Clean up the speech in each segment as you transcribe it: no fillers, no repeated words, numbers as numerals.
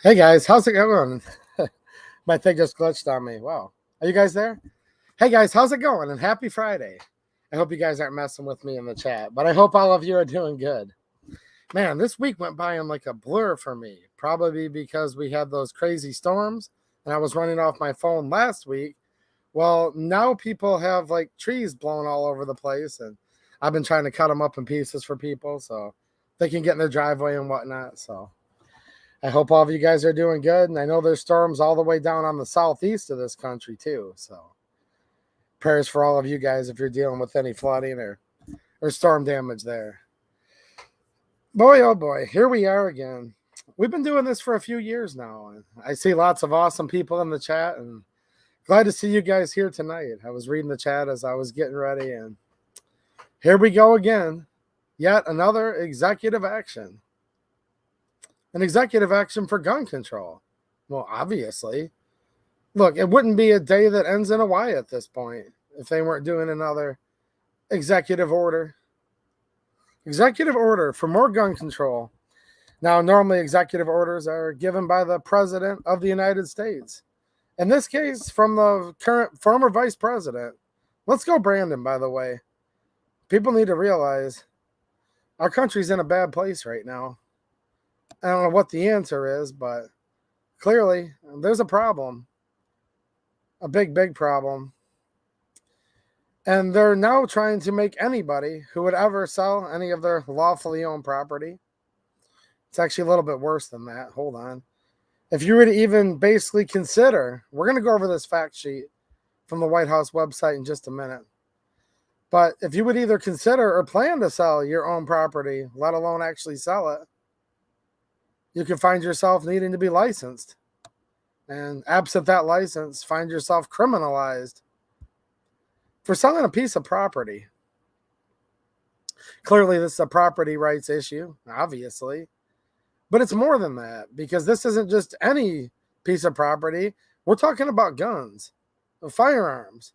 Hey guys, how's it going? My thing just glitched on me. Wow. Are you guys there? Hey guys, how's it going? And happy Friday. I hope you guys aren't messing with me in the chat, but I hope all of you are doing good. Man, this week went by in like a blur for me, probably because we had those crazy storms and I was running off my phone last week. Well, now people have like trees blown all over the place, and I've been trying to cut them up in pieces for people so they can get in their driveway and whatnot. So I hope all of you guys are doing good. And I know there's storms all the way down on the southeast of this country, too. So prayers for all of you guys if you're dealing with any flooding or storm damage there. Boy, oh boy, here we are again. We've been doing this for a few years now. And I see lots of awesome people in the chat, and glad to see you guys here tonight. I was reading the chat as I was getting ready, and here we go again. Yet another executive action. An executive action for gun control. Well, obviously. Look, it wouldn't be a day that ends in a Y at this point if they weren't doing another executive order. Executive order for more gun control. Now, normally executive orders are given by the President of the United States. In this case, from the current former Vice President. Let's go, Brandon, by the way. People need to realize our country's in a bad place right now. I don't know what the answer is, but clearly there's a problem. A big, big problem. And they're now trying to make anybody who would ever sell any of their lawfully owned property. It's actually a little bit worse than that. Hold on. If you were to even basically consider, we're going to go over this fact sheet from the White House website in just a minute. But if you would either consider or plan to sell your own property, let alone actually sell it, you can find yourself needing to be licensed. And absent that license, find yourself criminalized for selling a piece of property. Clearly, this is a property rights issue, obviously. But it's more than that, because this isn't just any piece of property. We're talking about guns, firearms,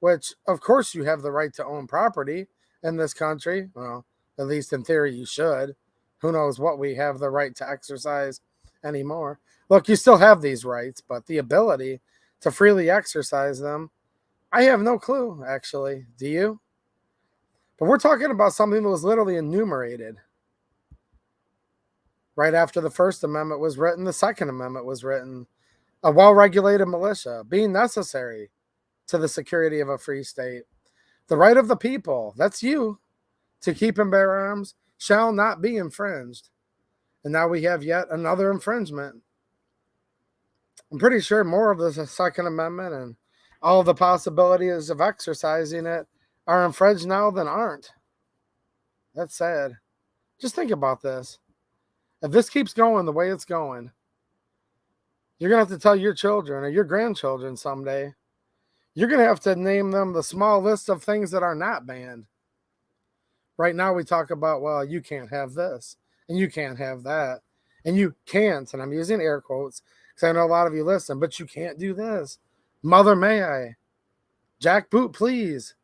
which, of course, you have the right to own property in this country. Well, at least in theory, you should. Who knows what we have the right to exercise anymore. Look, you still have these rights, but the ability to freely exercise them, I have no clue, actually. Do you? But we're talking about something that was literally enumerated. Right after the First Amendment was written, the Second Amendment was written. A well-regulated militia being necessary to the security of a free state. The right of the people, that's you, to keep and bear arms shall not be infringed. And now we have yet another infringement. I'm pretty sure more of the Second Amendment and all of the possibilities of exercising it are infringed now than aren't. That's sad. Just think about this. If this keeps going the way it's going, you're going to have to tell your children or your grandchildren someday, you're going to have to name them the small list of things that are not banned. Right now we talk about, well, you can't have this, and you can't have that, and you can't, and I'm using air quotes because I know a lot of you listen, but you can't do this. Mother, may I? Jackboot, please.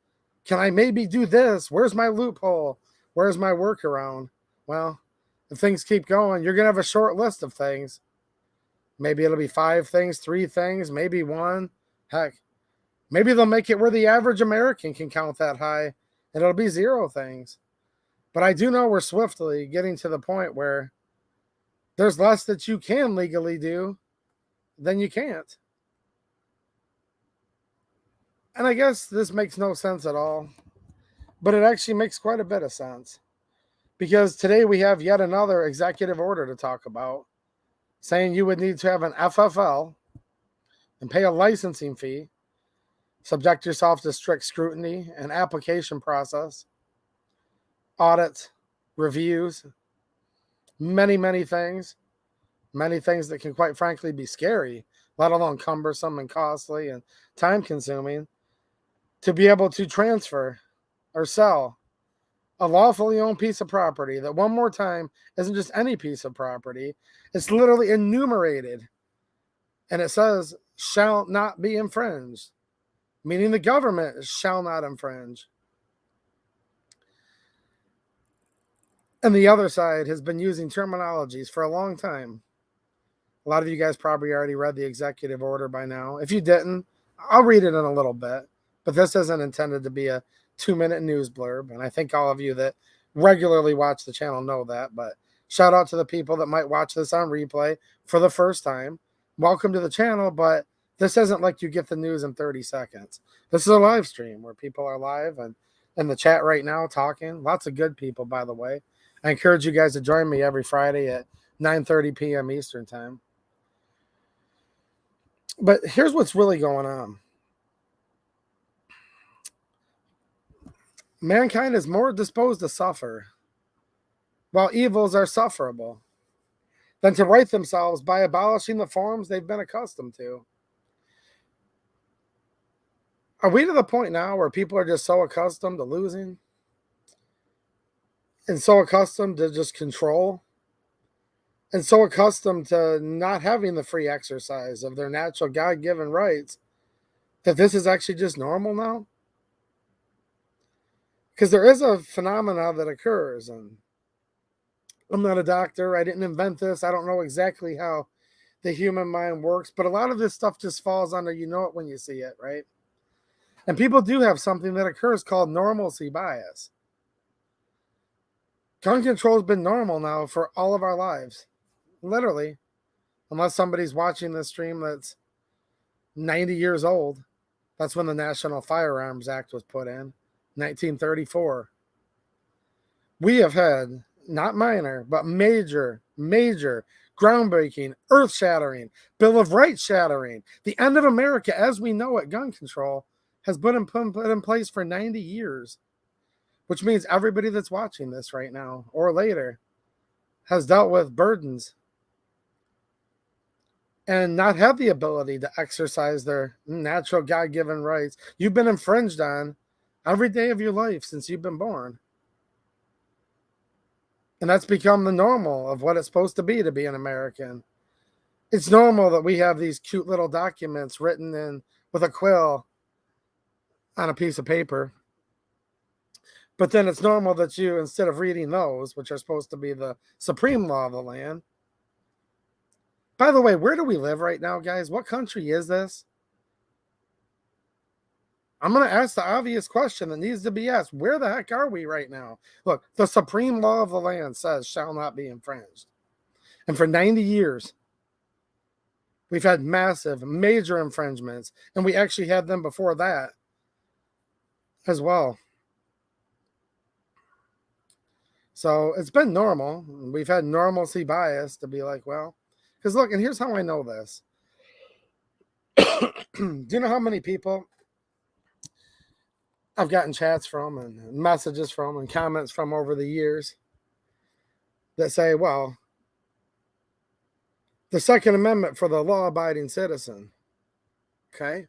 Can I maybe do this? Where's my loophole? Where's my workaround? Well, if things keep going, you're going to have a short list of things. Maybe it'll be 5 things, 3 things, maybe 1. Heck, maybe they'll make it where the average American can count that high, and it'll be 0 things. But I do know we're swiftly getting to the point where there's less that you can legally do than you can't. And I guess this makes no sense at all, but it actually makes quite a bit of sense. Because today we have yet another executive order to talk about, saying you would need to have an FFL and pay a licensing fee, subject yourself to strict scrutiny and application process, audits, reviews, many, many things that can quite frankly be scary, let alone cumbersome and costly and time-consuming, to be able to transfer or sell a lawfully owned piece of property that, one more time, isn't just any piece of property. It's literally enumerated. And it says, shall not be infringed, meaning the government shall not infringe. And the other side has been using terminologies for a long time A lot of you guys probably already read the executive order by now. If you didn't, I'll read it in a little bit. But this isn't intended to be a 2-minute news blurb. And I think all of you that regularly watch the channel know that. But shout out to the people that might watch this on replay for the first time. Welcome to the channel, but this isn't like you get the news in 30 seconds. This is a live stream where people are live and in the chat right now talking. Lots of good people, by the way. I encourage you guys to join me every Friday at 9:30 p.m. Eastern time. But here's what's really going on. Mankind is more disposed to suffer, while evils are sufferable, than to right themselves by abolishing the forms they've been accustomed to. Are we to the point now where people are just so accustomed to losing and so accustomed to just control and so accustomed to not having the free exercise of their natural God-given rights that this is actually just normal now? Because there is a phenomena that occurs, and I'm not a doctor. I didn't invent this. I don't know exactly how the human mind works, but a lot of this stuff just falls under you know it when you see it, right? And people do have something that occurs called normalcy bias. Gun control has been normal now for all of our lives. Literally. Unless somebody's watching this stream that's 90 years old. That's when the National Firearms Act was put in, 1934. We have had, not minor, but major, groundbreaking, earth-shattering, Bill of Rights shattering. The end of America as we know it, gun control, has been put in place for 90 years, which means everybody that's watching this right now or later has dealt with burdens and not have the ability to exercise their natural God-given rights. You've been infringed on every day of your life since you've been born. And that's become the normal of what it's supposed to be an American. It's normal that we have these cute little documents written in with a quill on a piece of paper. But then it's normal that you, instead of reading those, which are supposed to be the supreme law of the land. By the way, where do we live right now, guys? What country is this? I'm going to ask the obvious question that needs to be asked. Where the heck are we right now? Look, the supreme law of the land says shall not be infringed. And for 90 years, we've had massive, major infringements. And we actually had them before that as well. So it's been normal. We've had normalcy bias to be like, well, because look, and here's how I know this. Do you know how many people I've gotten chats from and messages from and comments from over the years that say, well, the Second Amendment for the law-abiding citizen. Okay.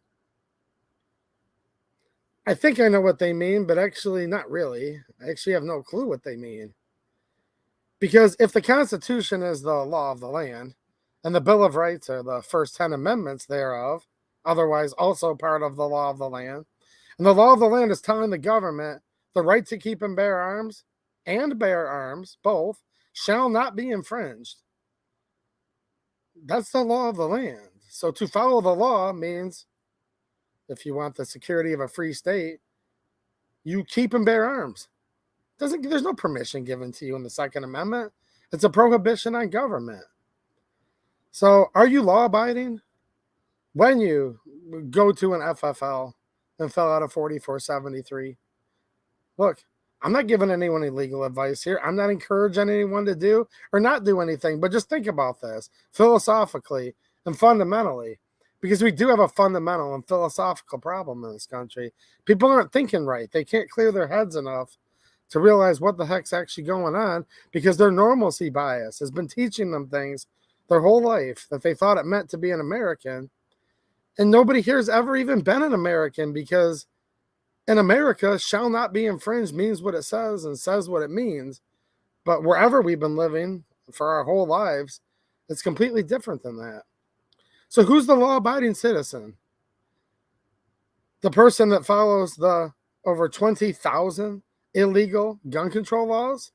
I think I know what they mean, but actually not really. I actually have no clue what they mean. Because if the Constitution is the law of the land, and the Bill of Rights are the first 10 amendments thereof, otherwise also part of the law of the land, and the law of the land is telling the government the right to keep and bear arms, both, shall not be infringed. That's the law of the land. So to follow the law means, if you want the security of a free state, you keep and bear arms. There's no permission given to you in the Second Amendment. It's a prohibition on government. So are you law-abiding when you go to an FFL and fill out a 4473? Look, I'm not giving anyone any legal advice here. I'm not encouraging anyone to do or not do anything, but just think about this philosophically and fundamentally, because we do have a fundamental and philosophical problem in this country. People aren't thinking right. They can't clear their heads enough to realize what the heck's actually going on because their normalcy bias has been teaching them things their whole life that they thought it meant to be an American. And nobody here has ever even been an American, because in America, shall not be infringed means what it says and says what it means. But wherever we've been living for our whole lives, it's completely different than that. So who's the law-abiding citizen? The person that follows the over 20,000 illegal gun control laws?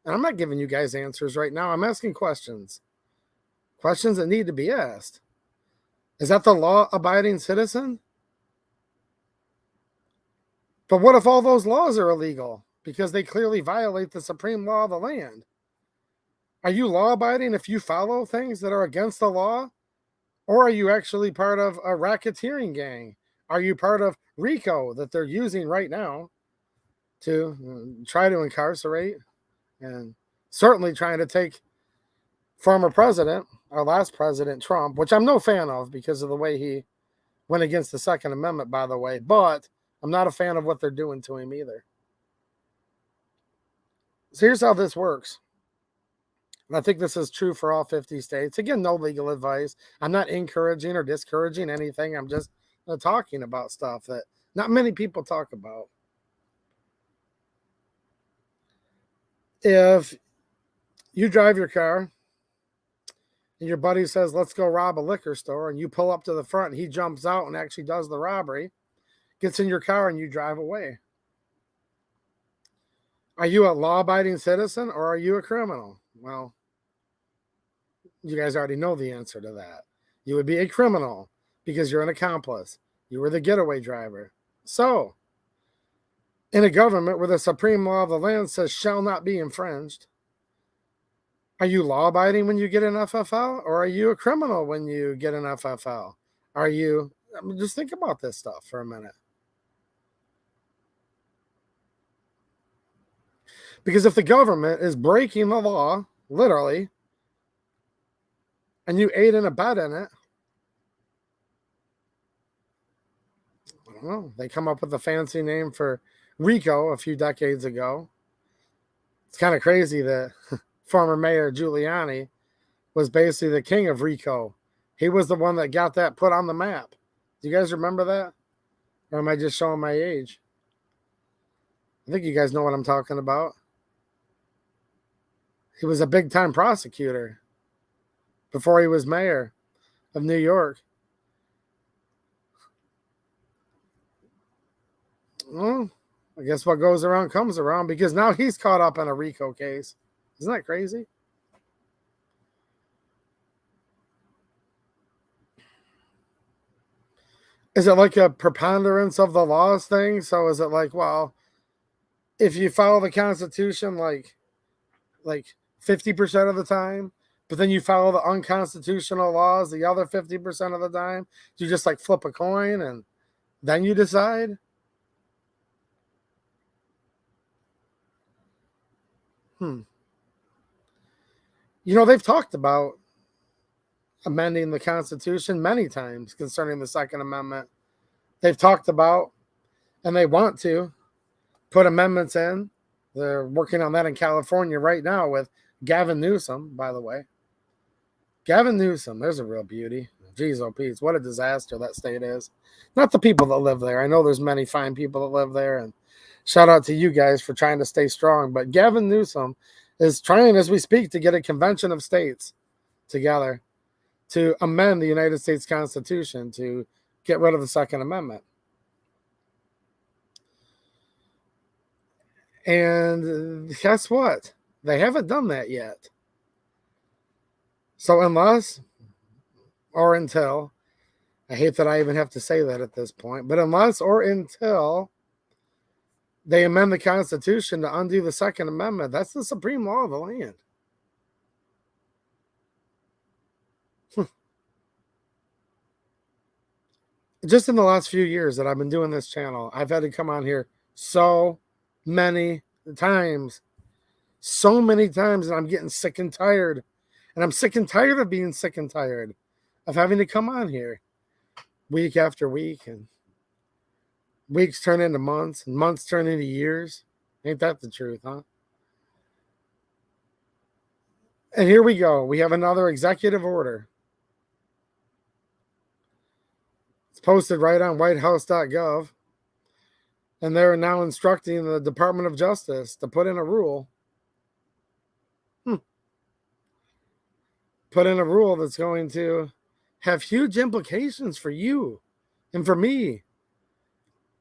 And I'm not giving you guys answers right now. I'm asking questions Questions that need to be asked. Is that the law-abiding citizen? But what if all those laws are illegal because they clearly violate the supreme law of the land? Are you law-abiding if you follow things that are against the law? Or are you actually part of a racketeering gang? Are you part of RICO that they're using right now to try to incarcerate and certainly trying to take former president, our last president, Trump, which I'm no fan of because of the way he went against the Second Amendment, by the way, but I'm not a fan of what they're doing to him either. So here's how this works. And I think this is true for all 50 states. Again, no legal advice. I'm not encouraging or discouraging anything. I'm just talking about stuff that not many people talk about. If you drive your car and your buddy says, let's go rob a liquor store, and you pull up to the front and he jumps out and actually does the robbery, gets in your car and you drive away. Are you a law-abiding citizen or are you a criminal? Well, you guys already know the answer to that. You would be a criminal because you're an accomplice. You were the getaway driver. So, in a government where the supreme law of the land says shall not be infringed, are you law-abiding when you get an FFL, or are you a criminal when you get an FFL? Are you, just think about this stuff for a minute. Because if the government is breaking the law, literally, and you aid and abet in it, I don't know, they come up with a fancy name for RICO a few decades ago. It's kind of crazy that former Mayor Giuliani was basically the king of RICO. He was the one that got that put on the map. Do you guys remember that? Or am I just showing my age? I think you guys know what I'm talking about. He was a big-time prosecutor before he was mayor of New York. Well, I guess what goes around comes around, because now he's caught up in a RICO case. Isn't that crazy? Is it like a preponderance of the laws thing? So is it like, well, if you follow the Constitution like 50% of the time, but then you follow the unconstitutional laws the other 50% of the time, do you just like flip a coin and then you decide? You know, they've talked about amending the Constitution many times concerning the Second Amendment. They've talked about, and they want to, put amendments in. They're working on that in California right now with Gavin Newsom, by the way. Gavin Newsom, there's a real beauty. Jeez, oh, Pete, what a disaster that state is. Not the people that live there. I know there's many fine people that live there, and shout out to you guys for trying to stay strong. But Gavin Newsom is trying, as we speak, to get a convention of states together to amend the United States Constitution to get rid of the Second Amendment. And guess what? They haven't done that yet. So unless or until, I hate that I even have to say that at this point, but unless or until they amend the Constitution to undo the Second Amendment, that's the supreme law of the land. Just in the last few years that I've been doing this channel, I've had to come on here so many times, and I'm getting sick and tired. And I'm sick and tired of being sick and tired of having to come on here week after week, and weeks turn into months, and months turn into years. Ain't that the truth, huh? And here we go. We have another executive order. It's posted right on whitehouse.gov. And they're now instructing the Department of Justice to put in a rule. Put in a rule that's going to have huge implications for you and for me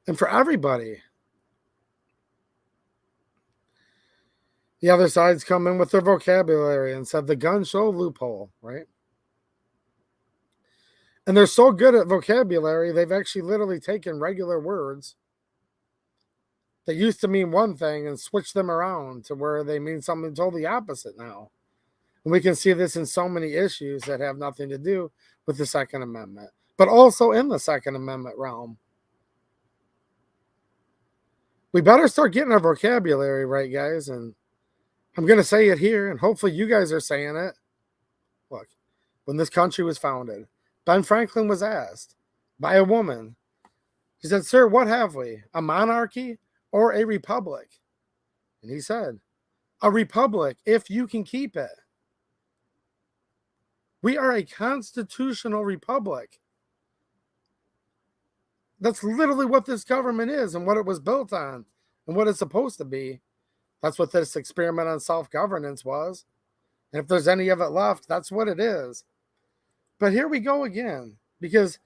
and for everybody. The other side's come in with their vocabulary and said the gun show loophole, right? And they're so good at vocabulary, they've actually literally taken regular words that used to mean one thing and switched them around to where they mean something totally opposite now. And we can see this in so many issues that have nothing to do with the Second Amendment, but also in the Second Amendment realm. We better start getting our vocabulary right, guys. And I'm going to say it here, and hopefully you guys are saying it. Look, when this country was founded, Ben Franklin was asked by a woman. He said, "Sir, what have we? A monarchy or a republic?" And he said, "A republic, if you can keep it." We are a constitutional republic. That's literally what this government is and what it was built on and what it's supposed to be. That's what this experiment on self-governance was. And if there's any of it left, that's what it is. But here we go again, because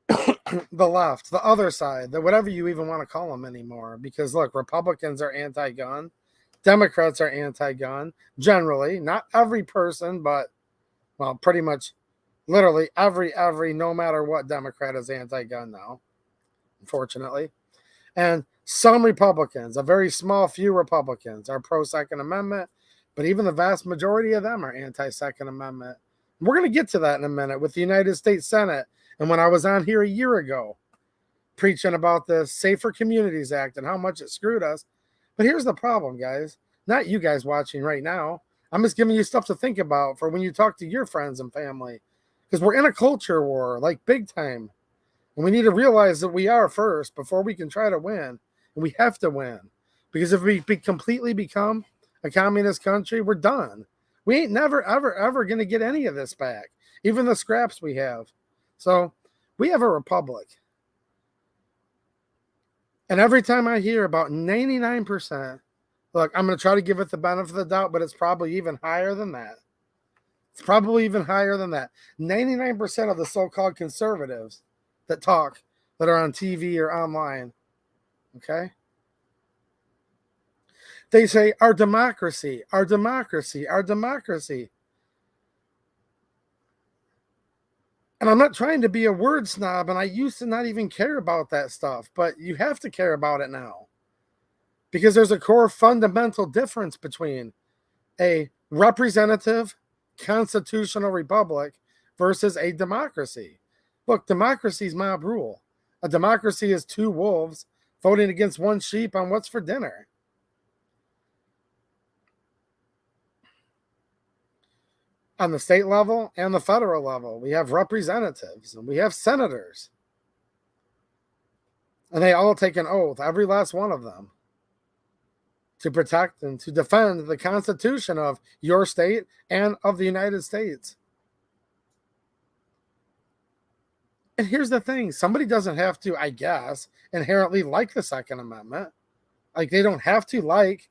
the left, the other side, the whatever you even want to call them anymore, because look, Republicans are anti-gun, Democrats are anti-gun, generally, not every person, but well, pretty much literally every no matter what Democrat is anti-gun now, unfortunately. And some Republicans, a very small few Republicans, are pro-Second Amendment, but even the vast majority of them are anti-Second Amendment. We're going to get to that in a minute with the United States Senate. And when I was on here a year ago preaching about the Safer Communities Act and how much it screwed us. But here's the problem, guys. Not you guys watching right now. I'm just giving you stuff to think about for when you talk to your friends and family. Because we're in a culture war, like big time. And we need to realize that we are first before we can try to win. And we have to win. Because if we completely become a communist country, we're done. We ain't never, ever, ever going to get any of this back. Even the scraps we have. So we have a republic. And every time I hear about 99%, look, I'm going to try to give it the benefit of the doubt, but it's probably even higher than that. It's probably even higher than that. 99% of the so-called conservatives that talk, that are on TV or online, okay? They say, our democracy, our democracy, our democracy. And I'm not trying to be a word snob, and I used to not even care about that stuff, but you have to care about it now. Because there's a core fundamental difference between a representative constitutional republic versus a democracy. Look, democracy is mob rule. A democracy is two wolves voting against one sheep on what's for dinner. On the state level and the federal level, we have representatives and we have senators. And they all take an oath, every last one of them, to protect and to defend the Constitution of your state and of the United States. And here's the thing. Somebody doesn't have to, I guess, inherently like the Second Amendment. Like, they don't have to like,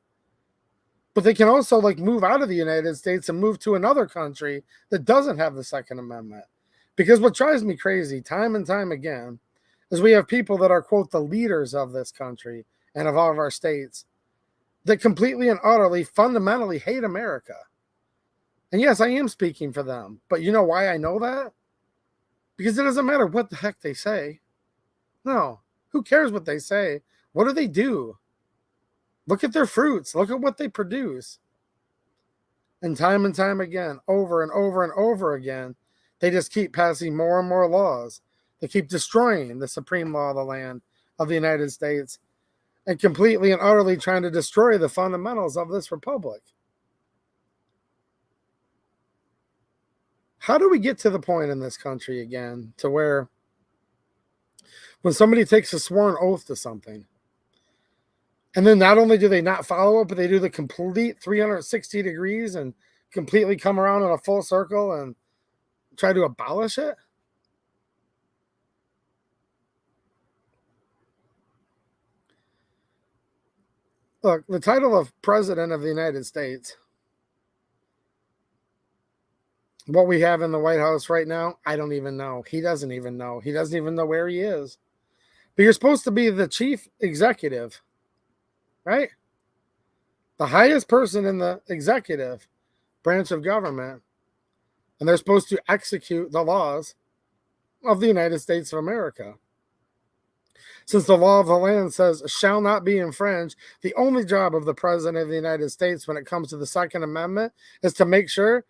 but they can also like move out of the United States and move to another country that doesn't have the Second Amendment. Because what drives me crazy time and time again is we have people that are, quote, the leaders of this country and of all of our states that completely and utterly fundamentally hate America. And yes, I am speaking for them. But you know why I know that? Because it doesn't matter what the heck they say. No. Who cares what they say? What do they do? Look at their fruits. Look at what they produce. And time again, over and over and over again, they just keep passing more and more laws. They keep destroying the supreme law of the land of the United States and completely and utterly trying to destroy the fundamentals of this republic. How do we get to the point in this country again to where when somebody takes a sworn oath to something, and then not only do they not follow it, but they do the complete 360 degrees and completely come around in a full circle and try to abolish it? Look, the title of President of the United States, what we have in the White House right now, I don't even know. He doesn't even know. He doesn't even know where he is. But you're supposed to be the chief executive, right? The highest person in the executive branch of government. And they're supposed to execute the laws of the United States of America. Since the law of the land says shall not be infringed, the only job of the President of the United States when it comes to the Second Amendment is to make sure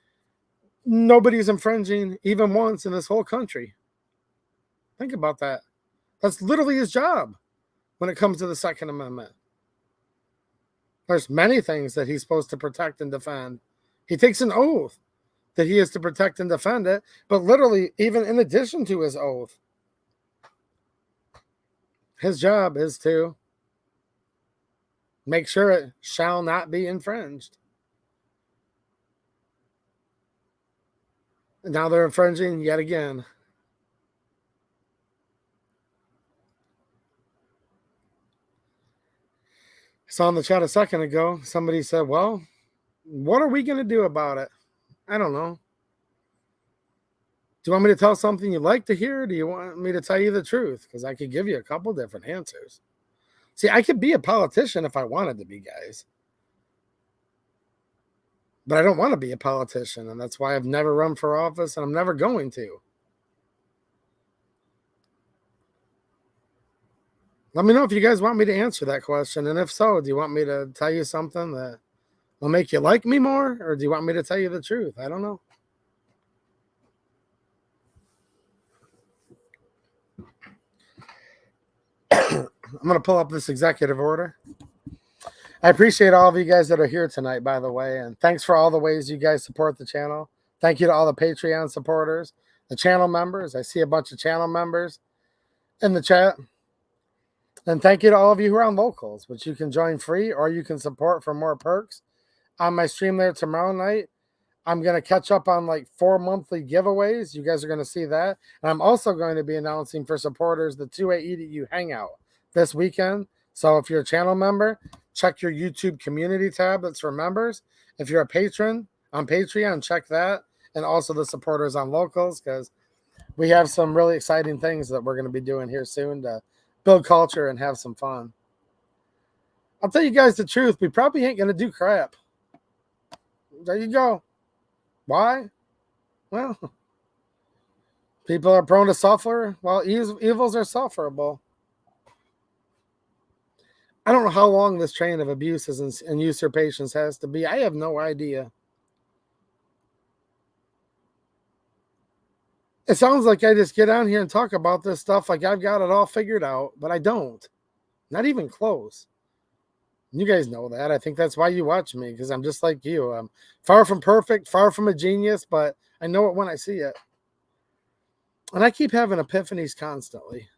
nobody's infringing even once in this whole country. Think about that. That's literally his job when it comes to the Second Amendment. There's many things that he's supposed to protect and defend. He takes an oath that he is to protect and defend it, but literally, even in addition to his oath, his job is to make sure it shall not be infringed. And now they're infringing yet again. I saw in the chat a second ago, somebody said, well, what are we going to do about it? I don't know. Do you want me to tell something you'd like to hear? Or do you want me to tell you the truth? Because I could give you a couple different answers. See, I could be a politician if I wanted to be, guys. But I don't want to be a politician, and that's why I've never run for office, and I'm never going to. Let me know if you guys want me to answer that question, and if so, do you want me to tell you something that will make you like me more, or do you want me to tell you the truth? I don't know. I'm going to pull up this executive order. I appreciate all of you guys that are here tonight, by the way, and thanks for all the ways you guys support the channel. Thank you to all the Patreon supporters, the channel members. I see a bunch of channel members in the chat. And thank you to all of you who are on locals, which you can join free or you can support for more perks. On my stream there tomorrow night, I'm going to catch up on like 4 monthly giveaways. You guys are going to see that. And I'm also going to be announcing for supporters the 2A EDU Hangout this weekend. So if you're a channel member, check your YouTube community tab. That's for members. If you're a patron on Patreon, check that. And also the supporters on locals, because we have some really exciting things that we're going to be doing here soon to build culture and have some fun. I'll tell you guys the truth. We probably ain't going to do crap. There you go. Why? Well, people are prone to suffer. Well, evils are sufferable. I don't know how long this train of abuses and usurpations has to be. I have no idea. It sounds like I just get on here and talk about this stuff like I've got it all figured out, but I don't. Not even close. You guys know that. I think that's why you watch me, because I'm just like you. I'm far from perfect, far from a genius, but I know it when I see it. And I keep having epiphanies constantly.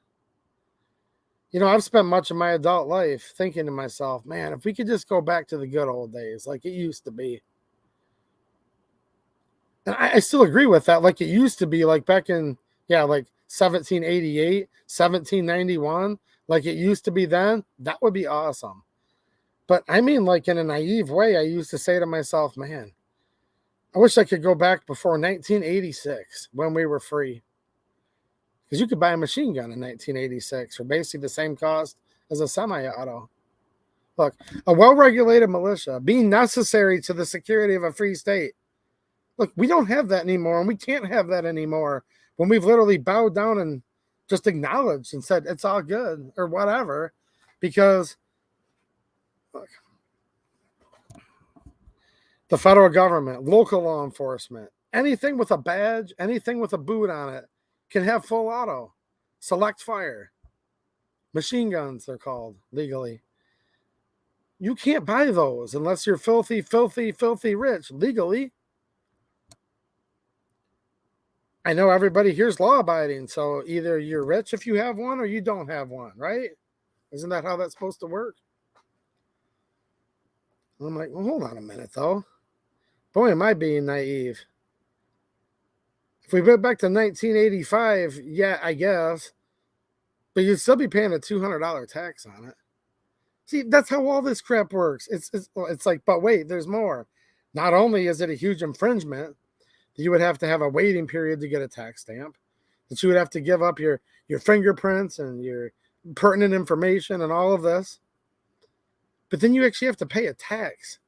You know, I've spent much of my adult life thinking to myself, man, if we could just go back to the good old days like it used to be. And I still agree with that. Like it used to be, like back in, like 1788, 1791, like it used to be then, that would be awesome. But I mean, like in a naive way, I used to say to myself, man, I wish I could go back before 1986 when we were free. Because you could buy a machine gun in 1986 for basically the same cost as a semi-auto. Look, a well-regulated militia being necessary to the security of a free state. Look, we don't have that anymore, and we can't have that anymore when we've literally bowed down and just acknowledged and said it's all good or whatever. Because, look, the federal government, local law enforcement, anything with a badge, anything with a boot on it, can have full auto, select fire, machine guns, they're called legally. You can't buy those unless you're filthy, filthy, filthy rich legally. I know everybody here's law abiding, so either you're rich if you have one or you don't have one, right? Isn't that how that's supposed to work? I'm like, well, hold on a minute, though. Boy, am I being naive. If we went back to 1985, yeah, I guess. But you'd still be paying a $200 tax on it. See, that's how all this crap works. It's like, but wait, there's more. Not only is it a huge infringement, you would have to have a waiting period to get a tax stamp, that you would have to give up your fingerprints and your pertinent information and all of this. But then you actually have to pay a tax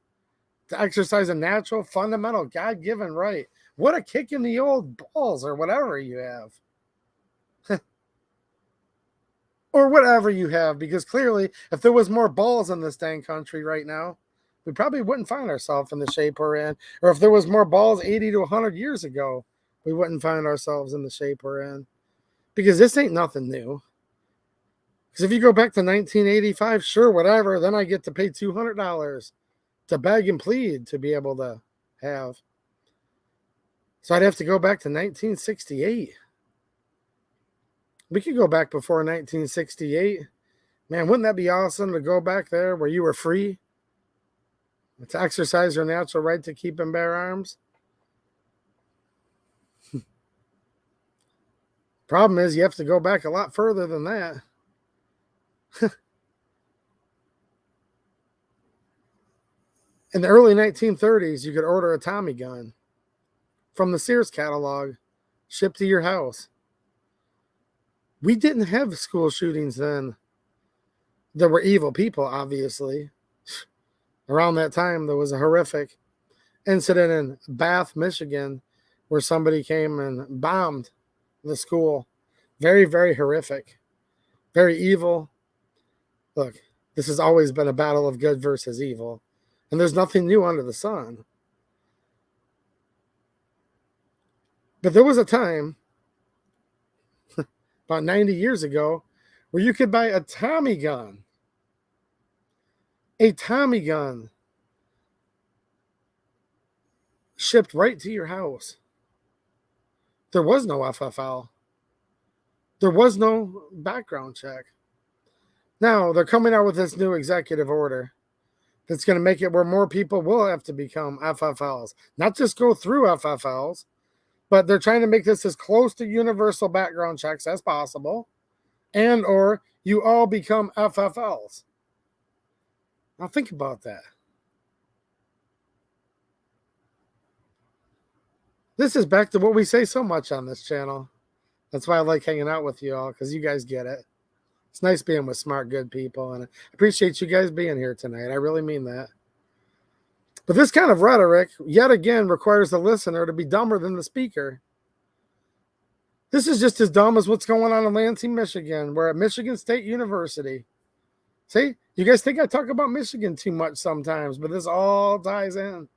to exercise a natural, fundamental, God-given right. What a kick in the old balls or whatever you have. or whatever you have, because clearly if there was more balls in this dang country right now, we probably wouldn't find ourselves in the shape we're in. Or if there was more balls 80 to 100 years ago, we wouldn't find ourselves in the shape we're in. Because this ain't nothing new. Because if you go back to 1985, sure, whatever, then I get to pay $200 to beg and plead to be able to have. So I'd have to go back to 1968. We could go back before 1968. Man, wouldn't that be awesome to go back there where you were free to exercise your natural right to keep and bear arms? Problem is, you have to go back a lot further than that. In the early 1930s, you could order a Tommy gun from the Sears catalog, shipped to your house. We didn't have school shootings then. There were evil people, obviously. Around that time, there was a horrific incident in Bath, Michigan, where somebody came and bombed the school. Very, very horrific. Very evil. Look, this has always been a battle of good versus evil. And there's nothing new under the sun. But there was a time, about 90 years ago, where you could buy a Tommy gun. A Tommy gun. Shipped right to your house. There was no FFL. There was no background check. Now, they're coming out with this new executive order that's going to make it where more people will have to become FFLs. Not just go through FFLs, but they're trying to make this as close to universal background checks as possible, and or you all become FFLs. Now think about that. This is back to what we say so much on this channel. That's why I like hanging out with you all, because you guys get it. It's nice being with smart, good people, and I appreciate you guys being here tonight. I really mean that. But this kind of rhetoric, yet again, requires the listener to be dumber than the speaker. This is just as dumb as what's going on in Lansing, Michigan. We're at Michigan State University. See, you guys think I talk about Michigan too much sometimes, but this all ties in.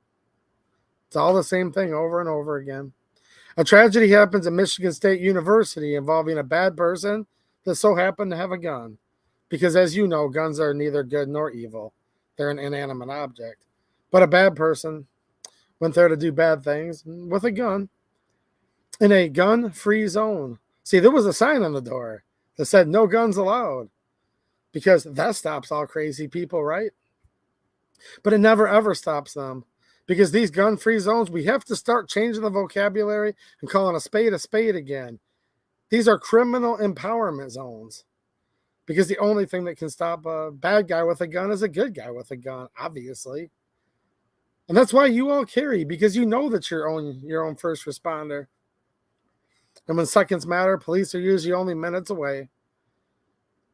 It's all the same thing over and over again. A tragedy happens at Michigan State University involving a bad person that so happened to have a gun. Because as you know, guns are neither good nor evil. They're an inanimate object. But a bad person went there to do bad things with a gun in a gun-free zone. See, there was a sign on the door that said no guns allowed, because that stops all crazy people, right? But it never, ever stops them, because these gun-free zones, we have to start changing the vocabulary and calling a spade again. These are criminal empowerment zones, because the only thing that can stop a bad guy with a gun is a good guy with a gun, obviously. And that's why you all carry, because you know that you're your own first responder. And when seconds matter, police are usually only minutes away.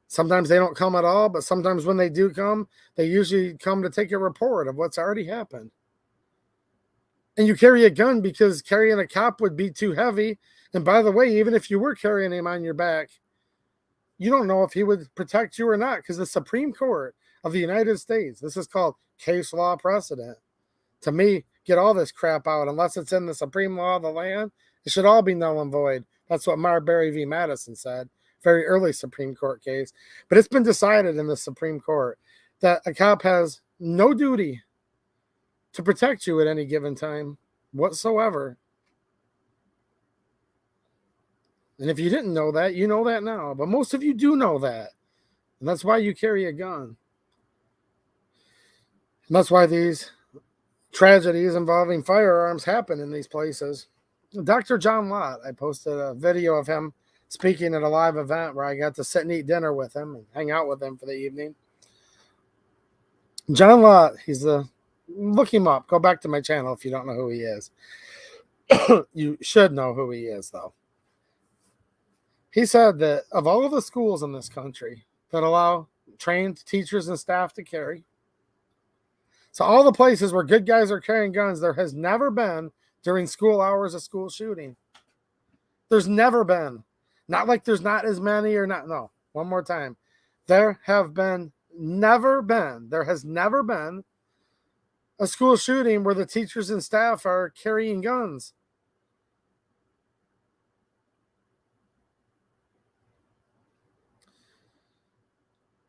Sometimes they don't come at all, but sometimes when they do come, they usually come to take a report of what's already happened. And you carry a gun because carrying a cop would be too heavy. And by the way, even if you were carrying him on your back, you don't know if he would protect you or not, because the Supreme Court of the United States, this is called case law precedent. To me, get all this crap out. Unless it's in the supreme law of the land, it should all be null and void. That's what Marbury v. Madison said. Very early Supreme Court case. But it's been decided in the Supreme Court that a cop has no duty to protect you at any given time whatsoever. And if you didn't know that, you know that now. But most of you do know that. And that's why you carry a gun. And that's why these tragedies involving firearms happen in these places. Dr. John Lott, I posted a video of him speaking at a live event where I got to sit and eat dinner with him and hang out with him for the evening. John Lott, look him up. Go back to my channel if you don't know who he is. You should know who he is, though. He said that of all of the schools in this country that allow trained teachers and staff to carry, so all the places where good guys are carrying guns, there has never been, during school hours, a school shooting. There's never been. Not like there's not as many or not. No. one more time. There has never been a school shooting where the teachers and staff are carrying guns.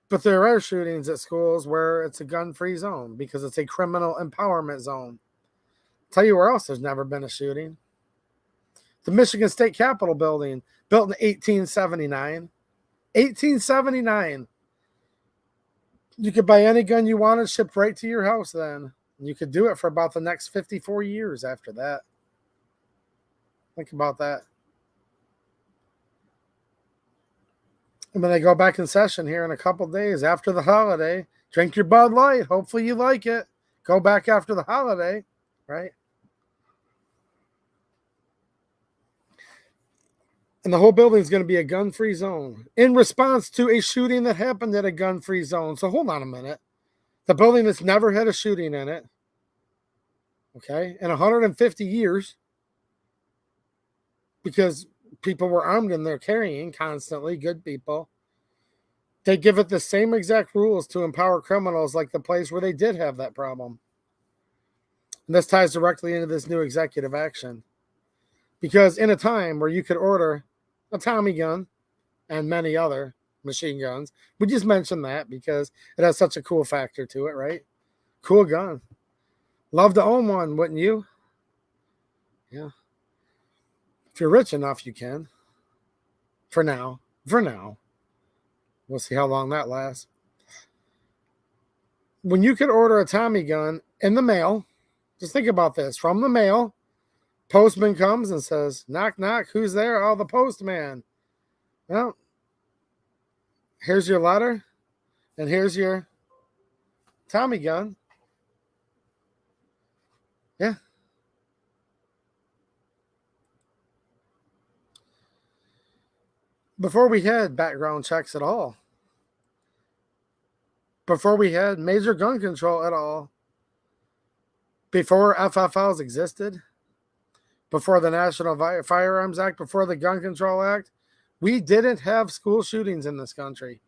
But there are shootings at schools where it's a gun-free zone because it's a criminal empowerment zone. Tell you where else there's never been a shooting. The Michigan State Capitol building, built in 1879. 1879. You could buy any gun you wanted, shipped right to your house then. You could do it for about the next 54 years after that. Think about that. And when they go back in session here in a couple days after the holiday, drink your Bud Light. Hopefully you like it. Go back after the holiday, right? And the whole building is going to be a gun-free zone in response to a shooting that happened at a gun-free zone. So hold on a minute. The building that's never had a shooting in it, okay, in 150 years, because people were armed and they're carrying constantly, good people. They give it the same exact rules to empower criminals like the place where they did have that problem. And this ties directly into this new executive action. Because in a time where you could order a Tommy gun and many other machine guns, we just mentioned that because it has such a cool factor to it, right? Cool gun. Love to own one, wouldn't you? Yeah. If you're rich enough, you can. For now. We'll see how long that lasts. When you could order a Tommy gun in the mail, just think about this. From the mail, postman comes and says, knock, knock, who's there? Oh, the postman. Well, here's your letter, and here's your Tommy gun. Yeah. Before we had background checks at all, before we had major gun control at all, before FFLs existed, before the National Firearms Act, before the Gun Control Act, we didn't have school shootings in this country.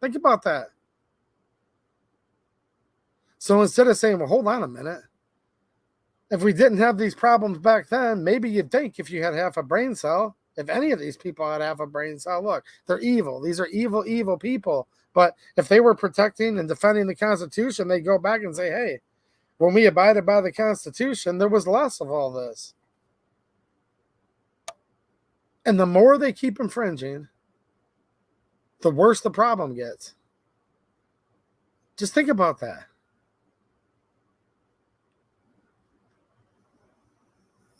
Think about that. So instead of saying, well, hold on a minute, if we didn't have these problems back then, maybe you'd think if you had half a brain cell, if any of these people had half a brain cell, look, they're evil. These are evil, evil people. But if they were protecting and defending the Constitution, they'd go back and say, hey, when we abided by the Constitution, there was less of all this. And the more they keep infringing, the worse the problem gets. Just think about that.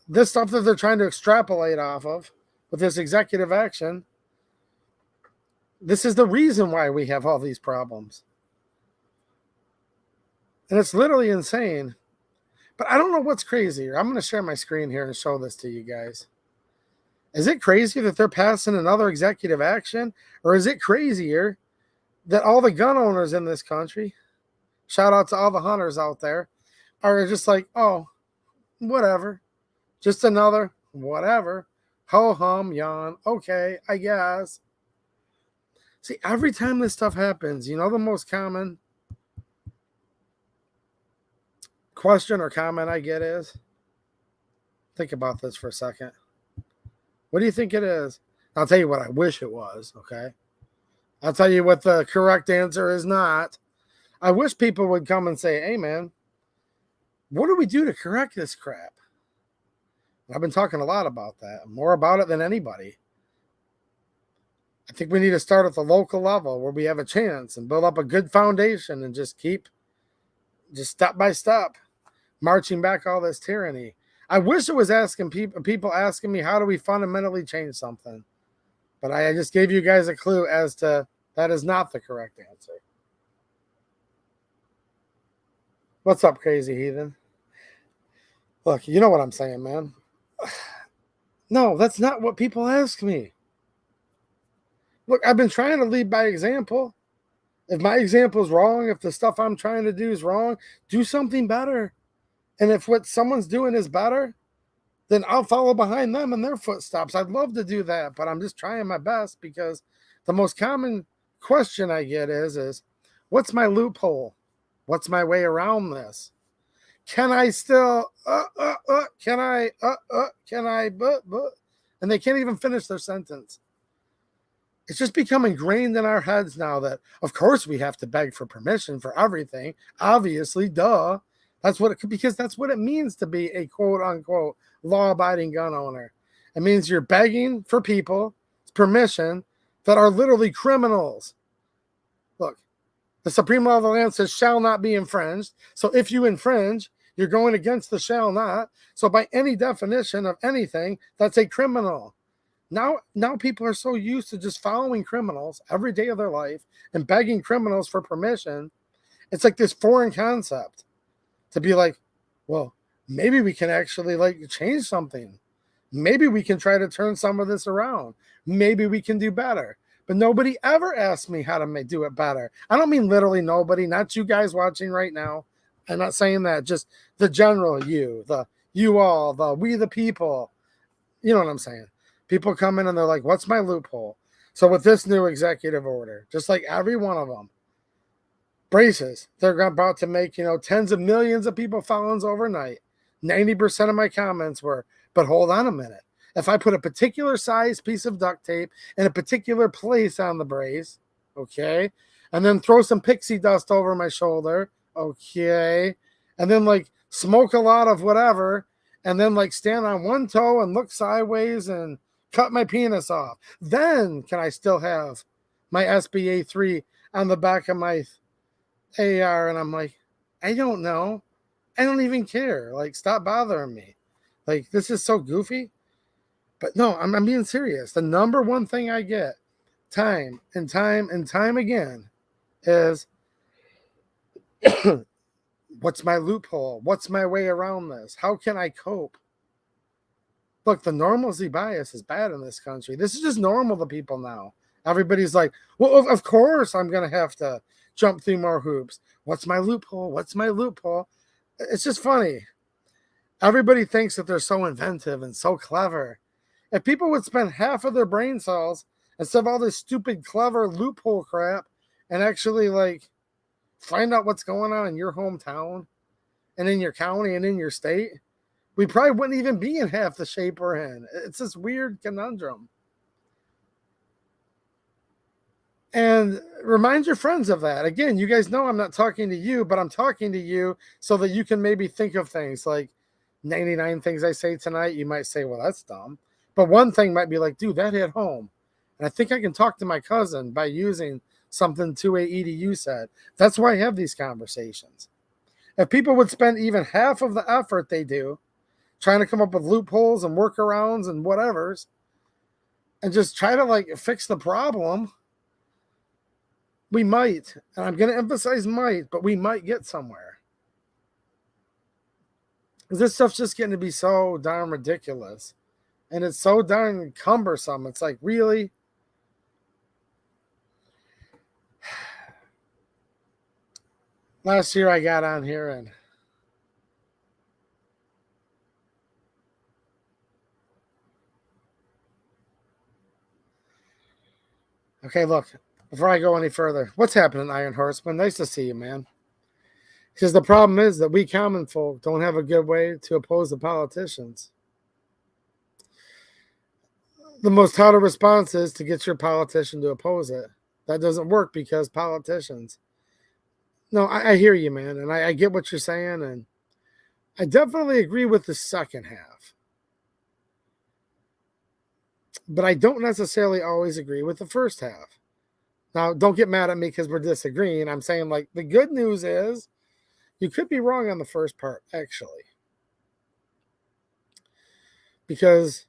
This stuff that they're trying to extrapolate off of with this executive action, this is the reason why we have all these problems. And it's literally insane. But I don't know what's crazier. I'm going to share my screen here and show this to you guys. Is it crazy that they're passing another executive action? Or is it crazier that all the gun owners in this country, shout out to all the hunters out there, are just like, oh, whatever. Just another whatever. Ho hum, yawn. Okay, I guess. See, every time this stuff happens, you know the most common question or comment I get is? Think about this for a second. What do you think it is? I'll tell you what I wish it was, okay? I'll tell you what the correct answer is not. I wish people would come and say, hey, man, what do we do to correct this crap? I've been talking a lot about that, more about it than anybody. I think we need to start at the local level where we have a chance and build up a good foundation and just keep, just step by step, marching back all this tyranny. I wish it was asking people asking me, how do we fundamentally change something? But I just gave you guys a clue as to that is not the correct answer. What's up, crazy heathen? Look, you know what I'm saying, man. No, that's not what people ask me. Look, I've been trying to lead by example. If my example is wrong, if the stuff I'm trying to do is wrong, do something better. And if what someone's doing is better, then I'll follow behind them in their footsteps. I'd love to do that, but I'm just trying my best because The most common question I get is what's my loophole? What's my way around this? Can I still, can I, but, and they can't even finish their sentence. It's just become ingrained in our heads now that, of course, we have to beg for permission for everything. Obviously, duh. Because that's what it means to be a quote unquote law abiding gun owner. It means you're begging for people's permission that are literally criminals. Look, the supreme law of the land says shall not be infringed. So if you infringe, you're going against the shall not. So by any definition of anything, that's a criminal. Now people are so used to just following criminals every day of their life and begging criminals for permission. It's like this foreign concept to be like, well, maybe we can actually like change something. Maybe we can try to turn some of this around. Maybe we can do better. But nobody ever asked me how to do it better. I don't mean literally nobody, not you guys watching right now. I'm not saying that, just the general you, the you all, the we the people. You know what I'm saying? People come in and they're like, what's my loophole? So with this new executive order, just like every one of them, braces, they're about to make, tens of millions of people felons overnight. 90% of my comments were, but hold on a minute. If I put a particular size piece of duct tape in a particular place on the brace, okay, and then throw some pixie dust over my shoulder, okay, and then like smoke a lot of whatever, and then like stand on one toe and look sideways and cut my penis off, then can I still have my SBA 3 on the back of my AR? And I'm like, I don't know. I don't even care. Like, stop bothering me. Like, this is so goofy. But no, I'm being serious. The number one thing I get time and time and time again is what's my loophole? What's my way around this? How can I cope? Look, the normalcy bias is bad in this country. This is just normal to people now. Everybody's like, well, of course I'm going to have to jump through more hoops. What's my loophole? What's my loophole? It's just funny. Everybody thinks that they're so inventive and so clever. If people would spend half of their brain cells instead of all this stupid, clever loophole crap and actually like find out what's going on in your hometown and in your county and in your state, we probably wouldn't even be in half the shape we're in. It's this weird conundrum. And remind your friends of that. Again, you guys know I'm not talking to you, but I'm talking to you so that you can maybe think of things like 99 things I say tonight. You might say, well, that's dumb. But one thing might be like, dude, that hit home. And I think I can talk to my cousin by using something 2A EDU said. That's why I have these conversations. If people would spend even half of the effort they do trying to come up with loopholes and workarounds and whatevers and just try to like fix the problem, we might, and I'm going to emphasize might, but we might get somewhere. This stuff's just getting to be so darn ridiculous. And it's so darn cumbersome. It's like, really? Last year I got on here and okay, look, before I go any further, what's happening, Iron Horseman? Nice to see you, man. Because the problem is that we common folk don't have a good way to oppose the politicians. The most touted response is to get your politician to oppose it. That doesn't work because politicians. No, I hear you, man, and I get what you're saying, and I definitely agree with the second half. But I don't necessarily always agree with the first half. Now, don't get mad at me because we're disagreeing. I'm saying, like, the good news is you could be wrong on the first part, actually. Because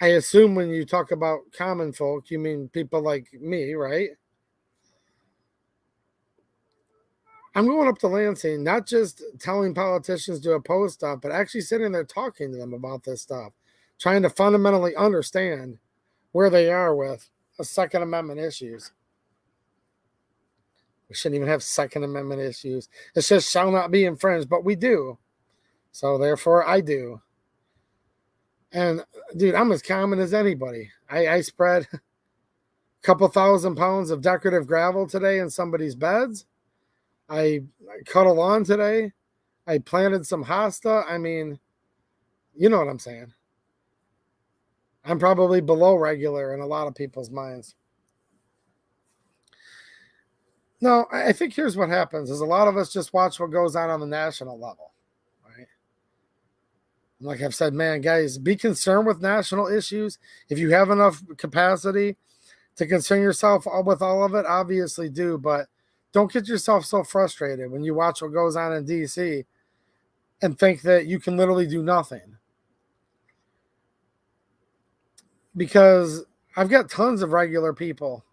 I assume when you talk about common folk, you mean people like me, right? I'm going up to Lansing, not just telling politicians to oppose stuff, but actually sitting there talking to them about this stuff, trying to fundamentally understand where they are with the Second Amendment issues. We shouldn't even have Second Amendment issues. It just shall not be infringed, but we do. So therefore, I do. And dude, I'm as common as anybody. I spread couple thousand pounds of decorative gravel today in somebody's beds. I cut a lawn today. I planted some hosta. I mean, you know what I'm saying. I'm probably below regular in a lot of people's minds. No, I think here's what happens is a lot of us just watch what goes on the national level, right? Like I've said, man, guys, be concerned with national issues. If you have enough capacity to concern yourself with all of it, obviously do, but don't get yourself so frustrated when you watch what goes on in DC and think that you can literally do nothing. Because I've got tons of regular people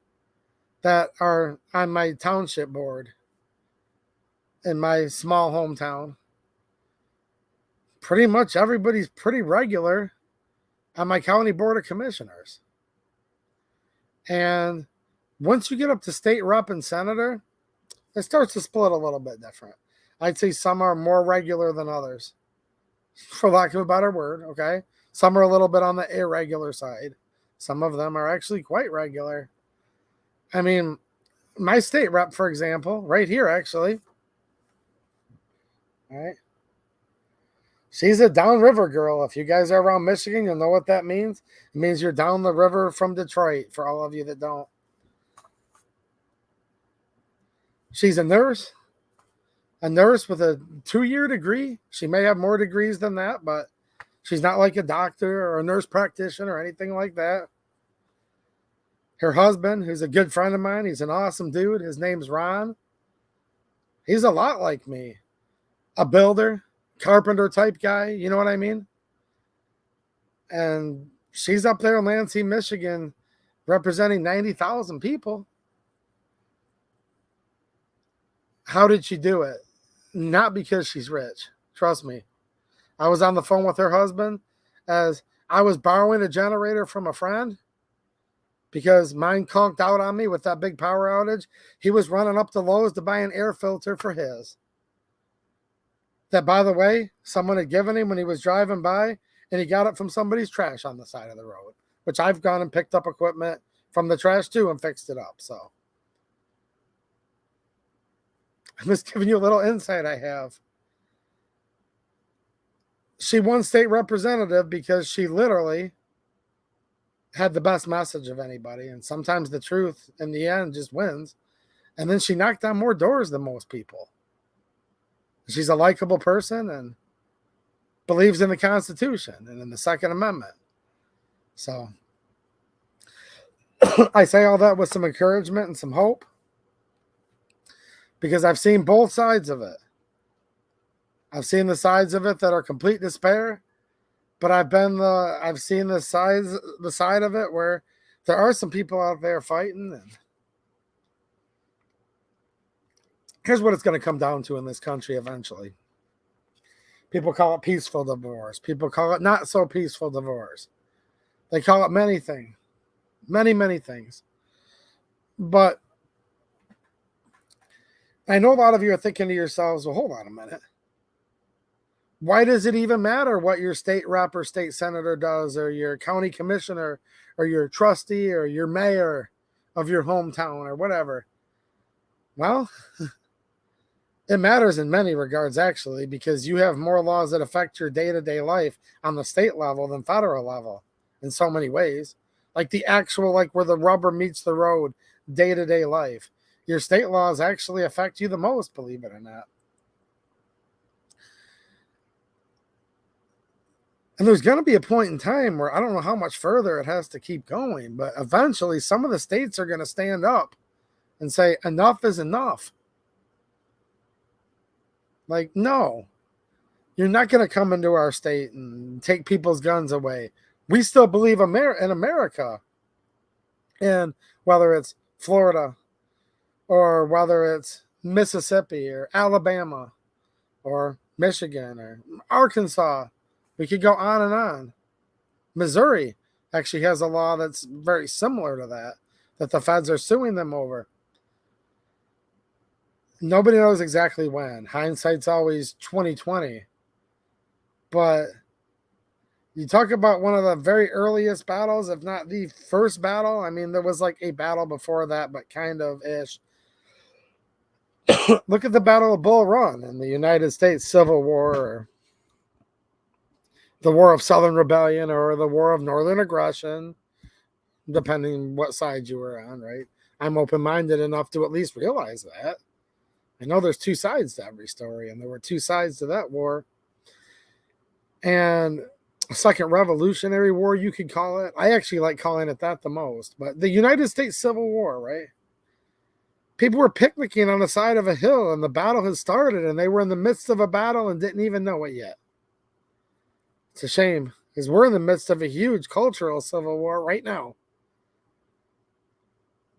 that are on my township board in my small hometown. Pretty much everybody's pretty regular on my county board of commissioners. And once you get up to state rep and senator, it starts to split a little bit different. I'd say some are more regular than others, for lack of a better word, okay? Some are a little bit on the irregular side. Some of them are actually quite regular. I mean, my state rep, for example, right here, actually, all right? She's a downriver girl. If you guys are around Michigan, you'll know what that means. It means you're down the river from Detroit, for all of you that don't. She's a nurse with a 2-year degree. She may have more degrees than that, but she's not like a doctor or a nurse practitioner or anything like that. Her husband, who's a good friend of mine, he's an awesome dude. His name's Ron. He's a lot like me. A builder, carpenter type guy, you know what I mean? And she's up there in Lansing, Michigan, representing 90,000 people. How did she do it? Not because she's rich. Trust me. I was on the phone with her husband as I was borrowing a generator from a friend because mine conked out on me with that big power outage. He was running up to Lowe's to buy an air filter for his. That, by the way, someone had given him when he was driving by, and he got it from somebody's trash on the side of the road, which I've gone and picked up equipment from the trash too and fixed it up. So I'm just giving you a little insight I have. She won state representative because she literally had the best message of anybody. And sometimes the truth in the end just wins. And then she knocked on more doors than most people. She's a likable person and believes in the Constitution and in the Second Amendment. So I say all that with some encouragement and some hope because I've seen both sides of it. I've seen the sides of it that are complete despair, but I've seen the side of it where there are some people out there fighting. And here's what it's going to come down to in this country eventually. People call it peaceful divorce. People call it not so peaceful divorce. They call it many things. Many, many things. But I know a lot of you are thinking to yourselves, well, hold on a minute. Why does it even matter what your state rep or state senator does, or your county commissioner, or your trustee, or your mayor of your hometown, or whatever? Well, it matters in many regards, actually, because you have more laws that affect your day-to-day life on the state level than federal level in so many ways. Like the actual, like where the rubber meets the road, day-to-day life. Your state laws actually affect you the most, believe it or not. And there's going to be a point in time where I don't know how much further it has to keep going, but eventually some of the states are going to stand up and say, enough is enough. Like, no, you're not going to come into our state and take people's guns away. We still believe in America. And whether it's Florida or whether it's Mississippi or Alabama or Michigan or Arkansas, we could go on and on. Missouri actually has a law that's very similar to that the feds are suing them over. Nobody knows exactly when. Hindsight's always 2020. But You talk about one of the very earliest battles, if not the first battle. I mean, there was like a battle before that, but kind of ish. Look at the Battle of Bull Run in the United States Civil War, or the War of Southern Rebellion, or the War of Northern Aggression, depending what side you were on, right? I'm open-minded enough to at least realize that. I know there's two sides to every story, and there were two sides to that war. And Second Revolutionary War, you could call it. I actually like calling it that the most. But the United States Civil War, right? People were picnicking on the side of a hill, and the battle had started, and they were in the midst of a battle and didn't even know it yet. It's a shame, because we're in the midst of a huge cultural civil war right now.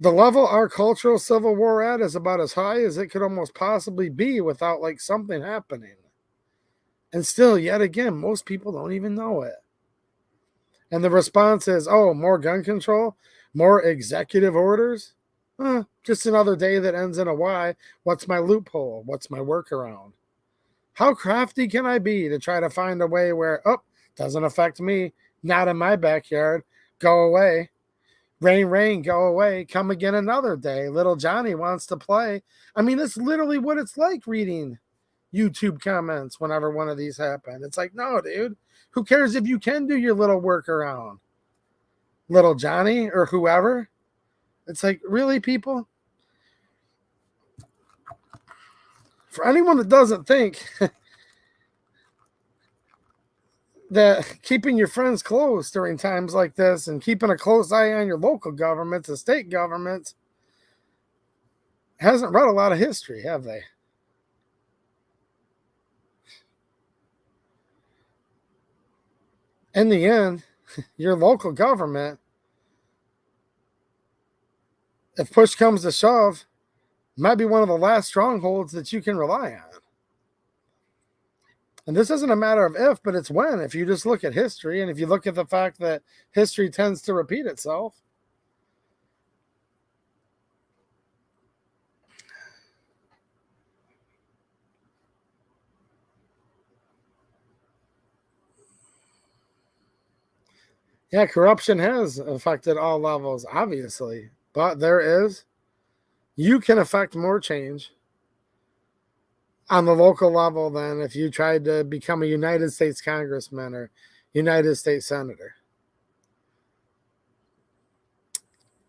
The level our cultural civil war at is about as high as it could almost possibly be without like something happening. And still, yet again, most people don't even know it. And the response is, oh, more gun control, more executive orders. Just another day that ends in a Y. What's my loophole? What's my workaround? How crafty can I be to try to find a way where, oh, doesn't affect me, not in my backyard, go away. Rain, rain, go away. Come again another day. Little Johnny wants to play. I mean, it's literally what it's like reading YouTube comments whenever one of these happen. It's like, no, dude. Who cares if you can do your little workaround? Little Johnny or whoever. It's like, really, people? For anyone that doesn't think that keeping your friends close during times like this and keeping a close eye on your local governments and state governments hasn't read a lot of history, have they? In the end, your local government, if push comes to shove, might be one of the last strongholds that you can rely on. And this isn't a matter of if, but it's when. If you just look at history, and if you look at the fact that history tends to repeat itself. Yeah, corruption has affected all levels, obviously. But you can affect more change on the local level than if you tried to become a United States congressman or United States senator.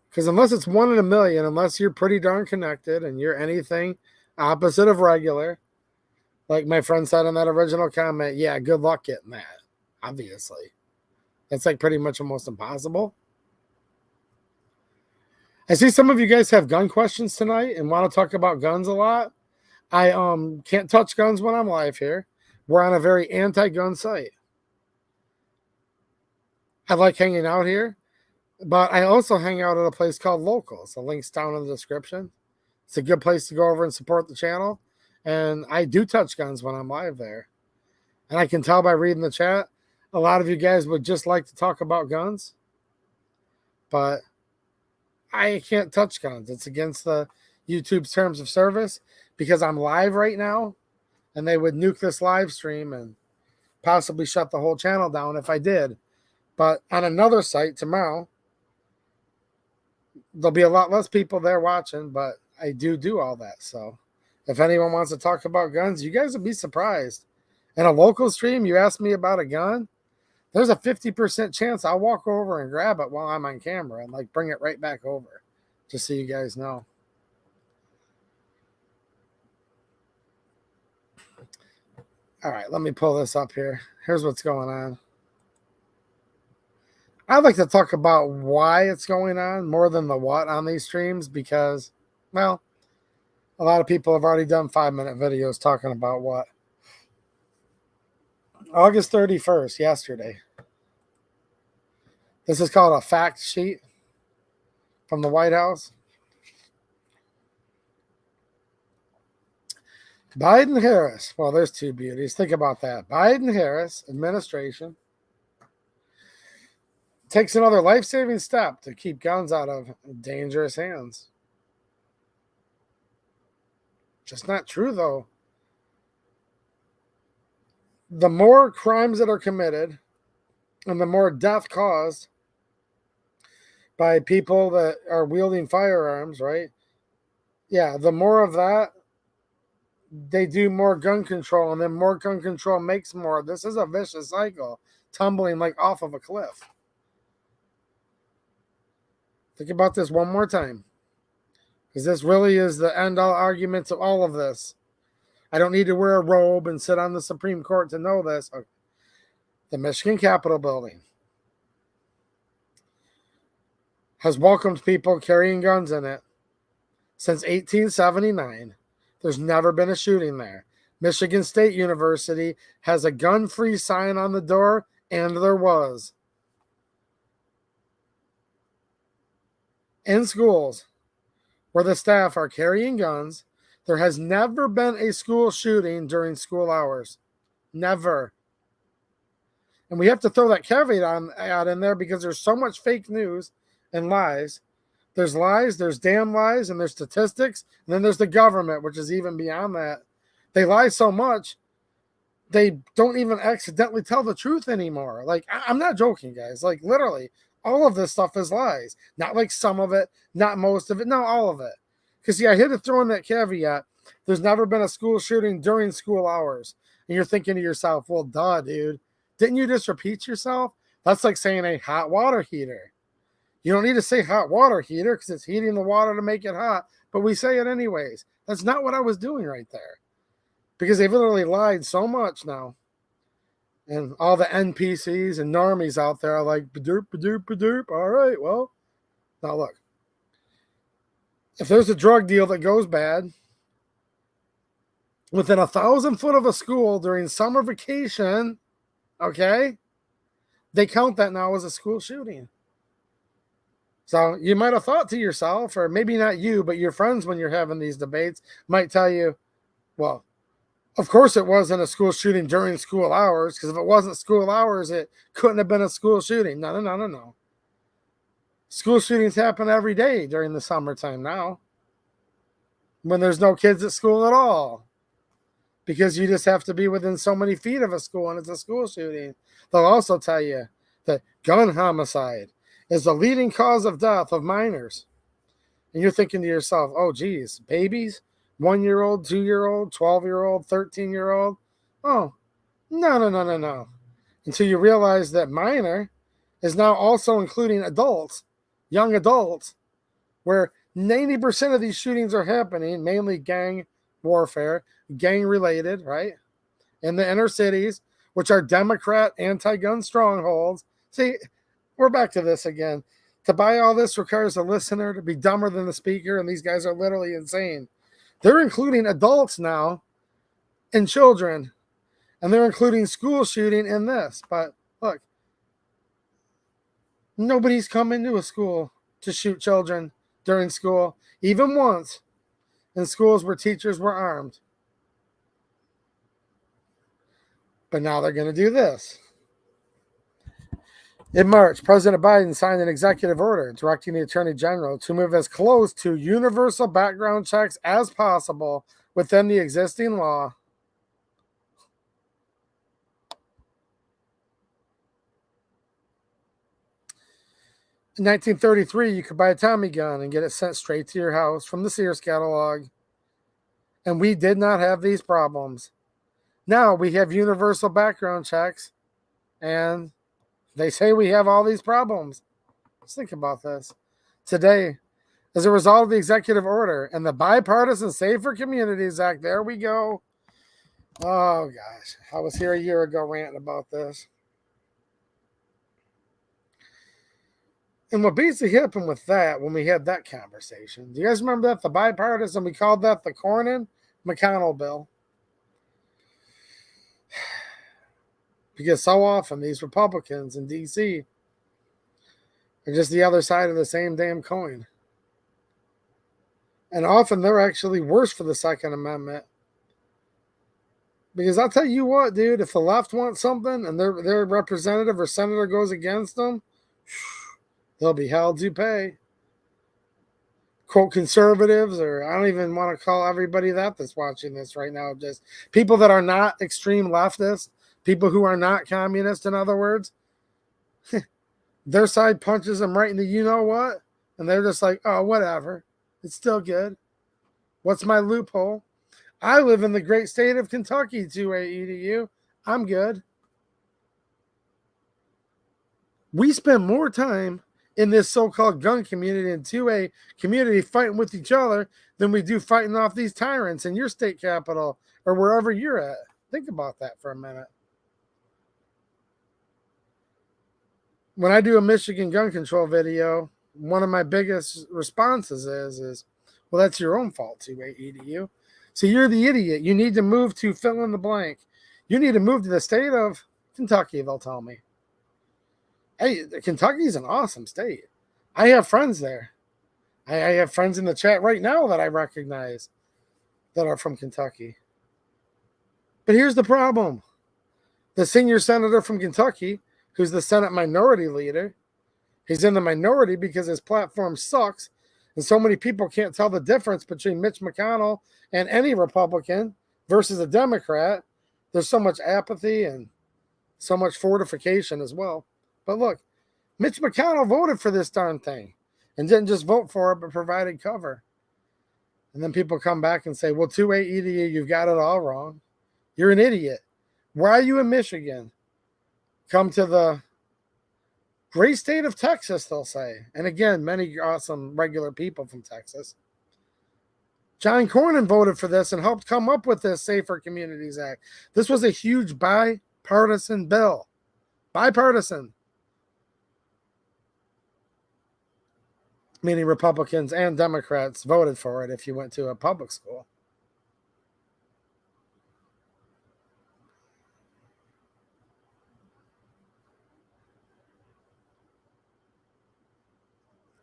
Because unless it's 1 in a million, unless you're pretty darn connected and you're anything opposite of regular, like my friend said in that original comment, yeah, good luck getting that, obviously. That's like pretty much almost impossible. I see some of you guys have gun questions tonight and want to talk about guns a lot. I can't touch guns when I'm live here. We're on a very anti-gun site. I like hanging out here, but I also hang out at a place called Locals. The link's down in the description. It's a good place to go over and support the channel. And I do touch guns when I'm live there. And I can tell by reading the chat, a lot of you guys would just like to talk about guns. But I can't touch guns. It's against the YouTube's terms of service because I'm live right now. And they would nuke this live stream and possibly shut the whole channel down if I did. But on another site tomorrow, there'll be a lot less people there watching, but I do all that. So if anyone wants to talk about guns, you guys would be surprised. In a local stream, you ask me about a gun, there's a 50% chance I'll walk over and grab it while I'm on camera and like bring it right back over, just so you guys know. All right, let me pull this up here. Here's what's going on. I'd like to talk about why it's going on more than the what on these streams because, well, a lot of people have already done 5-minute videos talking about what. August 31st, yesterday. This is called a fact sheet from the White House. Biden-Harris. Well, there's two beauties. Think about that. Biden-Harris administration takes another life-saving step to keep guns out of dangerous hands. Just not true, though. The more crimes that are committed and the more death caused by people that are wielding firearms, right? Yeah, the more of that, they do more gun control, and then more gun control makes more. This is a vicious cycle, tumbling like off of a cliff. Think about this one more time, because this really is the end-all argument of all of this. I don't need to wear a robe and sit on the Supreme Court to know this. Okay. The Michigan Capitol building has welcomed people carrying guns in it since 1879. There's never been a shooting there. Michigan State University has a gun-free sign on the door, and there was. In schools where the staff are carrying guns, there has never been a school shooting during school hours. Never. And we have to throw that caveat out in there because there's so much fake news and lies. There's lies, there's damn lies, and there's statistics, and then there's the government, which is even beyond that. They lie so much, they don't even accidentally tell the truth anymore. Like, I'm not joking, guys. Like, literally, all of this stuff is lies. Not like some of it, not most of it, no, all of it. Because, I had to throw in that caveat. There's never been a school shooting during school hours. And you're thinking to yourself, well, duh, dude. Didn't you just repeat yourself? That's like saying a hot water heater. You don't need to say hot water heater because it's heating the water to make it hot, but we say it anyways. That's not what I was doing right there. Because they've literally lied so much now. And all the NPCs and normies out there are like, ba-derp, ba-derp, ba-derp. All right, well. Now look. If there's a drug deal that goes bad, within 1,000 foot of a school during summer vacation, okay, they count that now as a school shooting. So you might have thought to yourself, or maybe not you, but your friends when you're having these debates might tell you, well, of course it wasn't a school shooting during school hours, because if it wasn't school hours, it couldn't have been a school shooting. No. School shootings happen every day during the summertime now, when there's no kids at school at all, because you just have to be within so many feet of a school and it's a school shooting. They'll also tell you that gun homicide is the leading cause of death of minors. And you're thinking to yourself, oh, geez, babies? 1-year-old, 2-year-old, 12-year-old, 13-year-old? Oh, no. Until you realize that minor is now also including adults, young adults, where 90% of these shootings are happening, mainly gang warfare, gang-related, right? In the inner cities, which are Democrat anti-gun strongholds. See, we're back to this again. To buy all this requires a listener to be dumber than the speaker, and these guys are literally insane. They're including adults now and children, and they're including school shooting in this. But look, nobody's come into a school to shoot children during school, even once, in schools where teachers were armed. But now they're going to do this. In March, President Biden signed an executive order directing the Attorney General to move as close to universal background checks as possible within the existing law. In 1933, you could buy a Tommy gun and get it sent straight to your house from the Sears catalog. And we did not have these problems. Now we have universal background checks, and they say we have all these problems. Let's think about this. Today, as a result of the executive order and the Bipartisan Safer Communities Act, there we go. Oh, gosh. I was here a year ago ranting about this. And what basically happened with that when we had that conversation, do you guys remember that? The bipartisan, we called that the Cornyn-McConnell bill. Because so often these Republicans in D.C. are just the other side of the same damn coin. And often they're actually worse for the Second Amendment. Because I'll tell you what, dude, if the left wants something and their representative or senator goes against them, they'll be held to pay. Quote conservatives, or I don't even want to call everybody that's watching this right now, just people that are not extreme leftists, people who are not communist, in other words, Their side punches them right in the you know what, and they're just like, oh, whatever. It's still good. What's my loophole? I live in the great state of Kentucky, 2A EDU. I'm good. We spend more time in this so-called gun community and 2A community fighting with each other than we do fighting off these tyrants in your state capital or wherever you're at. Think about that for a minute. When I do a Michigan gun control video, one of my biggest responses is, well, that's your own fault, 2A EDU. So you're the idiot. You need to move to fill in the blank. You need to move to the state of Kentucky, they'll tell me. Hey, Kentucky's an awesome state. I have friends there. I have friends in the chat right now that I recognize that are from Kentucky. But here's the problem. The senior senator from Kentucky, who's the Senate minority leader, he's in the minority because his platform sucks, and so many people can't tell the difference between Mitch McConnell and any Republican versus a Democrat. There's so much apathy and so much fortification as well. But look, Mitch McConnell voted for this darn thing and didn't just vote for it, but provided cover. And then people come back and say, well, 2A EDU, you've got it all wrong. You're an idiot. Why are you in Michigan? Come to the great state of Texas, they'll say. And again, many awesome regular people from Texas. John Cornyn voted for this and helped come up with this Safer Communities Act. This was a huge bipartisan bill. Bipartisan. Meaning Republicans and Democrats voted for it if you went to a public school.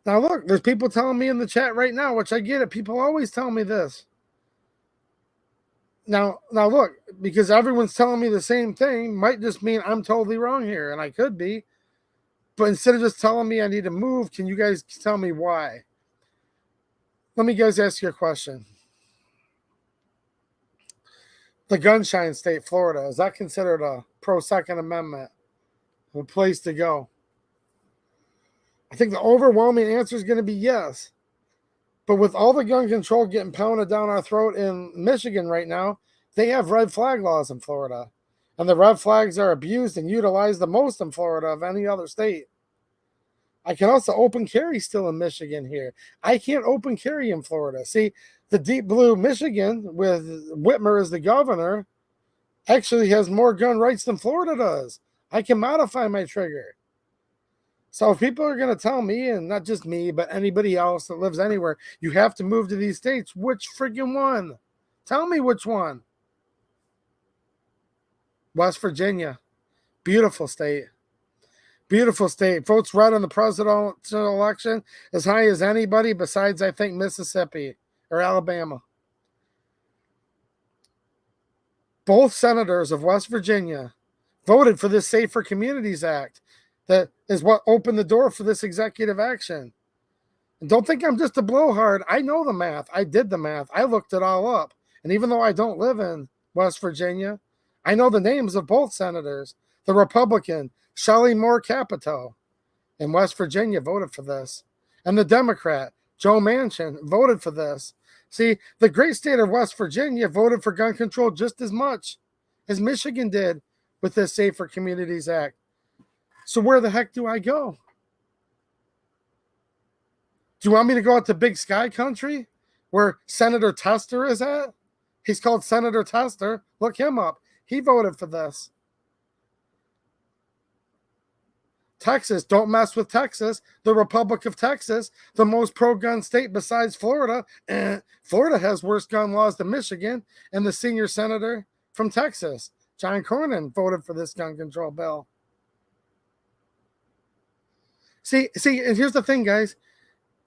Now, look, there's people telling me in the chat right now, which I get it. People always tell me this. Now, look, because everyone's telling me the same thing might just mean I'm totally wrong here, and I could be. But instead of just telling me I need to move, can you guys tell me why? Let me guys ask you a question. The Gunshine State, Florida, is that considered a pro-Second Amendment, a place to go? I think the overwhelming answer is going to be yes. But with all the gun control getting pounded down our throat in Michigan right now, they have red flag laws in Florida. And the red flags are abused and utilized the most in Florida of any other state. I can also open carry still in Michigan here. I can't open carry in Florida. See, the deep blue Michigan with Whitmer as the governor actually has more gun rights than Florida does. I can modify my trigger. So if people are going to tell me, and not just me, but anybody else that lives anywhere, you have to move to these states, which friggin' one? Tell me which one. West Virginia. Beautiful state. Beautiful state. Votes red in the presidential election as high as anybody besides, I think, Mississippi or Alabama. Both senators of West Virginia voted for this Safer Communities Act. That is what opened the door for this executive action. And don't think I'm just a blowhard. I know the math. I did the math. I looked it all up. And even though I don't live in West Virginia, I know the names of both senators. The Republican, Shelley Moore Capito, in West Virginia voted for this. And the Democrat, Joe Manchin, voted for this. See, the great state of West Virginia voted for gun control just as much as Michigan did with this Safer Communities Act. So where the heck do I go? Do you want me to go out to Big Sky Country where Senator Tester is at? He's called Senator Tester. Look him up. He voted for this. Texas, don't mess with Texas. The Republic of Texas, the most pro-gun state besides Florida. Florida has worse gun laws than Michigan. And the senior senator from Texas, John Cornyn, voted for this gun control bill. See, and here's the thing, guys.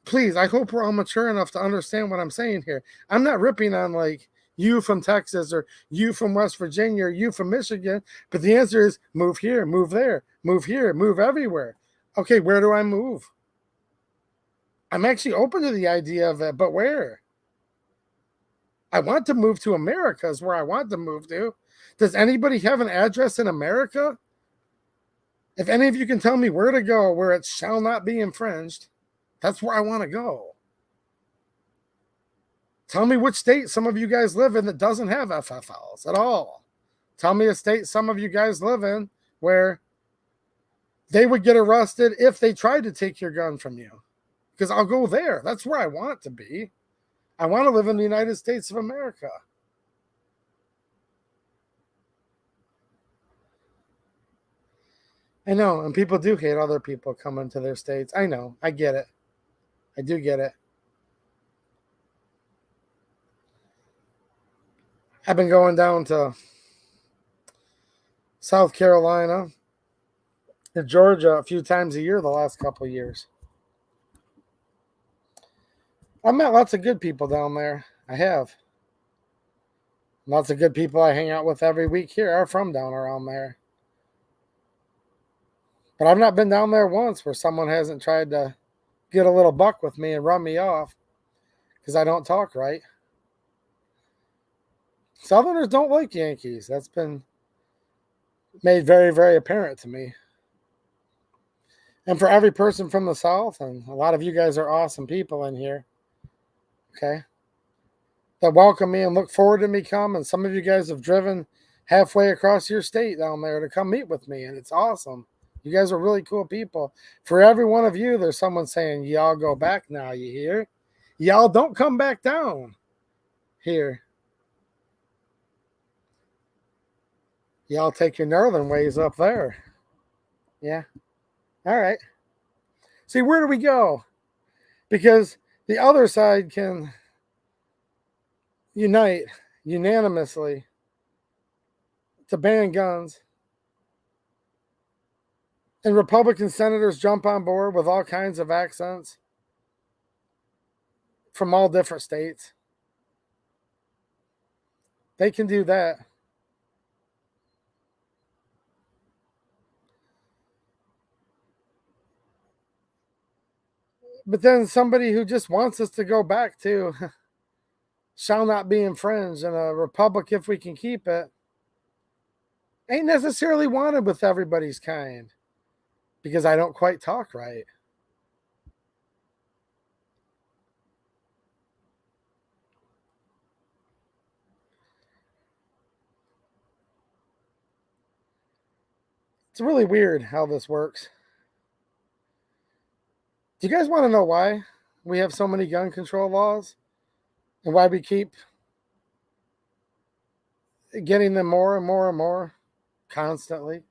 Please, I hope we're all mature enough to understand what I'm saying here. I'm not ripping on like you from Texas or you from West Virginia or you from Michigan, but the answer is move here, move there, move here, move everywhere. Okay, where do I move? I'm actually open to the idea of it, but where? I want to move to America is where I want to move to. Does anybody have an address in America? If any of you can tell me where to go where it shall not be infringed, that's where I want to go. Tell me which state some of you guys live in that doesn't have FFLs at all. Tell me a state some of you guys live in where they would get arrested if they tried to take your gun from you. Because I'll go there. That's where I want to be. I want to live in the United States of America. I know, and people do hate other people coming to their states. I know. I get it. I do get it. I've been going down to South Carolina and Georgia a few times a year the last couple of years. I've met lots of good people down there. I have. Lots of good people I hang out with every week here are from down around there. But I've not been down there once where someone hasn't tried to get a little buck with me and run me off because I don't talk right. Southerners don't like Yankees. That's been made very, very apparent to me. And for every person from the South, and a lot of you guys are awesome people in here, okay, that welcome me and look forward to me coming. Some of you guys have driven halfway across your state down there to come meet with me, and it's awesome. You guys are really cool people. For every one of you, there's someone saying, y'all go back now, you hear? Y'all don't come back down here. Y'all take your northern ways up there. Yeah. All right. See, where do we go? Because the other side can unite unanimously to ban guns. And Republican senators jump on board with all kinds of accents from all different states. They can do that. But then somebody who just wants us to go back to shall not be infringed and a republic if we can keep it ain't necessarily wanted with everybody's kind because I don't quite talk right. It's really weird how this works. Do you guys want to know why we have so many gun control laws and why we keep getting them more and more and more constantly?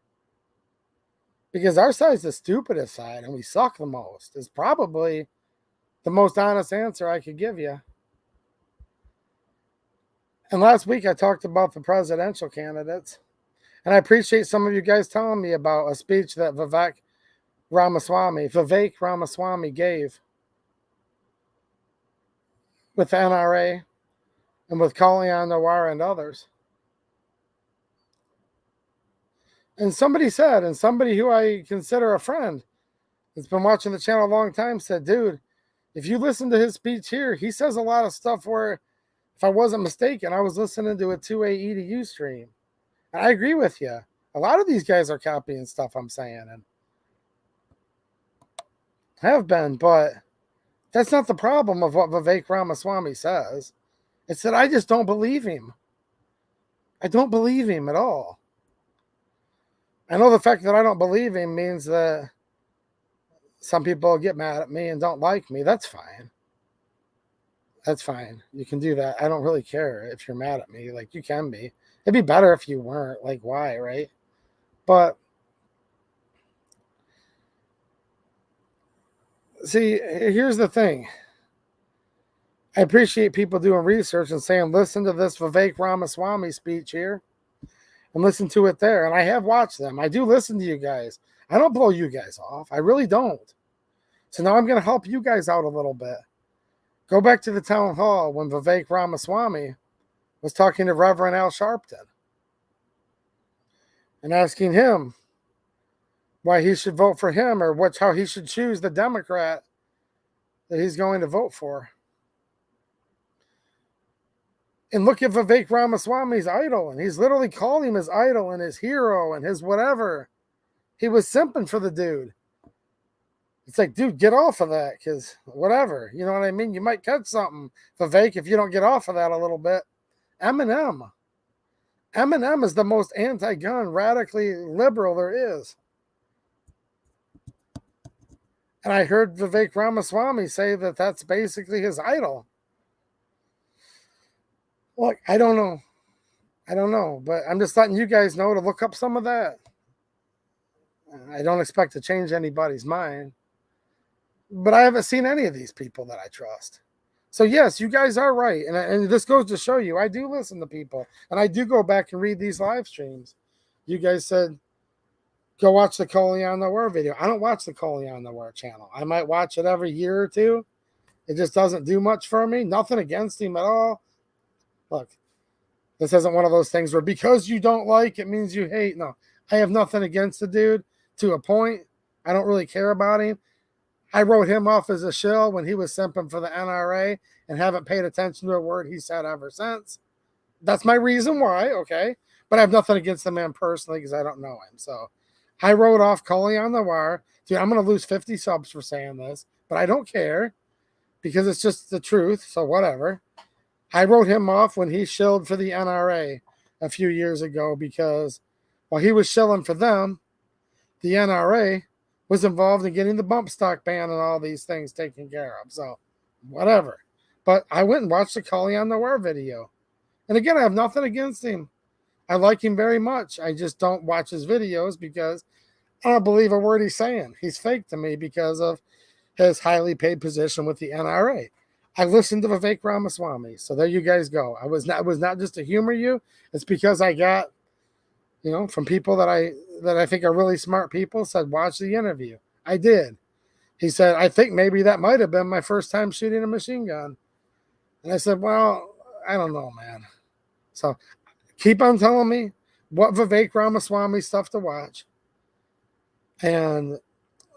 Because our side's the stupidest side and we suck the most is probably the most honest answer I could give you. And last week I talked about the presidential candidates. And I appreciate some of you guys telling me about a speech that Vivek Ramaswamy gave with the NRA and with Kalyan Nawar and others. And somebody said, and somebody who I consider a friend that's been watching the channel a long time said, dude, if you listen to his speech here, he says a lot of stuff where, if I wasn't mistaken, I was listening to a 2A EDU stream. And I agree with you. A lot of these guys are copying stuff I'm saying and have been, but that's not the problem of what Vivek Ramaswamy says. It's that I just don't believe him. I don't believe him at all. I know the fact that I don't believe him means that some people get mad at me and don't like me. That's fine. That's fine. You can do that. I don't really care if you're mad at me. Like, you can be. It'd be better if you weren't. Like, why, right? But see, here's the thing. I appreciate people doing research and saying, listen to this Vivek Ramaswamy speech here and listen to it there. And I have watched them. I do listen to you guys. I don't blow you guys off. I really don't. So now I'm going to help you guys out a little bit. Go back to the town hall when Vivek Ramaswamy was talking to Reverend Al Sharpton and asking him why he should vote for him or how he should choose the Democrat that he's going to vote for. And look at Vivek Ramaswamy's idol, and he's literally calling him his idol and his hero and his whatever. He was simping for the dude. It's like, dude, get off of that, because whatever. You know what I mean? You might catch something, Vivek, if you don't get off of that a little bit. Eminem. Eminem is the most anti-gun, radically liberal there is. And I heard Vivek Ramaswamy say that that's basically his idol. Look, I don't know. I don't know, but I'm just letting you guys know to look up some of that. I don't expect to change anybody's mind, but I haven't seen any of these people that I trust. So yes, you guys are right. And this goes to show you, I do listen to people, and I do go back and read these live streams. You guys said, go watch the Colion Nowhere video. I don't watch the Colion Nowhere channel. I might watch it every year or two. It just doesn't do much for me. Nothing against him at all. Look, this isn't one of those things where because you don't like, it means you hate. No, I have nothing against the dude to a point. I don't really care about him. I wrote him off as a shill when he was simping for the NRA and haven't paid attention to a word he said ever since. That's my reason why, okay? But I have nothing against the man personally because I don't know him. So I wrote off Colion Noir. Dude, I'm going to lose 50 subs for saying this, but I don't care because it's just the truth, so whatever. I wrote him off when he shilled for the NRA a few years ago because while he was shilling for them, the NRA was involved in getting the bump stock ban and all these things taken care of. So, whatever. But I went and watched the Colion Noir video. And again, I have nothing against him. I like him very much. I just don't watch his videos because I don't believe a word he's saying. He's fake to me because of his highly paid position with the NRA. I listened to Vivek Ramaswamy. So there you guys go. It was not just to humor you. It's because I got, from people that I think are really smart people said, watch the interview. I did. He said, I think maybe that might have been my first time shooting a machine gun. And I said, well, I don't know, man. So keep on telling me what Vivek Ramaswamy stuff to watch. And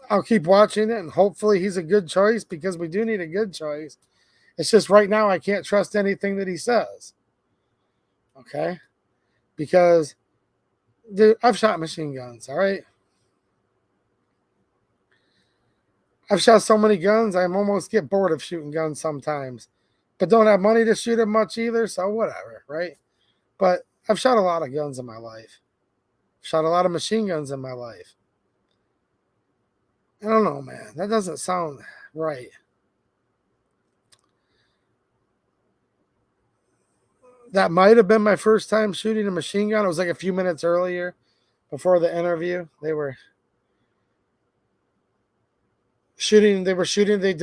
I'll keep watching it, and hopefully he's a good choice because we do need a good choice. It's just right now I can't trust anything that he says. Okay? Because dude, I've shot machine guns, all right? I've shot so many guns, I almost get bored of shooting guns sometimes. But don't have money to shoot them much either, so whatever, right? But I've shot a lot of guns in my life. I've shot a lot of machine guns in my life. I don't know, man. That doesn't sound right. That might have been my first time shooting a machine gun. It was like a few minutes earlier before the interview. They did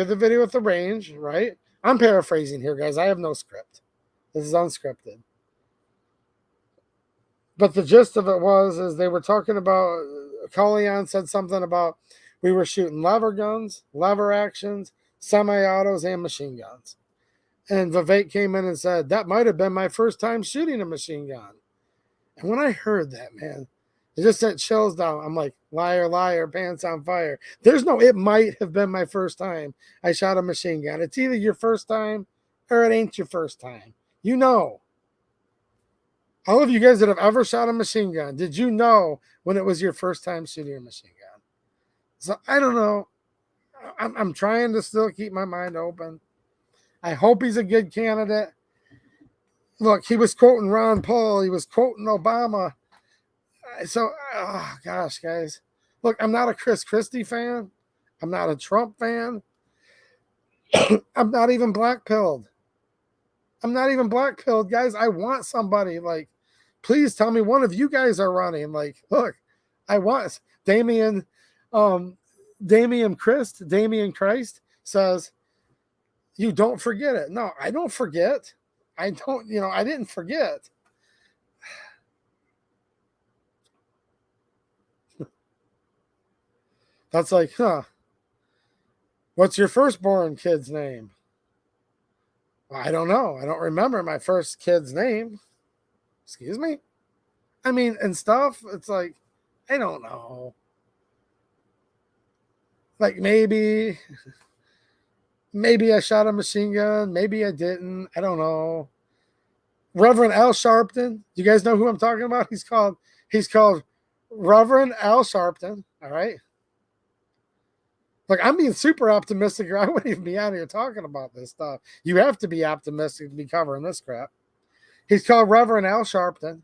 the video at the range, right? I'm paraphrasing here, guys. I have no script. This is unscripted. But the gist of it is they were talking about, Colion said something about we were shooting lever guns, lever actions, semi-autos, and machine guns. And Vivek came in and said, that might have been my first time shooting a machine gun. And when I heard that, man, it just sent chills down. I'm like, liar, liar, pants on fire. There's no, it might have been my first time I shot a machine gun. It's either your first time or it ain't your first time. You know. All of you guys that have ever shot a machine gun, did you know when it was your first time shooting a machine gun? So I don't know. I'm trying to still keep my mind open. I hope he's a good candidate. Look, he was quoting Ron Paul. He was quoting Obama. So, oh gosh, guys. Look, I'm not a Chris Christie fan. I'm not a Trump fan. I'm not even black-pilled. Guys. I want somebody like, please tell me one of you guys are running. Like, look, I want Damian Christ says, you don't forget it. No, I don't forget. I didn't forget. That's like, what's your firstborn kid's name? Well, I don't know. I don't remember my first kid's name. Excuse me? I mean, and stuff. It's like, I don't know. Like maybe I shot a machine gun. Maybe I didn't. I don't know. Reverend Al Sharpton. Do you guys know who I'm talking about? He's called Reverend Al Sharpton. All right. Look, I'm being super optimistic, or I wouldn't even be out here talking about this stuff. You have to be optimistic to be covering this crap. He's called Reverend Al Sharpton.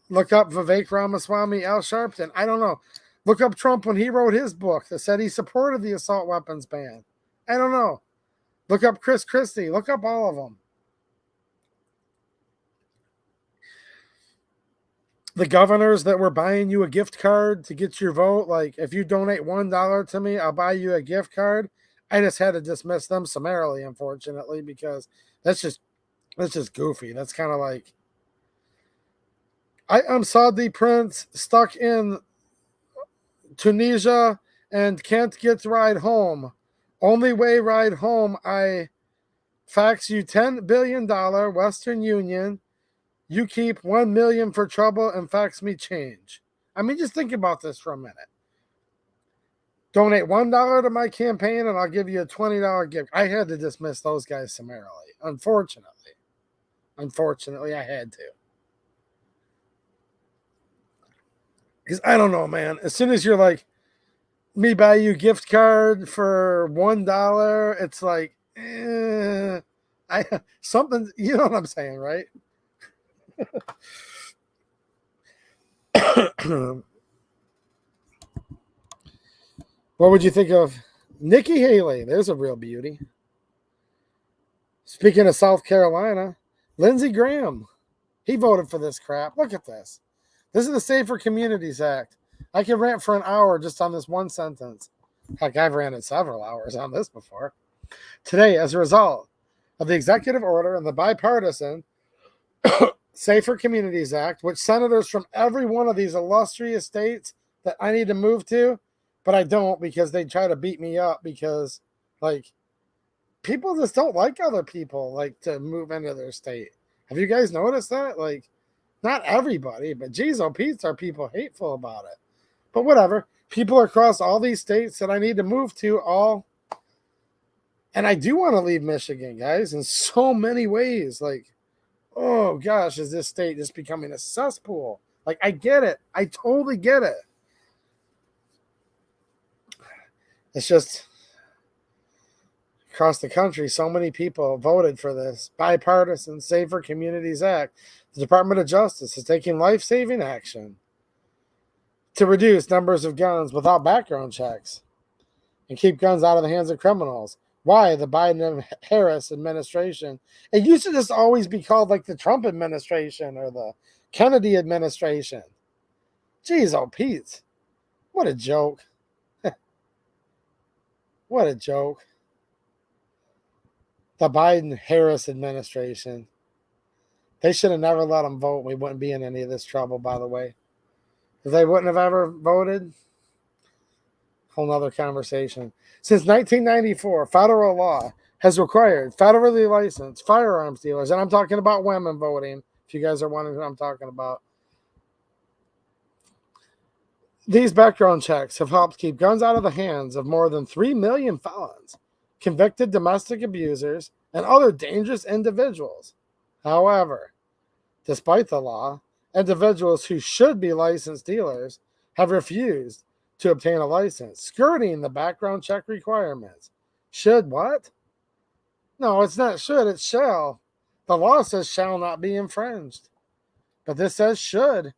Look up Vivek Ramaswamy, Al Sharpton. I don't know. Look up Trump when he wrote his book that said he supported the assault weapons ban. I don't know. Look up Chris Christie. Look up all of them. The governors that were buying you a gift card to get your vote, like if you donate $1 to me, I'll buy you a gift card. I just had to dismiss them summarily, unfortunately, because that's just goofy. That's kind of like I'm Saudi prince stuck in Tunisia and can't get to ride home. Only way ride home, I fax you $10 billion Western Union. You keep 1 million for trouble and fax me change. I mean, just think about this for a minute. Donate $1 to my campaign and I'll give you a $20 gift. I had to dismiss those guys summarily. Unfortunately, I had to. Because I don't know, man. As soon as you're like, me buy you gift card for $1, it's like, something, you know what I'm saying, right? What would you think of Nikki Haley? There's a real beauty. Speaking of South Carolina, Lindsey Graham, he voted for this crap. Look at this. This is the Safer Communities Act. I could rant for an hour just on this one sentence. Heck, I've ranted several hours on this before. Today, as a result of the executive order and the bipartisan Safer Communities Act, which senators from every one of these illustrious states that I need to move to, but I don't because they try to beat me up because, like, people just don't like other people, like, to move into their state. Have you guys noticed that? Like, not everybody, but geez, oh, Pete's are people hateful about it. But whatever. People across all these states that I need to move to all. And I do want to leave Michigan, guys, in so many ways. Like, oh gosh, is this state just becoming a cesspool? Like, I get it. I totally get it. It's just across the country, so many people voted for this bipartisan Safer Communities Act. The Department of Justice is taking life-saving action to reduce numbers of guns without background checks and keep guns out of the hands of criminals. Why the Biden and Harris administration? It used to just always be called like the Trump administration or the Kennedy administration. Jeez, oh Pete, what a joke. What a joke. The Biden-Harris administration. They should have never let them vote. We wouldn't be in any of this trouble, by the way. If they wouldn't have ever voted, whole nother conversation. Since 1994, federal law has required federally licensed firearms dealers, and I'm talking about women voting, if you guys are wondering who I'm talking about. These background checks have helped keep guns out of the hands of more than 3 million felons, convicted domestic abusers, and other dangerous individuals. However, despite the law, individuals who should be licensed dealers have refused to obtain a license, skirting the background check requirements. Should what? No, it's not should, it's shall. The law says shall not be infringed. But this says should.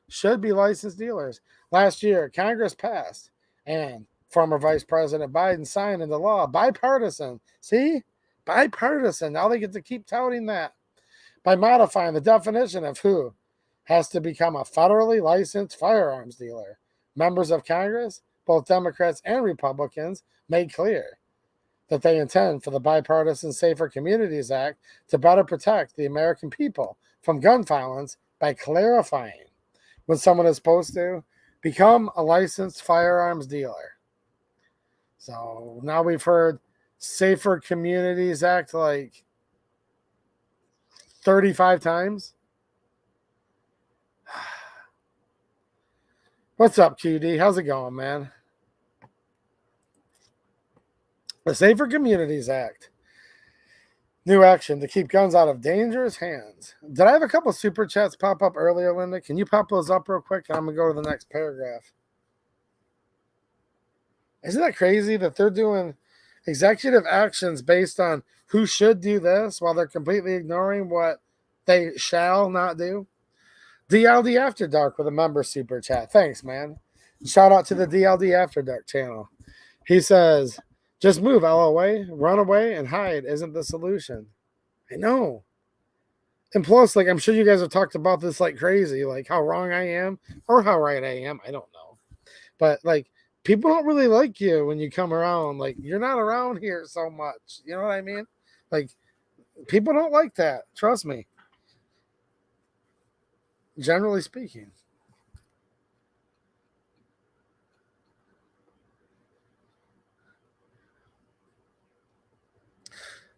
Should be licensed dealers. Last year, Congress passed, and former Vice President Biden signed into law, bipartisan. See? Bipartisan. Now they get to keep touting that. By modifying the definition of who has to become a federally licensed firearms dealer. Members of Congress, both Democrats and Republicans, made clear that they intend for the Bipartisan Safer Communities Act to better protect the American people from gun violence by clarifying when someone is supposed to become a licensed firearms dealer. So now we've heard Safer Communities Act like 35 times. What's up, QD? How's it going, man? The Safer Communities Act New action to keep guns out of dangerous hands. Did I have a couple super chats pop up earlier, Linda? Can you pop those up real quick? I'm going to go to the next paragraph. Isn't that crazy that they're doing executive actions based on who should do this while they're completely ignoring what they shall not do? DLD After Dark with a member super chat. Thanks, man. Shout out to the DLD After Dark channel. He says, just move, LOA, run away and hide isn't the solution. I know. And plus, like, I'm sure you guys have talked about this like crazy, like how wrong I am or how right I am. I don't know. But like, people don't really like you when you come around. Like, you're not around here so much. You know what I mean? Like, people don't like that. Trust me. Generally speaking.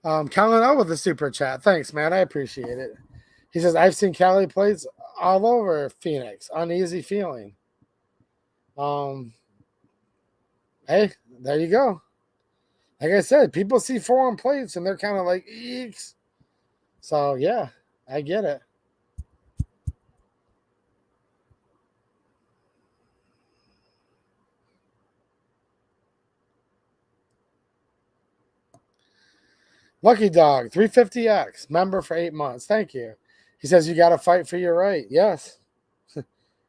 Colin O with the super chat. Thanks, man. I appreciate it. He says, I've seen Cali plates all over Phoenix. Uneasy feeling. Hey, there you go. Like I said, people see foreign plates and they're kind of like, eeks. So, yeah, I get it. Lucky Dog, 350X, member for 8 months. Thank you. He says, you got to fight for your right. Yes.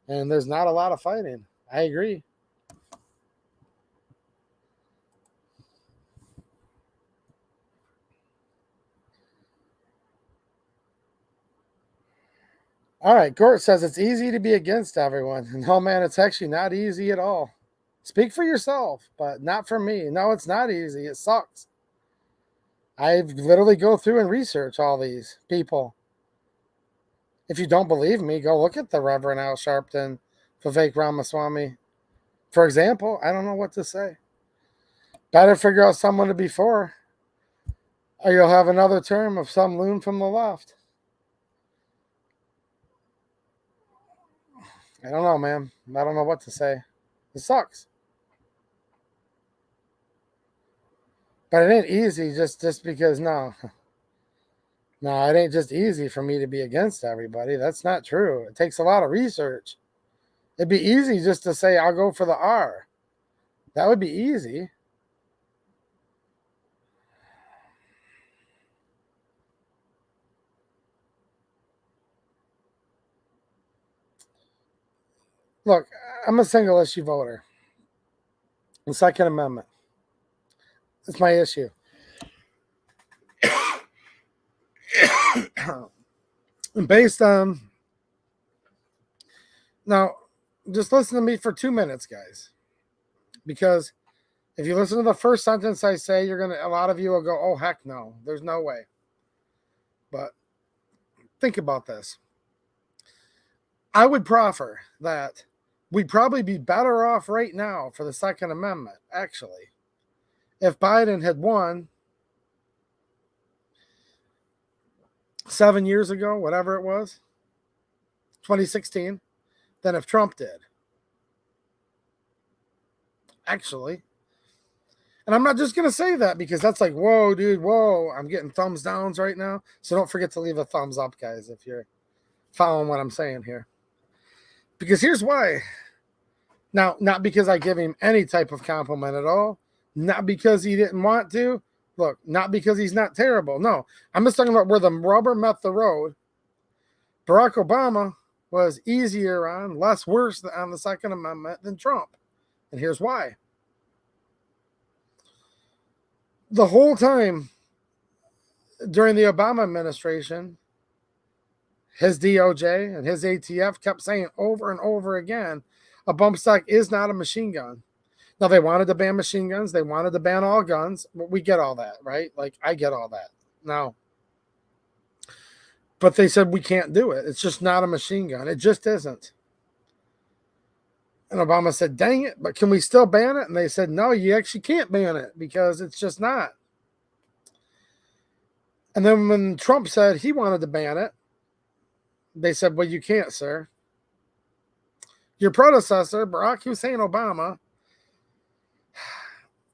And there's not a lot of fighting. I agree. All right, Gort says it's easy to be against everyone. No, man, it's actually not easy at all. Speak for yourself, but not for me. No, it's not easy. It sucks. I literally go through and research all these people. If you don't believe me, go look at the Reverend Al Sharpton, Vivek Ramaswamy. For example, I don't know what to say. Better figure out someone to be for, or you'll have another term of some loon from the left. I don't know, man. I don't know what to say. It sucks. But it ain't easy just because, no. No, it ain't just easy for me to be against everybody. That's not true. It takes a lot of research. It'd be easy just to say, I'll go for the R. That would be easy. Look, I'm a single issue voter. The Second Amendment. It's my issue. Based on. Now, just listen to me for 2 minutes, guys. Because if you listen to the first sentence I say, a lot of you will go, oh, heck no. There's no way. But think about this. I would proffer that we'd probably be better off right now for the Second Amendment, actually, if Biden had won 7 years ago, whatever it was, 2016, than if Trump did. Actually. And I'm not just going to say that because that's like, whoa, dude, whoa. I'm getting thumbs downs right now. So don't forget to leave a thumbs up, guys, if you're following what I'm saying here. Because here's why. Now, not because I give him any type of compliment at all. Not because he didn't want to. Look, not because he's not terrible. No, I'm just talking about where the rubber met the road. Barack Obama was easier on, less worse on the Second Amendment than Trump. And here's why. The whole time during the Obama administration, his DOJ and his ATF kept saying over and over again, a bump stock is not a machine gun. Now, they wanted to ban machine guns. They wanted to ban all guns. We get all that, right? Like, I get all that. Now, but they said we can't do it. It's just not a machine gun. It just isn't. And Obama said, dang it, but can we still ban it? And they said, no, you actually can't ban it because it's just not. And then when Trump said he wanted to ban it, they said, well, you can't, sir. Your predecessor, Barack Hussein Obama,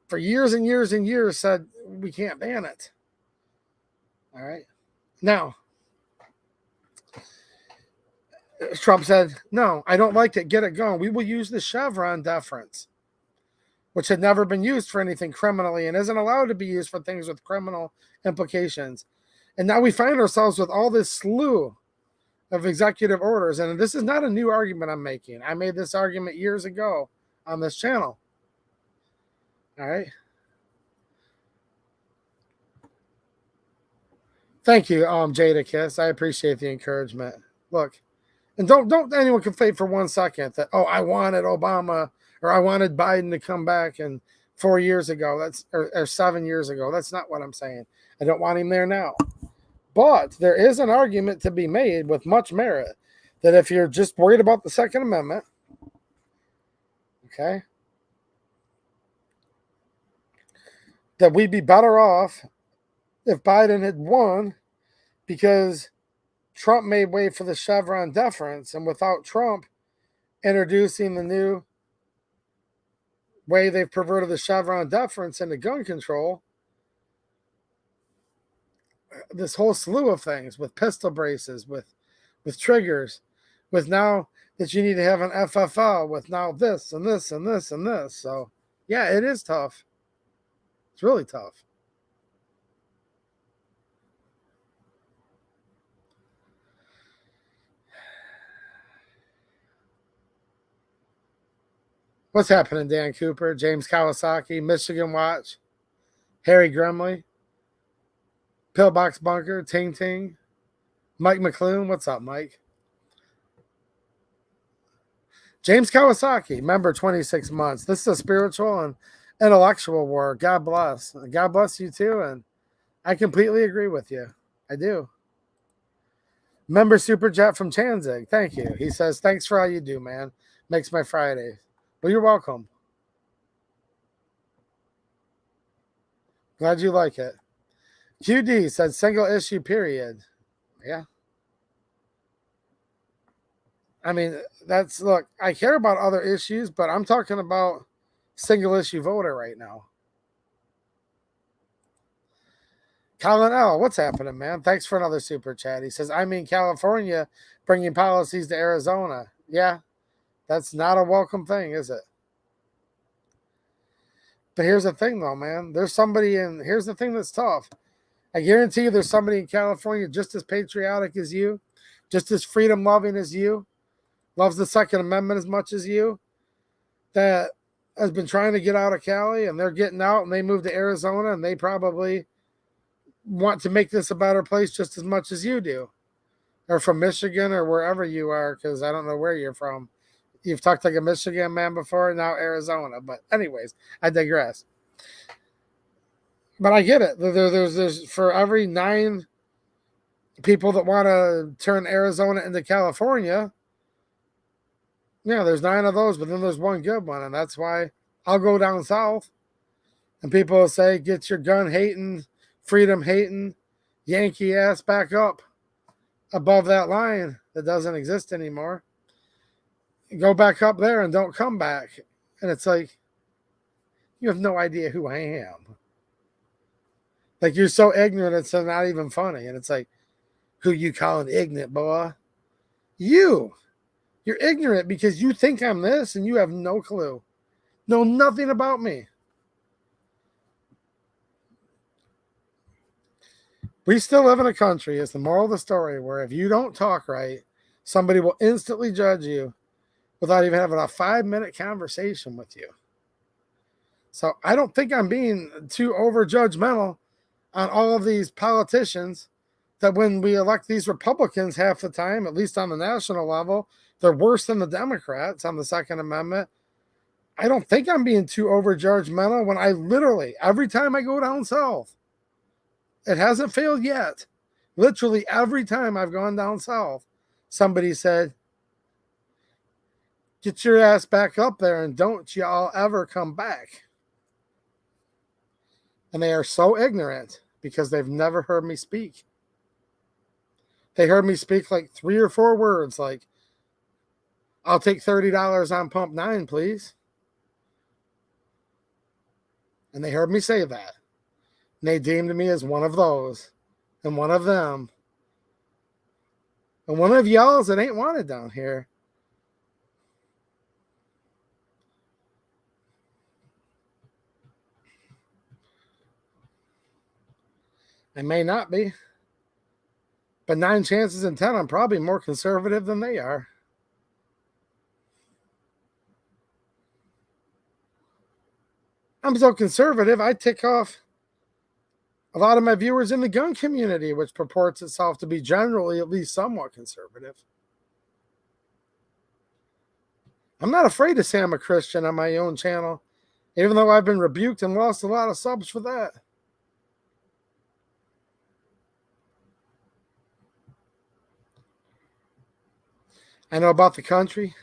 for years and years and years said, we can't ban it. All right. Now, Trump said, no, I don't like it. Get it going. We will use the Chevron deference, which had never been used for anything criminally and isn't allowed to be used for things with criminal implications. And now we find ourselves with all this slew of executive orders. And this is not a new argument I'm making. I made this argument years ago on this channel. All right. Thank you, Jada Kiss. I appreciate the encouragement. Look, and don't anyone conflate for 1 second that, oh, I wanted Obama or I wanted Biden to come back and 4 years ago. That's or 7 years ago. That's not what I'm saying. I don't want him there now. But there is an argument to be made with much merit that if you're just worried about the Second Amendment, okay, that we'd be better off if Biden had won because Trump made way for the Chevron deference, and without Trump introducing the new way they've perverted the Chevron deference into gun control, this whole slew of things with pistol braces, with triggers, with now that you need to have an FFL, with now this and this and this and this. So, yeah, it is tough. It's really tough. What's happening, Dan Cooper, James Kawasaki, Michigan Watch, Harry Gremley, Pillbox Bunker, Ting Ting, Mike McClune. What's up, Mike? James Kawasaki, member 26 months. This is a spiritual and intellectual war. God bless. God bless you too. And I completely agree with you. I do. Member Super Jet from Chanzig. Thank you. He says, thanks for all you do, man. Makes my Friday. Well, you're welcome. Glad you like it. QD said single issue, period. Yeah. I mean, look, I care about other issues, but I'm talking about single issue voter right now. Colin L., what's happening, man? Thanks for another super chat. He says, I mean, California bringing policies to Arizona. Yeah, that's not a welcome thing, is it? But here's the thing, though, man. Here's the thing that's tough. I guarantee you there's somebody in California just as patriotic as you, just as freedom-loving as you, loves the Second Amendment as much as you, that has been trying to get out of Cali, and they're getting out, and they move to Arizona, and they probably want to make this a better place just as much as you do, or from Michigan or wherever you are, because I don't know where you're from. You've talked like a Michigan man before, now Arizona. But anyways, I digress. But I get it. There's for every 9 people that want to turn Arizona into California, yeah, there's 9 of those, but then there's one good one, and that's why I'll go down south. And people will say, get your gun hating, freedom hating, Yankee ass back up above that line that doesn't exist anymore. Go back up there and don't come back. And it's like, you have no idea who I am. Like, you're so ignorant, it's not even funny. And it's like, who you calling ignorant, boy? You're ignorant because you think I'm this and you have no clue. Know nothing about me. We still live in a country, is the moral of the story, where if you don't talk right, somebody will instantly judge you without even having a 5-minute conversation with you. So I don't think I'm being too over judgmental on all of these politicians that when we elect these Republicans half the time, at least on the national level, they're worse than the Democrats on the Second Amendment. I don't think I'm being too over judgmental when I literally, every time I go down south, it hasn't failed yet. Literally every time I've gone down south, somebody said, get your ass back up there and don't y'all ever come back. And they are so ignorant because they've never heard me speak. They heard me speak like 3 or 4 words like, I'll take $30 on pump 9, please. And they heard me say that. And they deemed me as one of those and one of them, and one of y'all's that ain't wanted down here. I may not be, but 9 chances in 10, I'm probably more conservative than they are. I'm so conservative, I tick off a lot of my viewers in the gun community, which purports itself to be generally at least somewhat conservative. I'm not afraid to say I'm a Christian on my own channel, even though I've been rebuked and lost a lot of subs for that. I know about the country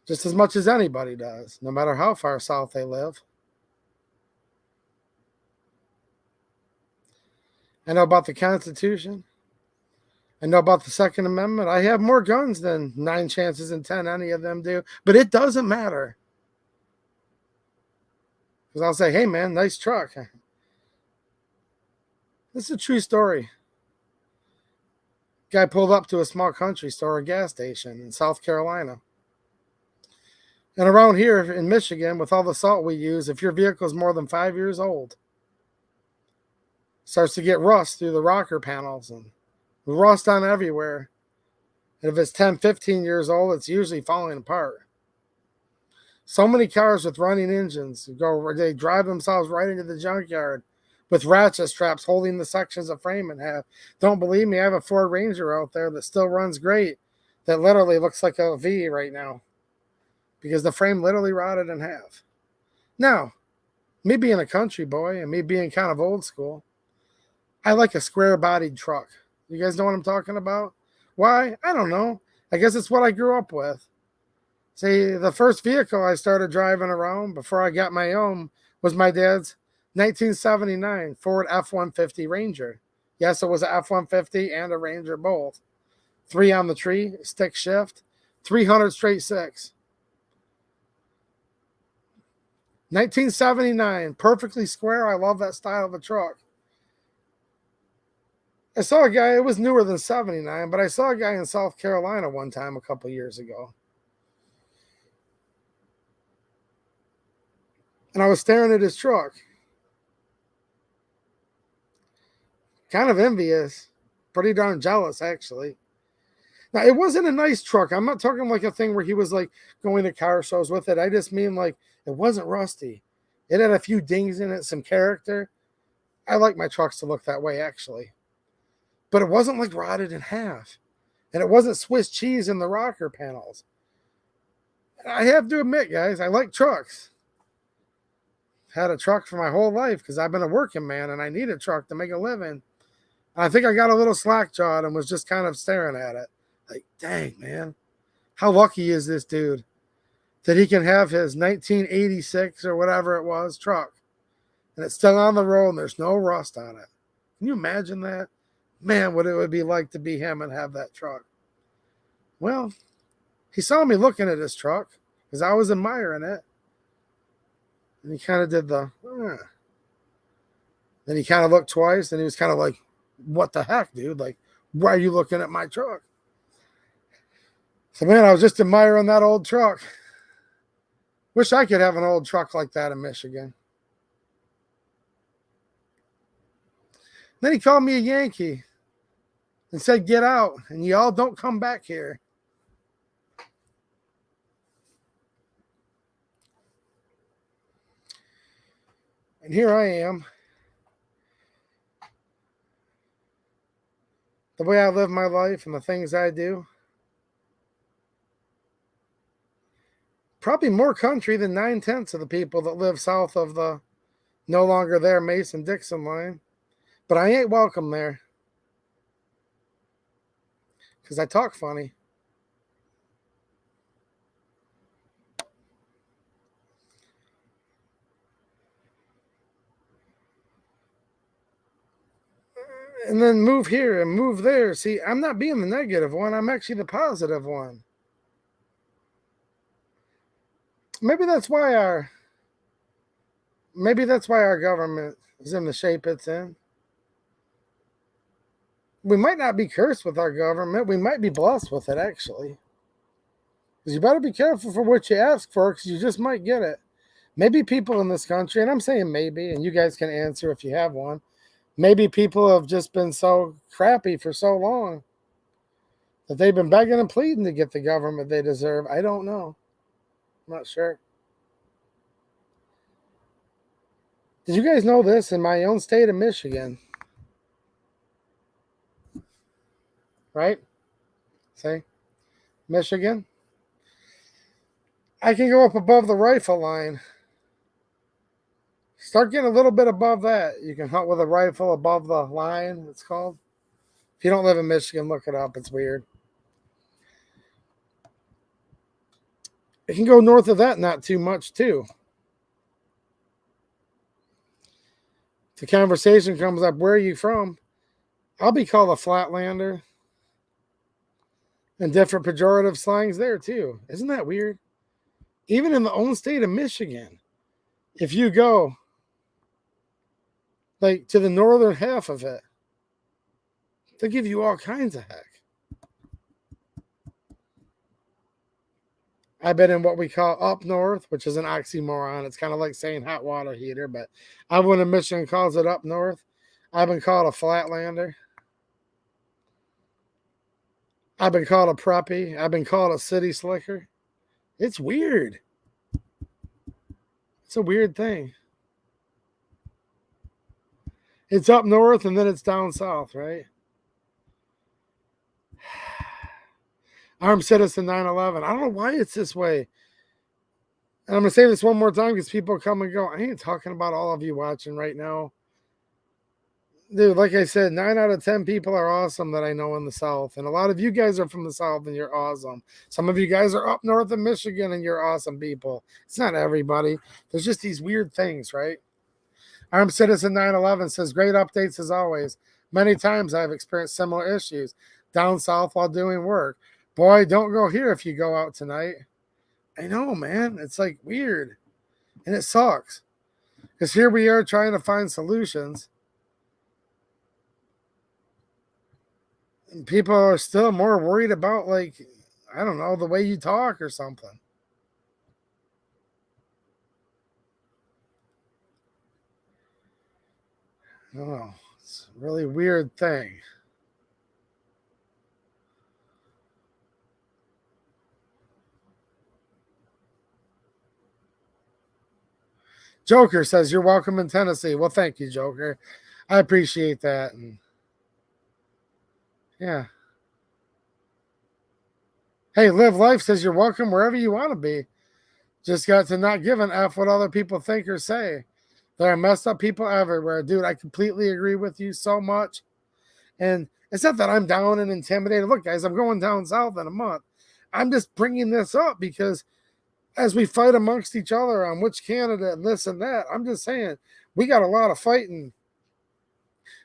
just as much as anybody does, no matter how far south they live. I know about the Constitution. I know about the Second Amendment. I have more guns than 9 chances in 10 any of them do, but it doesn't matter. Because I'll say, hey, man, nice truck. This is a true story. Guy pulled up to a small country store or gas station in South Carolina. And around here in Michigan, with all the salt we use, if your vehicle is more than 5 years old, starts to get rust through the rocker panels and rust on everywhere. And if it's 10, 15 years old, it's usually falling apart. So many cars with running engines they drive themselves right into the junkyard with ratchet straps holding the sections of frame in half. Don't believe me, I have a Ford Ranger out there that still runs great that literally looks like a V right now because the frame literally rotted in half. Now, me being a country boy and me being kind of old school, I like a square-bodied truck. You guys know what I'm talking about? Why? I don't know. I guess it's what I grew up with. See, the first vehicle I started driving around before I got my own was my dad's 1979 Ford F-150 Ranger. Yes, it was an F-150 and a Ranger both. 3 on the tree, stick shift, 300 straight 6. 1979, perfectly square. I love that style of a truck. I saw a guy, it was newer than 79, but I saw a guy in South Carolina one time a couple years ago. And I was staring at his truck. Kind of envious. Pretty darn jealous, actually. Now, it wasn't a nice truck. I'm not talking like a thing where he was like going to car shows with it. I just mean like it wasn't rusty. It had a few dings in it, some character. I like my trucks to look that way, actually. But it wasn't like rotted in half. And it wasn't Swiss cheese in the rocker panels. I have to admit, guys, I like trucks. Had a truck for my whole life because I've been a working man and I need a truck to make a living. I think I got a little slack jawed and was just kind of staring at it. Like, dang, man. How lucky is this dude that he can have his 1986 or whatever it was truck and it's still on the road and there's no rust on it. Can you imagine that? Man, what it would be like to be him and have that truck. Well, he saw me looking at his truck because I was admiring it. And he kind of did the, Then he kind of looked twice and he was kind of like, what the heck, dude? Like, why are you looking at my truck? So, man, I was just admiring that old truck. Wish I could have an old truck like that in Michigan. Then he called me a Yankee and said, get out, and y'all don't come back here. And here I am. The way I live my life and the things I do. Probably more country than 9/10 of the people that live south of the no longer there Mason-Dixon line. But I ain't welcome there. Because I talk funny. And then move here and move there. See, I'm not being the negative one. I'm actually the positive one. Maybe that's why our government is in the shape it's in. we might not be cursed with our government. We might be blessed with it, actually. Because you better be careful for what you ask for, because you just might get it. Maybe people in this country, and I'm saying maybe, and you guys can answer if you have one, maybe people have just been so crappy for so long that they've been begging and pleading to get the government they deserve. I don't know. I'm not sure. Did you guys know this? In my own state of Michigan, right? Say, Michigan. I can go up above the rifle line. Start getting a little bit above that. You can hunt with a rifle above the line, it's called. If you don't live in Michigan, look it up. It's weird. It can go north of that, not too much, too. If the conversation comes up, where are you from? I'll be called a flatlander. And different pejorative slangs there, too. Isn't that weird? Even in the own state of Michigan, if you go like to the northern half of it, they'll give you all kinds of heck. I've been in what we call up north, which is an oxymoron. It's kind of like saying hot water heater, but everyone in Michigan calls it up north. I've been called a flatlander. I've been called a preppy. I've been called a city slicker. It's weird. It's a weird thing. It's up north and then it's down south, right? Armed Citizen 9/11. I don't know why it's this way. And I'm going to say this one more time because people come and go. I ain't talking about all of you watching right now. Dude, like I said, 9 out of 10 people are awesome that I know in the South. And a lot of you guys are from the South and you're awesome. Some of you guys are up north in Michigan and you're awesome people. It's not everybody. There's just these weird things, right? Armed Citizen 9/11 says, great updates as always. Many times I've experienced similar issues down south while doing work. Boy, don't go here if you go out tonight. I know, man. It's like weird. And it sucks. Because here we are trying to find solutions. And people are still more worried about, like, I don't know, the way you talk or something. I don't know. It's a really weird thing. Joker says, you're welcome in Tennessee. Well, thank you, Joker. I appreciate that. And yeah. Hey, Live Life says, you're welcome wherever you want to be. Just got to not give an F what other people think or say. There are messed up people everywhere. Dude, I completely agree with you so much. And it's not that I'm down and intimidated. Look, guys, I'm going down south in a month. I'm just bringing this up because as we fight amongst each other on which candidate and this and that, I'm just saying we got a lot of fighting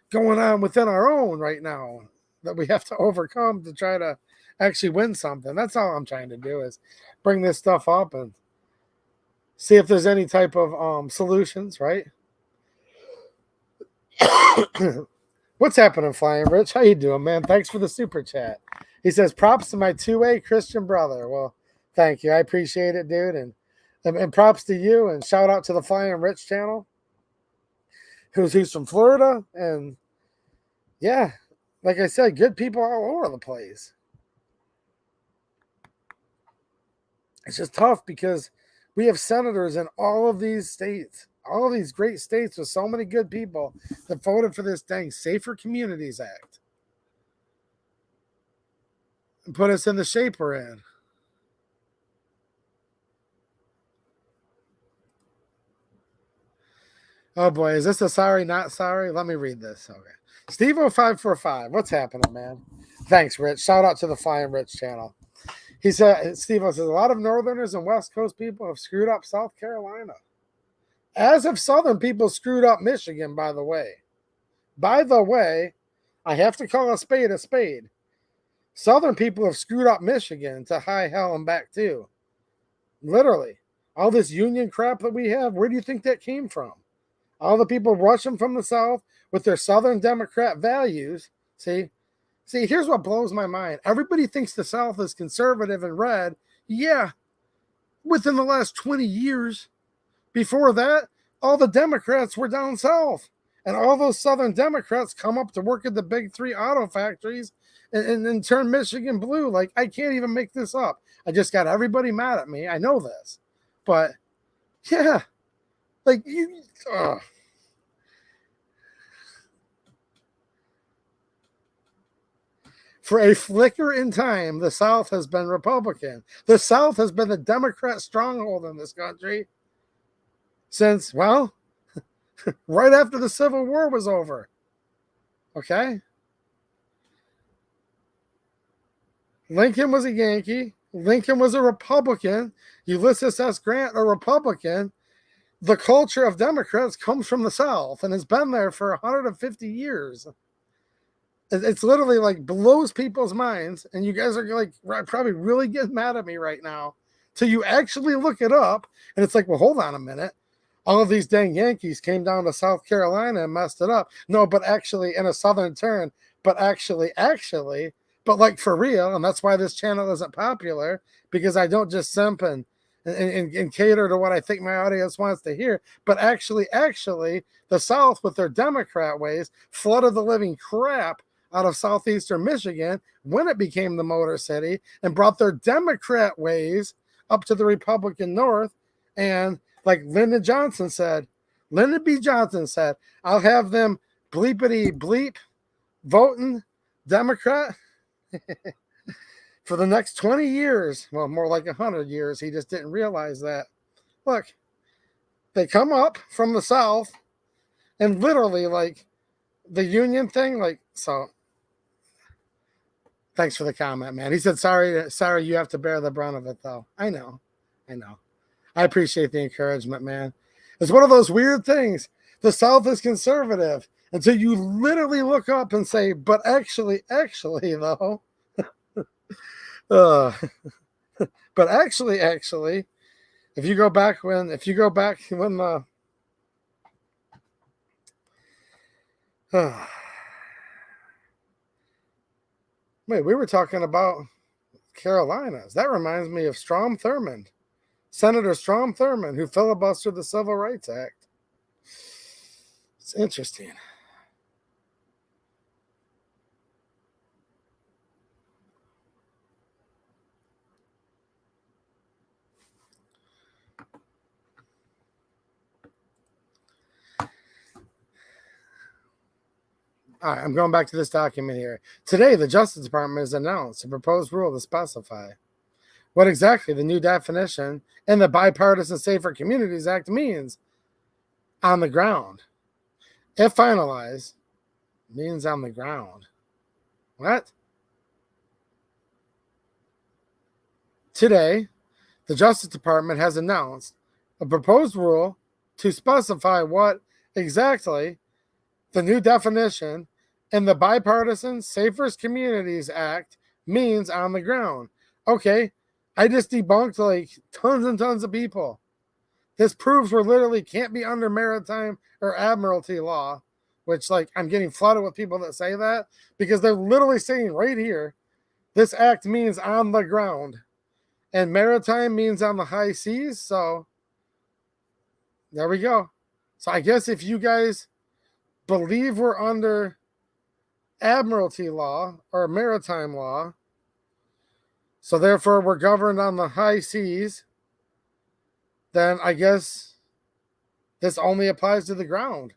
going on within our own right now that we have to overcome to try to actually win something. That's all I'm trying to do is bring this stuff up and see if there's any type of solutions, right? What's happening, Flying Rich? How you doing, man? Thanks for the super chat. He says, props to my 2A Christian brother. Well, thank you. I appreciate it, dude. And props to you. And shout out to the Flying Rich channel, who's from Florida. And yeah, like I said, good people all over the place. It's just tough because we have senators in all of these states, all of these great states with so many good people that voted for this dang Safer Communities Act and put us in the shape we're in. Oh boy, is this a sorry, not sorry? Let me read this. Okay. Steve0545, what's happening, man? Thanks, Rich. Shout out to the Flying Rich channel. He said, Steve says, a lot of Northerners and West Coast people have screwed up South Carolina. As have Southern people screwed up Michigan, by the way. By the way, I have to call a spade a spade. Southern people have screwed up Michigan to high hell and back too. Literally. All this union crap that we have, where do you think that came from? All the people rushing from the South with their Southern Democrat values, see, See, here's what blows my mind. Everybody thinks the South is conservative and red. Yeah, within the last 20 years. Before that, all the Democrats were down south. And all those Southern Democrats come up to work at the big three auto factories and turn Michigan blue. Like, I can't even make this up. I just got everybody mad at me. I know this. But, yeah. Like, you... For a flicker in time, the South has been Republican. The South has been the Democrat stronghold in this country since, well, right after the Civil War was over. Okay? Lincoln was a Yankee. Lincoln was a Republican. Ulysses S. Grant, a Republican. The culture of Democrats comes from the South and has been there for 150 years. It's literally like blows people's minds. And you guys are like probably really getting mad at me right now till you actually look it up. And it's like, well, hold on a minute. All of these dang Yankees came down to South Carolina and messed it up. No, but actually in a Southern turn, but actually, but like for real. And that's why this channel isn't popular, because I don't just simp and cater to what I think my audience wants to hear. But actually, the South with their Democrat ways flooded the living crap out of southeastern Michigan when it became the Motor City and brought their Democrat ways up to the Republican North. And like Lyndon B. Johnson said, I'll have them bleepity bleep voting Democrat for the next 20 years. Well, more like 100 years. He just didn't realize that. Look, they come up from the South and literally like the union thing, like, so thanks for the comment, man. He said, sorry, you have to bear the brunt of it, though. I know. I appreciate the encouragement, man. It's one of those weird things. The South is conservative until you literally look up and say, but actually, though. But actually, if you go back when the wait, we were talking about Carolinas. That reminds me of Strom Thurmond. Senator Strom Thurmond, who filibustered the Civil Rights Act. It's interesting. All right, I'm going back to this document here. Today, the Justice Department has announced a proposed rule to specify what exactly the new definition in the Bipartisan Safer Communities Act means on the ground. If finalized, means on the ground. What? Today, the Justice Department has announced a proposed rule to specify what exactly the new definition in the Bipartisan Safer Communities Act means on the ground. Okay, I just debunked like tons and tons of people. This proves we're literally can't be under maritime or admiralty law, which like I'm getting flooded with people that say that because they're literally saying right here, this act means on the ground and maritime means on the high seas. So there we go. So I guess if you guys believe we're under admiralty law or maritime law, so therefore we're governed on the high seas, then I guess this only applies to the ground.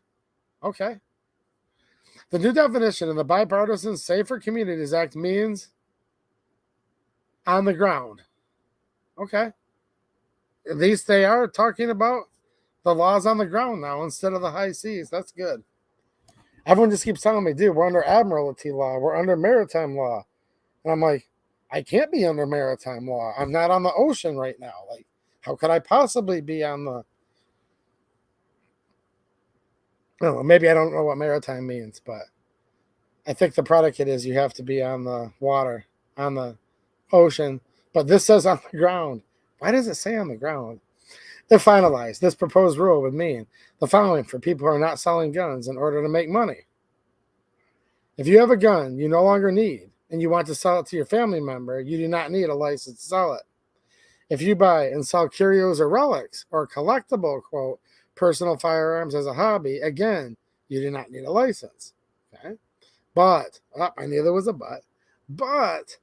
Okay. The new definition in the Bipartisan Safer Communities Act means on the ground. Okay. At least they are talking about the laws on the ground now instead of the high seas. That's good. Everyone just keeps telling me, dude, we're under admiralty law. We're under maritime law. And I'm like, I can't be under maritime law. I'm not on the ocean right now. Like, how could I possibly be on the... I don't know, maybe I don't know what maritime means, but I think the predicate is you have to be on the water, on the ocean. But this says on the ground. Why does it say on the ground? If finalized, this proposed rule would mean the following for people who are not selling guns in order to make money. If you have a gun you no longer need and you want to sell it to your family member, you do not need a license to sell it. If you buy and sell curios or relics or collectible, quote, personal firearms as a hobby, again, you do not need a license. Okay? But, I knew there was a but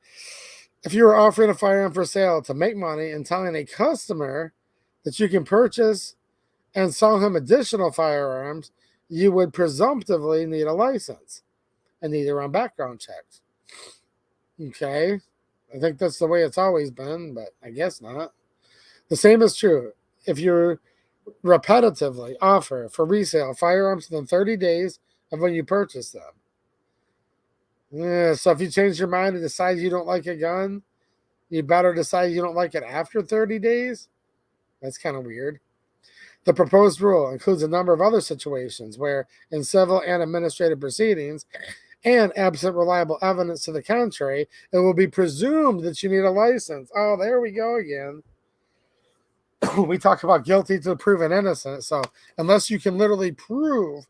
if you were offering a firearm for sale to make money and telling a customer that you can purchase and sell him additional firearms, you would presumptively need a license and need to run background checks. Okay? I think that's the way it's always been, but I guess not. The same is true if you repetitively offer for resale firearms within 30 days of when you purchase them. Yeah, so if you change your mind and decide you don't like a gun, you better decide you don't like it after 30 days? That's kind of weird. The proposed rule includes a number of other situations where, in civil and administrative proceedings, and absent reliable evidence to the contrary, it will be presumed that you need a license. Oh, there we go again. We talk about guilty to proven innocent. So unless you can literally prove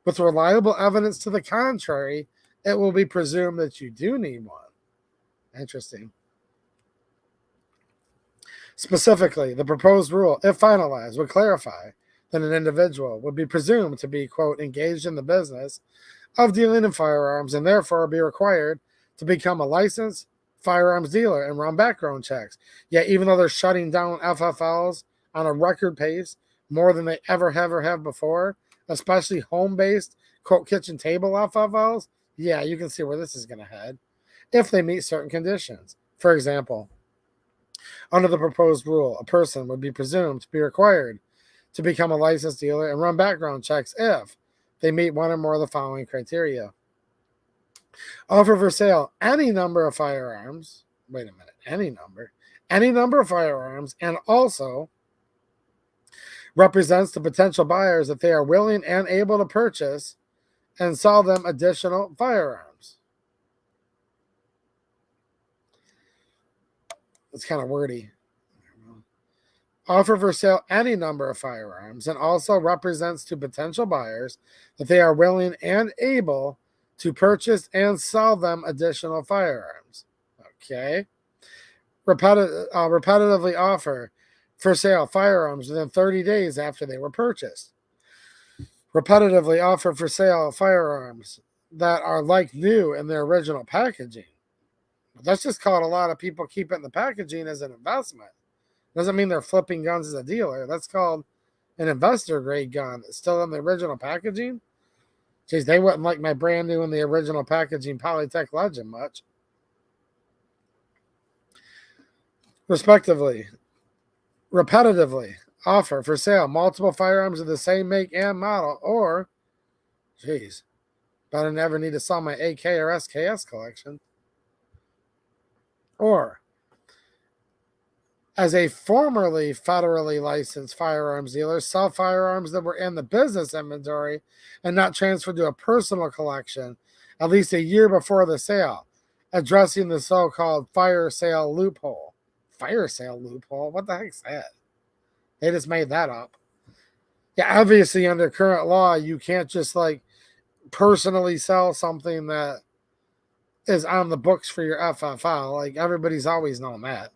with reliable evidence to the contrary, it will be presumed that you do need one. Interesting. Specifically, the proposed rule, if finalized, would clarify that an individual would be presumed to be, quote, engaged in the business of dealing in firearms and therefore be required to become a licensed firearms dealer and run background checks. Yet, even though they're shutting down FFLs on a record pace more than they ever have before, especially home-based, quote, kitchen table FFLs, yeah, you can see where this is going to head if they meet certain conditions. For example, under the proposed rule, a person would be presumed to be required to become a licensed dealer and run background checks if they meet one or more of the following criteria. Offer for sale any number of firearms. Wait a minute, any number of firearms, and also represents to potential buyers that they are willing and able to purchase and sell them additional firearms. It's kind of wordy. Offer for sale any number of firearms and also represents to potential buyers that they are willing and able to purchase and sell them additional firearms. Okay. Repetitively offer for sale firearms within 30 days after they were purchased. Repetitively offer for sale firearms that are like new in their original packaging. That's just called a lot of people keeping the packaging as an investment. Doesn't mean they're flipping guns as a dealer. That's called an investor grade gun. It's still in the original packaging. Geez, they wouldn't like my brand new in the original packaging Polytech Legend much. Respectively, repetitively offer for sale multiple firearms of the same make and model, or, geez, better never need to sell my AK or SKS collection. Or, as a formerly federally licensed firearms dealer, sell firearms that were in the business inventory and not transferred to a personal collection at least a year before the sale, addressing the so-called fire sale loophole. Fire sale loophole? What the heck's that? They just made that up. Yeah, obviously under current law, you can't just like personally sell something that is on the books for your FFL. Like everybody's always known that.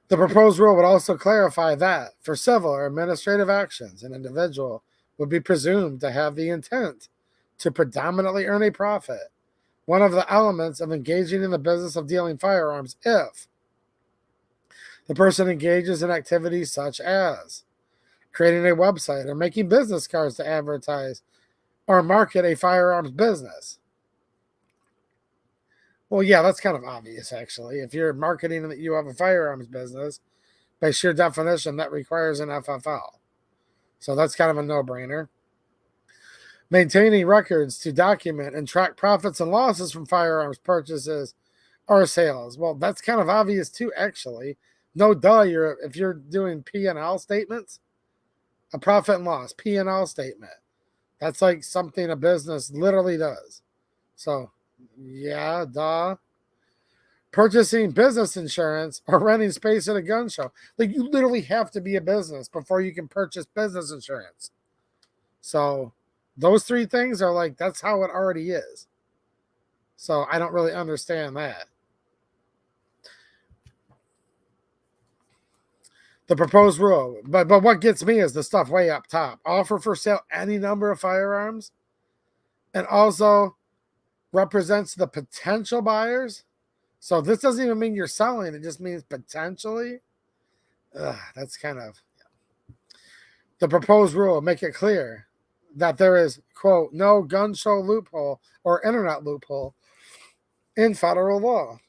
The proposed rule would also clarify that for civil or administrative actions, an individual would be presumed to have the intent to predominantly earn a profit, one of the elements of engaging in the business of dealing firearms, if the person engages in activities such as creating a website or making business cards to advertise or market a firearms business. Well, yeah, that's kind of obvious, actually. If you're marketing that you have a firearms business, by sheer definition, that requires an FFL. So that's kind of a no-brainer. Maintaining records to document and track profits and losses from firearms purchases or sales. Well, that's kind of obvious too, actually. No duh, if you're doing P&L statements, a profit and loss, P&L statement. That's like something a business literally does. So, yeah, duh. Purchasing business insurance or renting space at a gun show. Like, you literally have to be a business before you can purchase business insurance. So, Those three things are like, that's how it already is. So I don't really understand that. The proposed rule, but what gets me is the stuff way up top. Offer for sale any number of firearms, and also represents the potential buyers. So this doesn't even mean you're selling; it just means potentially. That's kind of the proposed rule. Make it clear that there is, quote, no gun show loophole or internet loophole in federal law.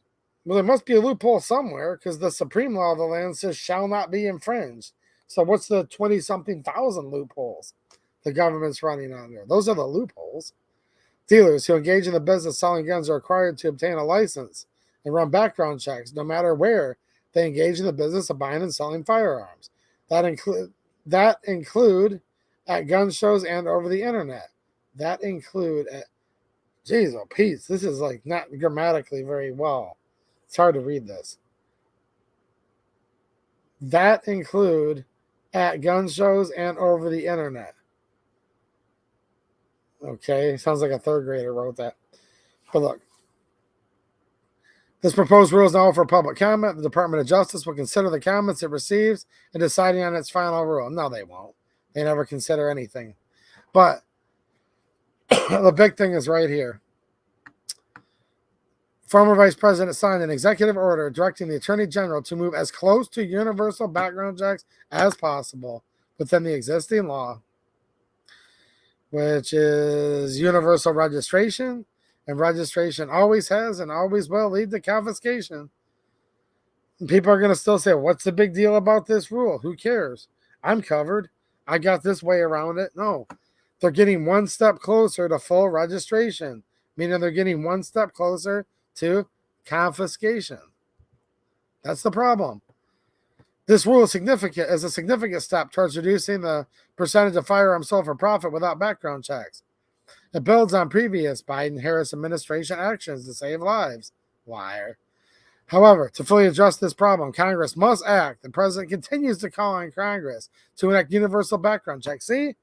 Well, there must be a loophole somewhere because the supreme law of the land says shall not be infringed. So what's the 20-something thousand loopholes the government's running on there? Those are the loopholes. Dealers who engage in the business selling guns are required to obtain a license and run background checks no matter where they engage in the business of buying and selling firearms. That include at gun shows and over the internet. That include at, geez, oh, Pete, this is like not grammatically very well. It's hard to read this. That include at gun shows and over the internet. Okay, sounds like a third grader wrote that. But look, this proposed rule is now for public comment. The Department of Justice will consider the comments it receives in deciding on its final rule. No, they won't. They never consider anything. But the big thing is right here. Former Vice President signed an executive order directing the Attorney General to move as close to universal background checks as possible within the existing law, which is universal registration, and registration always has and always will lead to confiscation. And people are going to still say, what's the big deal about this rule? Who cares? I'm covered. I got this way around it. No, they're getting one step closer to full registration, meaning they're getting one step closer to confiscation. That's the problem. This rule is a significant step towards reducing the percentage of firearms sold for profit without background checks. It builds on previous Biden-Harris administration actions to save lives. Liar. However, to fully address this problem, Congress must act. The president continues to call on Congress to enact universal background checks. See?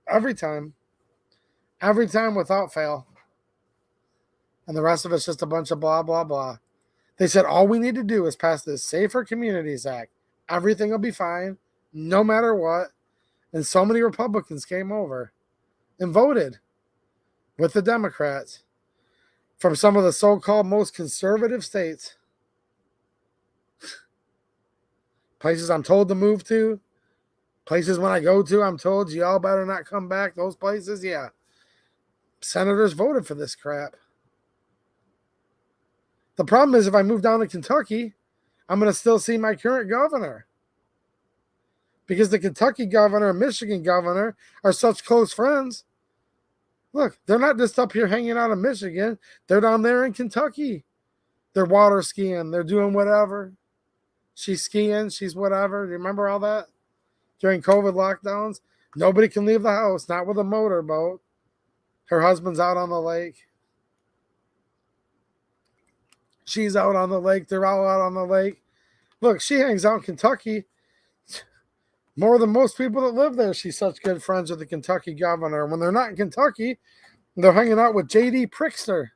Every time without fail. And the rest of it's just a bunch of blah, blah, blah. They said all we need to do is pass this Safer Communities Act. Everything will be fine, no matter what. And so many Republicans came over and voted with the Democrats from some of the so-called most conservative states. Places I'm told to move to. Places when I go to, I'm told, y'all better not come back. Those places, yeah. Senators voted for this crap. The problem is if I move down to Kentucky, I'm going to still see my current governor. Because the Kentucky governor and Michigan governor are such close friends. Look, they're not just up here hanging out in Michigan. They're down there in Kentucky. They're water skiing. They're doing whatever. She's skiing. She's whatever. Do you remember all that? During COVID lockdowns, nobody can leave the house, not with a motorboat. Her husband's out on the lake. She's out on the lake. They're all out on the lake. Look, she hangs out in Kentucky more than most people that live there. She's such good friends with the Kentucky governor. When they're not in Kentucky, they're hanging out with J.D. Pritzker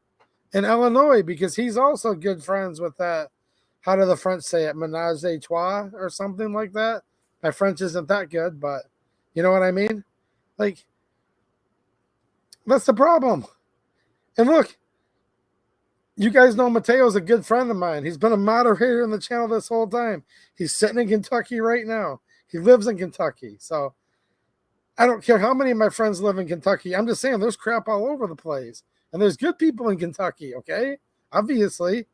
in Illinois because he's also good friends with that. How do the French say it? Ménage à trois or something like that. My French isn't that good, but you know what I mean? Like, that's the problem. And look, you guys know Mateo's a good friend of mine. He's been a moderator in the channel this whole time. He's sitting in Kentucky right now. He lives in Kentucky. So I don't care how many of my friends live in Kentucky. I'm just saying there's crap all over the place. And there's good people in Kentucky, okay? Obviously.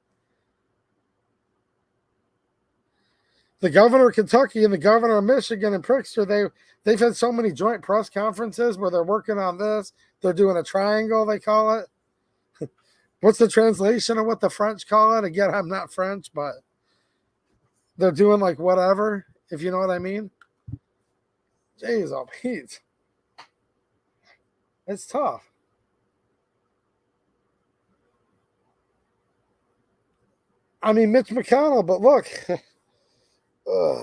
The governor of Kentucky and the governor of Michigan and Pritzker, they've had so many joint press conferences where they're working on this. They're doing a triangle, they call it. What's the translation of what the French call it? Again, I'm not French, but they're doing like whatever, if you know what I mean. Jeez, oh, Pete. It's tough. I mean, Mitch McConnell, but look,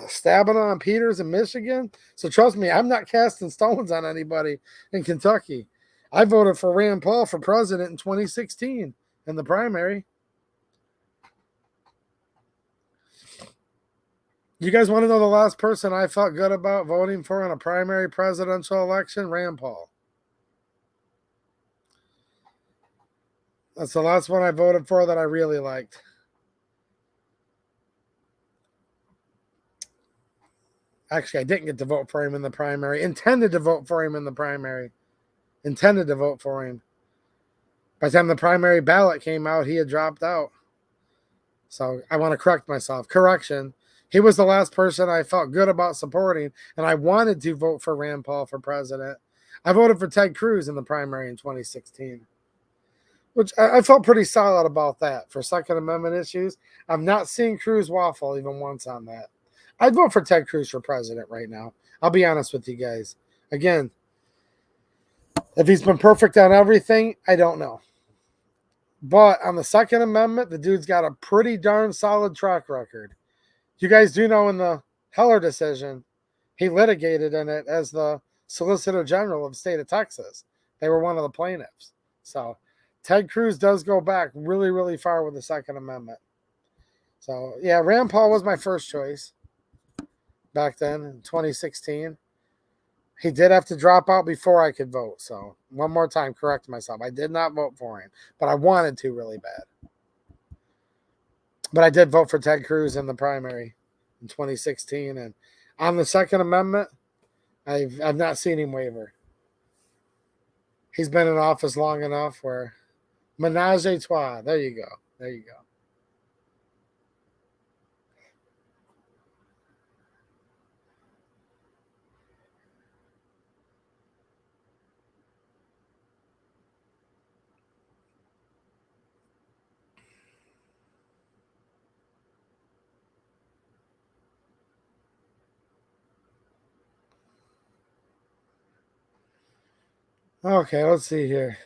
stabbing on Peters in Michigan. So trust me, I'm not casting stones on anybody in Kentucky. I voted for Rand Paul for president in 2016 in the primary. You guys want to know the last person I felt good about voting for in a primary presidential election? Rand Paul. That's the last one I voted for that I really liked. Actually, I didn't get to vote for him in the primary. Intended to vote for him in the primary. Intended to vote for him. By the time the primary ballot came out, he had dropped out. So I want to correct myself. Correction. He was the last person I felt good about supporting, and I wanted to vote for Rand Paul for president. I voted for Ted Cruz in the primary in 2016, which I felt pretty solid about that. For Second Amendment issues, I'm not seeing Cruz waffle even once on that. I'd vote for Ted Cruz for president right now. I'll be honest with you guys. Again, if he's been perfect on everything, I don't know. But on the Second Amendment, the dude's got a pretty darn solid track record. You guys do know in the Heller decision, he litigated in it as the Solicitor General of the state of Texas. They were one of the plaintiffs. So Ted Cruz does go back really, really far with the Second Amendment. So, yeah, Rand Paul was my first choice back then in 2016. He did have to drop out before I could vote. So, one more time, correct myself. I did not vote for him, but I wanted to really bad. But I did vote for Ted Cruz in the primary in 2016. And on the Second Amendment, I've not seen him waver. He's been in office long enough where menage a trois. There you go. There you go. Okay, let's see here.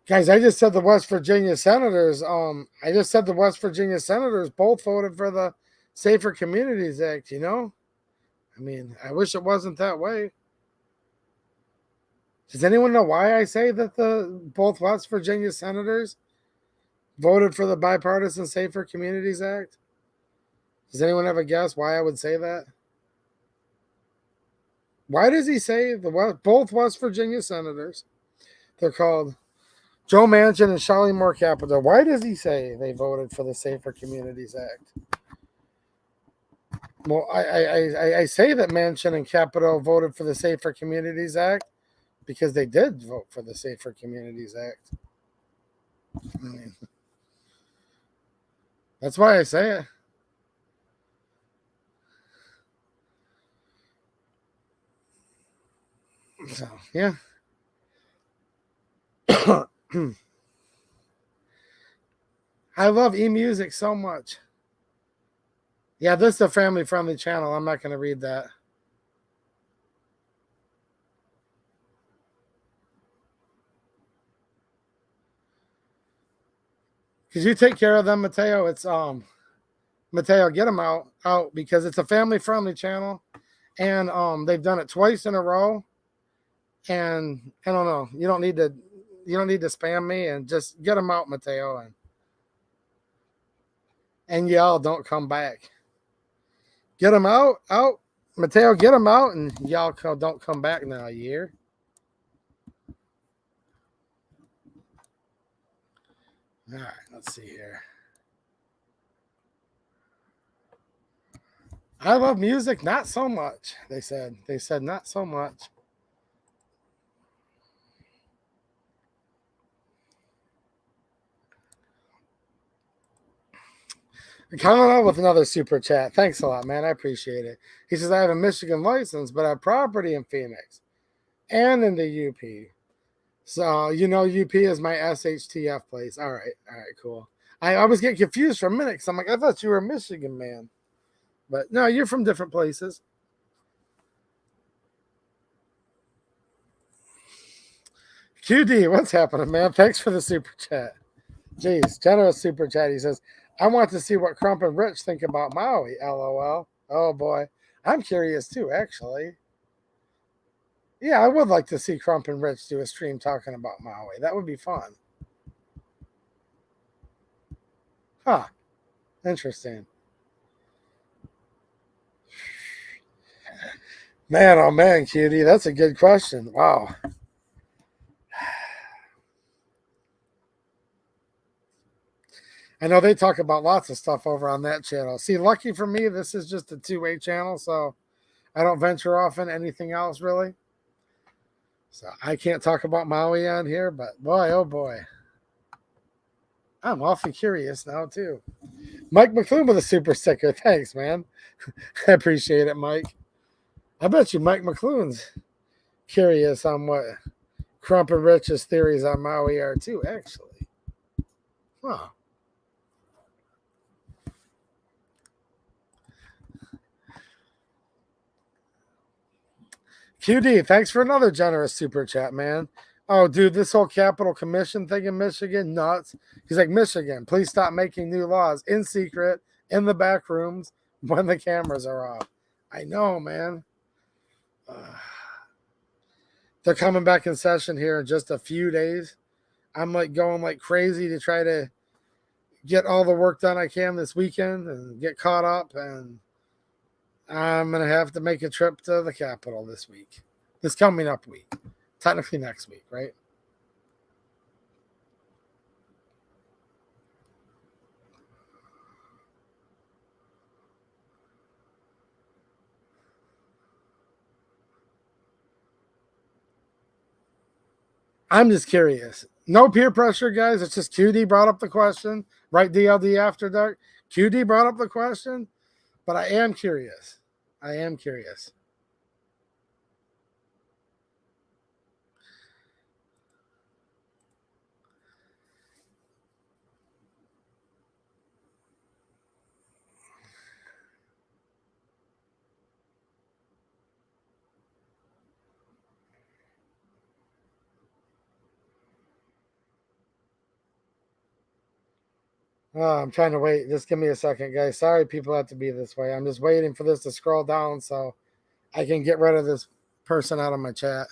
Guys, I just said the West Virginia Senators. I just said the West Virginia Senators both voted for the Safer Communities Act, you know? I mean, I wish it wasn't that way. Does anyone know why I say that the both West Virginia senators voted for the Bipartisan Safer Communities Act? Does anyone have a guess why I would say that? Why does he say both West Virginia senators? They're called Joe Manchin and Shelley Moore Capito. Why does he say they voted for the Safer Communities Act? Well, I say that Manchin and Capito voted for the Safer Communities Act because they did vote for the Safer Communities Act. I mean, that's why I say it. So, yeah. I love eMusic so much. Yeah, this is a family-friendly channel. I'm not going to read that. Could you take care of them, Mateo? It's Mateo, get them out because it's a family-friendly channel, and they've done it twice in a row. And I don't know. You don't need to spam me, and just get them out, Mateo, and y'all don't come back. Get them out, Mateo. Get them out, and y'all don't come back now a year. All right, let's see here. I love music, not so much. They said not so much. Coming up with another super chat. Thanks a lot, man. I appreciate it. He says, I have a Michigan license, but I have property in Phoenix and in the UP. So, UP is my SHTF place. All right, cool. I always get confused for a minute because I'm like, I thought you were a Michigan man. But no, you're from different places. QD, what's happening, man? Thanks for the super chat. Jeez, generous super chat. He says, I want to see what Crump and Rich think about Maui. LOL. Oh boy, I'm curious too, actually. Yeah, I would like to see Crump and Rich do a stream talking about Maui. That would be fun. Huh. Interesting. Man, oh man, cutie, that's a good question. Wow. I know they talk about lots of stuff over on that channel. See, lucky for me, this is just a two-way channel, so I don't venture off in anything else really. So I can't talk about Maui on here, but boy, oh boy. I'm awfully curious now, too. Mike McClune with a super sticker. Thanks, man. I appreciate it, Mike. I bet you Mike McClune's curious on what Crump and Rich's theories on Maui are, too, actually. Huh. QD, thanks for another generous super chat, man. Oh, dude, this whole Capitol Commission thing in Michigan, nuts. He's like, Michigan, please stop making new laws in secret, in the back rooms, when the cameras are off. I know, man. They're coming back in session here in just a few days. I'm like going like crazy to try to get all the work done I can this weekend and get caught up. And I'm going to have to make a trip to the Capitol this week, this coming up week, technically next week, right? I'm just curious. No peer pressure, guys. It's just QD brought up the question, right? DLD After Dark. QD brought up the question, but I am curious. I am curious. Oh, I'm trying to wait. Just give me a second, guys. Sorry, people have to be this way. I'm just waiting for this to scroll down so I can get rid of this person out of my chat.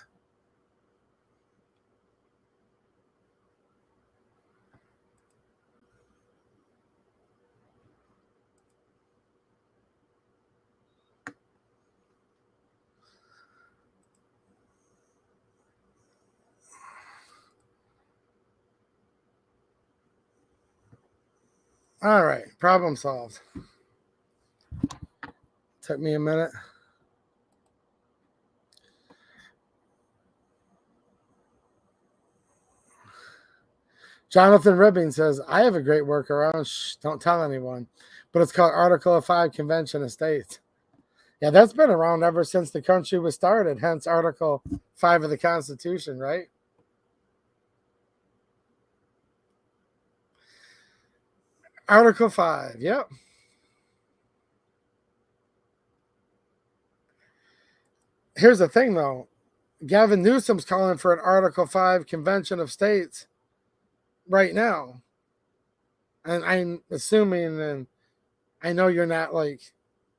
All right, problem solved. Took me a minute. Jonathan Ribbing says, I have a great workaround. Shh, don't tell anyone. But it's called Article 5 Convention of States. Yeah, that's been around ever since the country was started, hence Article 5 of the Constitution, right? Article 5, yep. Here's the thing, though. Gavin Newsom's calling for an Article 5 Convention of States right now. And I'm assuming, and I know you're not like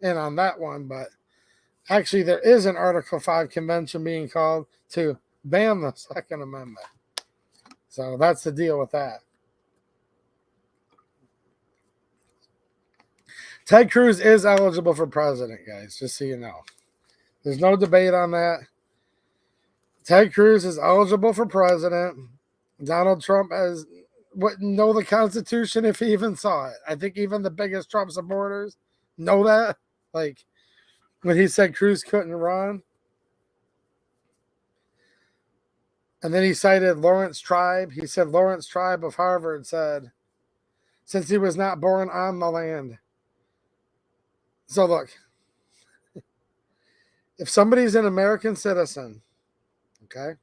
in on that one, but actually there is an Article 5 convention being called to ban the Second Amendment. So that's the deal with that. Ted Cruz is eligible for president, guys, just so you know. There's no debate on that. Ted Cruz is eligible for president. Donald Trump wouldn't know the Constitution if he even saw it. I think even the biggest Trump supporters know that. Like when he said Cruz couldn't run. And then he cited Lawrence Tribe. He said Lawrence Tribe of Harvard said, since he was not born on the land. So look, if somebody's an American citizen, okay,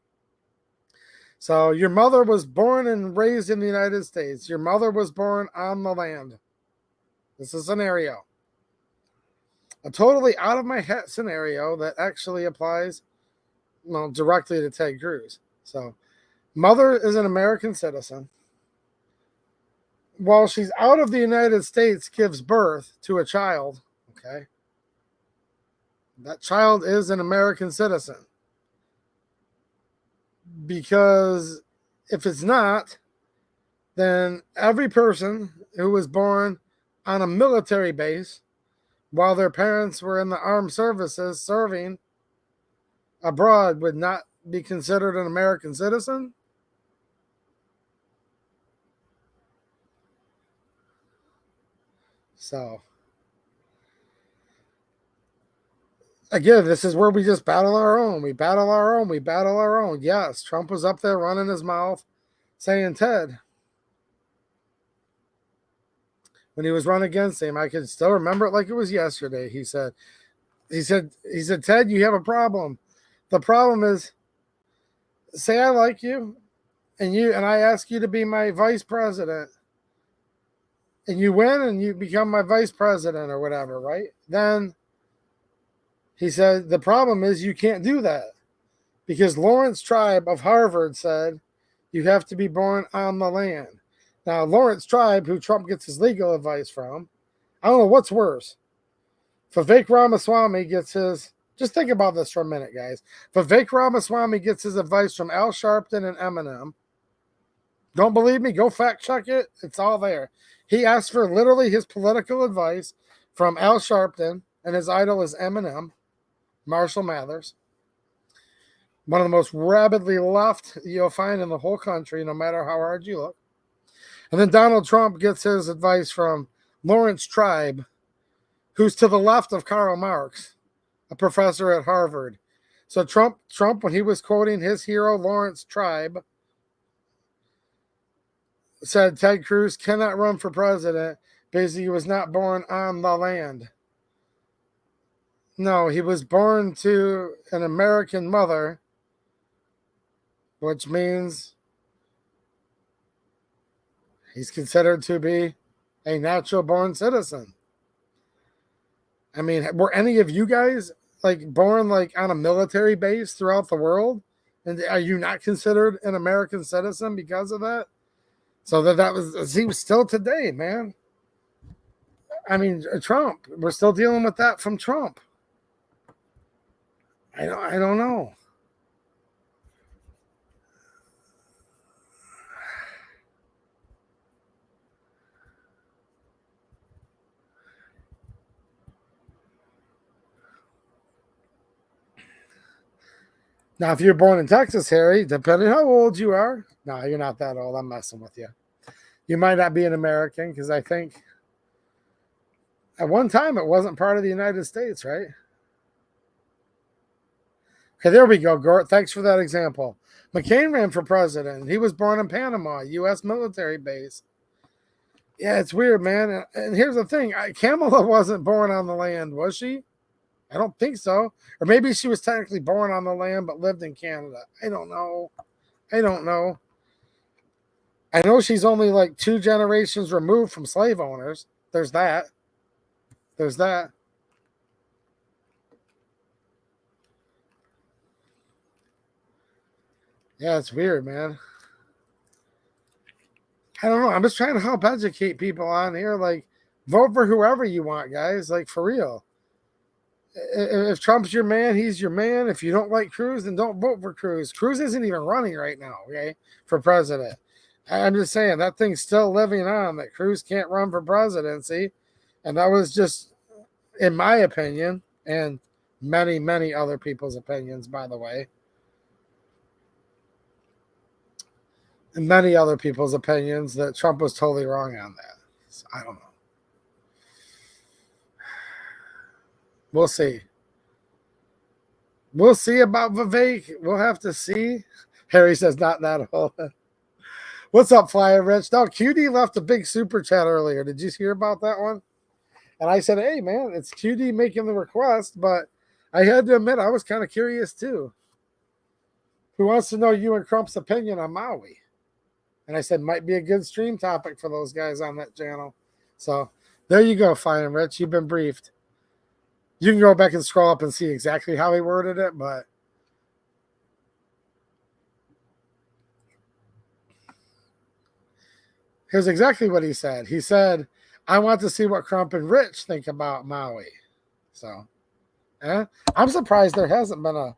so your mother was born and raised in the United States. Your mother was born on the land. This is a scenario. A totally out of my head scenario that actually applies, well, directly to Ted Cruz. So, mother is an American citizen. While she's out of the United States, gives birth to a child. Okay, that child is an American citizen. Because if it's not, then every person who was born on a military base while their parents were in the armed services serving abroad would not be considered an American citizen. So, again, this is where we just battle our own. We battle our own. We battle our own. Yes, Trump was up there running his mouth saying, Ted, when he was running against him, I can still remember it like it was yesterday. He said, Ted, you have a problem. The problem is, say I like you, and I ask you to be my vice president, and you win and you become my vice president or whatever, right? Then he said, the problem is you can't do that because Lawrence Tribe of Harvard said you have to be born on the land. Now, Lawrence Tribe, who Trump gets his legal advice from, I don't know what's worse. Vivek Ramaswamy gets his, just think about this for a minute, guys. Vivek Ramaswamy gets his advice from Al Sharpton and Eminem. Don't believe me? Go fact check it. It's all there. He asked for literally his political advice from Al Sharpton, and his idol is Eminem, Marshall Mathers. One of the most rabidly left you'll find in the whole country, no matter how hard you look. And then Donald Trump gets his advice from Lawrence Tribe, who's to the left of Karl Marx, a professor at Harvard. So Trump, when he was quoting his hero, Lawrence Tribe, said Ted Cruz cannot run for president because he was not born on the land. No, he was born to an American mother, which means he's considered to be a natural born citizen. I mean, were any of you guys like born like on a military base throughout the world? And are you not considered an American citizen because of that? So that was, he was still today, man. I mean, Trump, we're still dealing with that from Trump. I don't know. Now, if you're born in Texas, Harry, depending how old you are, no, you're not that old. I'm messing with you. You might not be an American because I think at one time it wasn't part of the United States, right? Okay, there we go, Gort. Thanks for that example. McCain ran for president. He was born in Panama, U.S. military base. Yeah, it's weird, man. And here's the thing. Kamala wasn't born on the land, was she? I don't think so. Or maybe she was technically born on the land but lived in Canada. I don't know. I know she's only like 2 generations removed from slave owners. There's that. Yeah, it's weird, man. I don't know. I'm just trying to help educate people on here. Like, vote for whoever you want, guys. Like, for real. If Trump's your man, he's your man. If you don't like Cruz, then don't vote for Cruz. Cruz isn't even running right now, okay, for president. I'm just saying that thing's still living on, that Cruz can't run for presidency. And that was just, in my opinion, and many, many other people's opinions, by the way. And many other people's opinions that Trump was totally wrong on that. So, I don't know. We'll see. We'll see about Vivek. We'll have to see. Harry says not that old. What's up, Flyer Rich? No, QD left a big super chat earlier. Did you hear about that one? And I said, hey, man, it's QD making the request, but I had to admit I was kind of curious too. Who wants to know you and Trump's opinion on Maui? And I said, might be a good stream topic for those guys on that channel. So there you go, Fine Rich. You've been briefed. You can go back and scroll up and see exactly how he worded it, but here's exactly what he said. He said, I want to see what Trump and Rich think about Maui. So, I'm surprised there hasn't been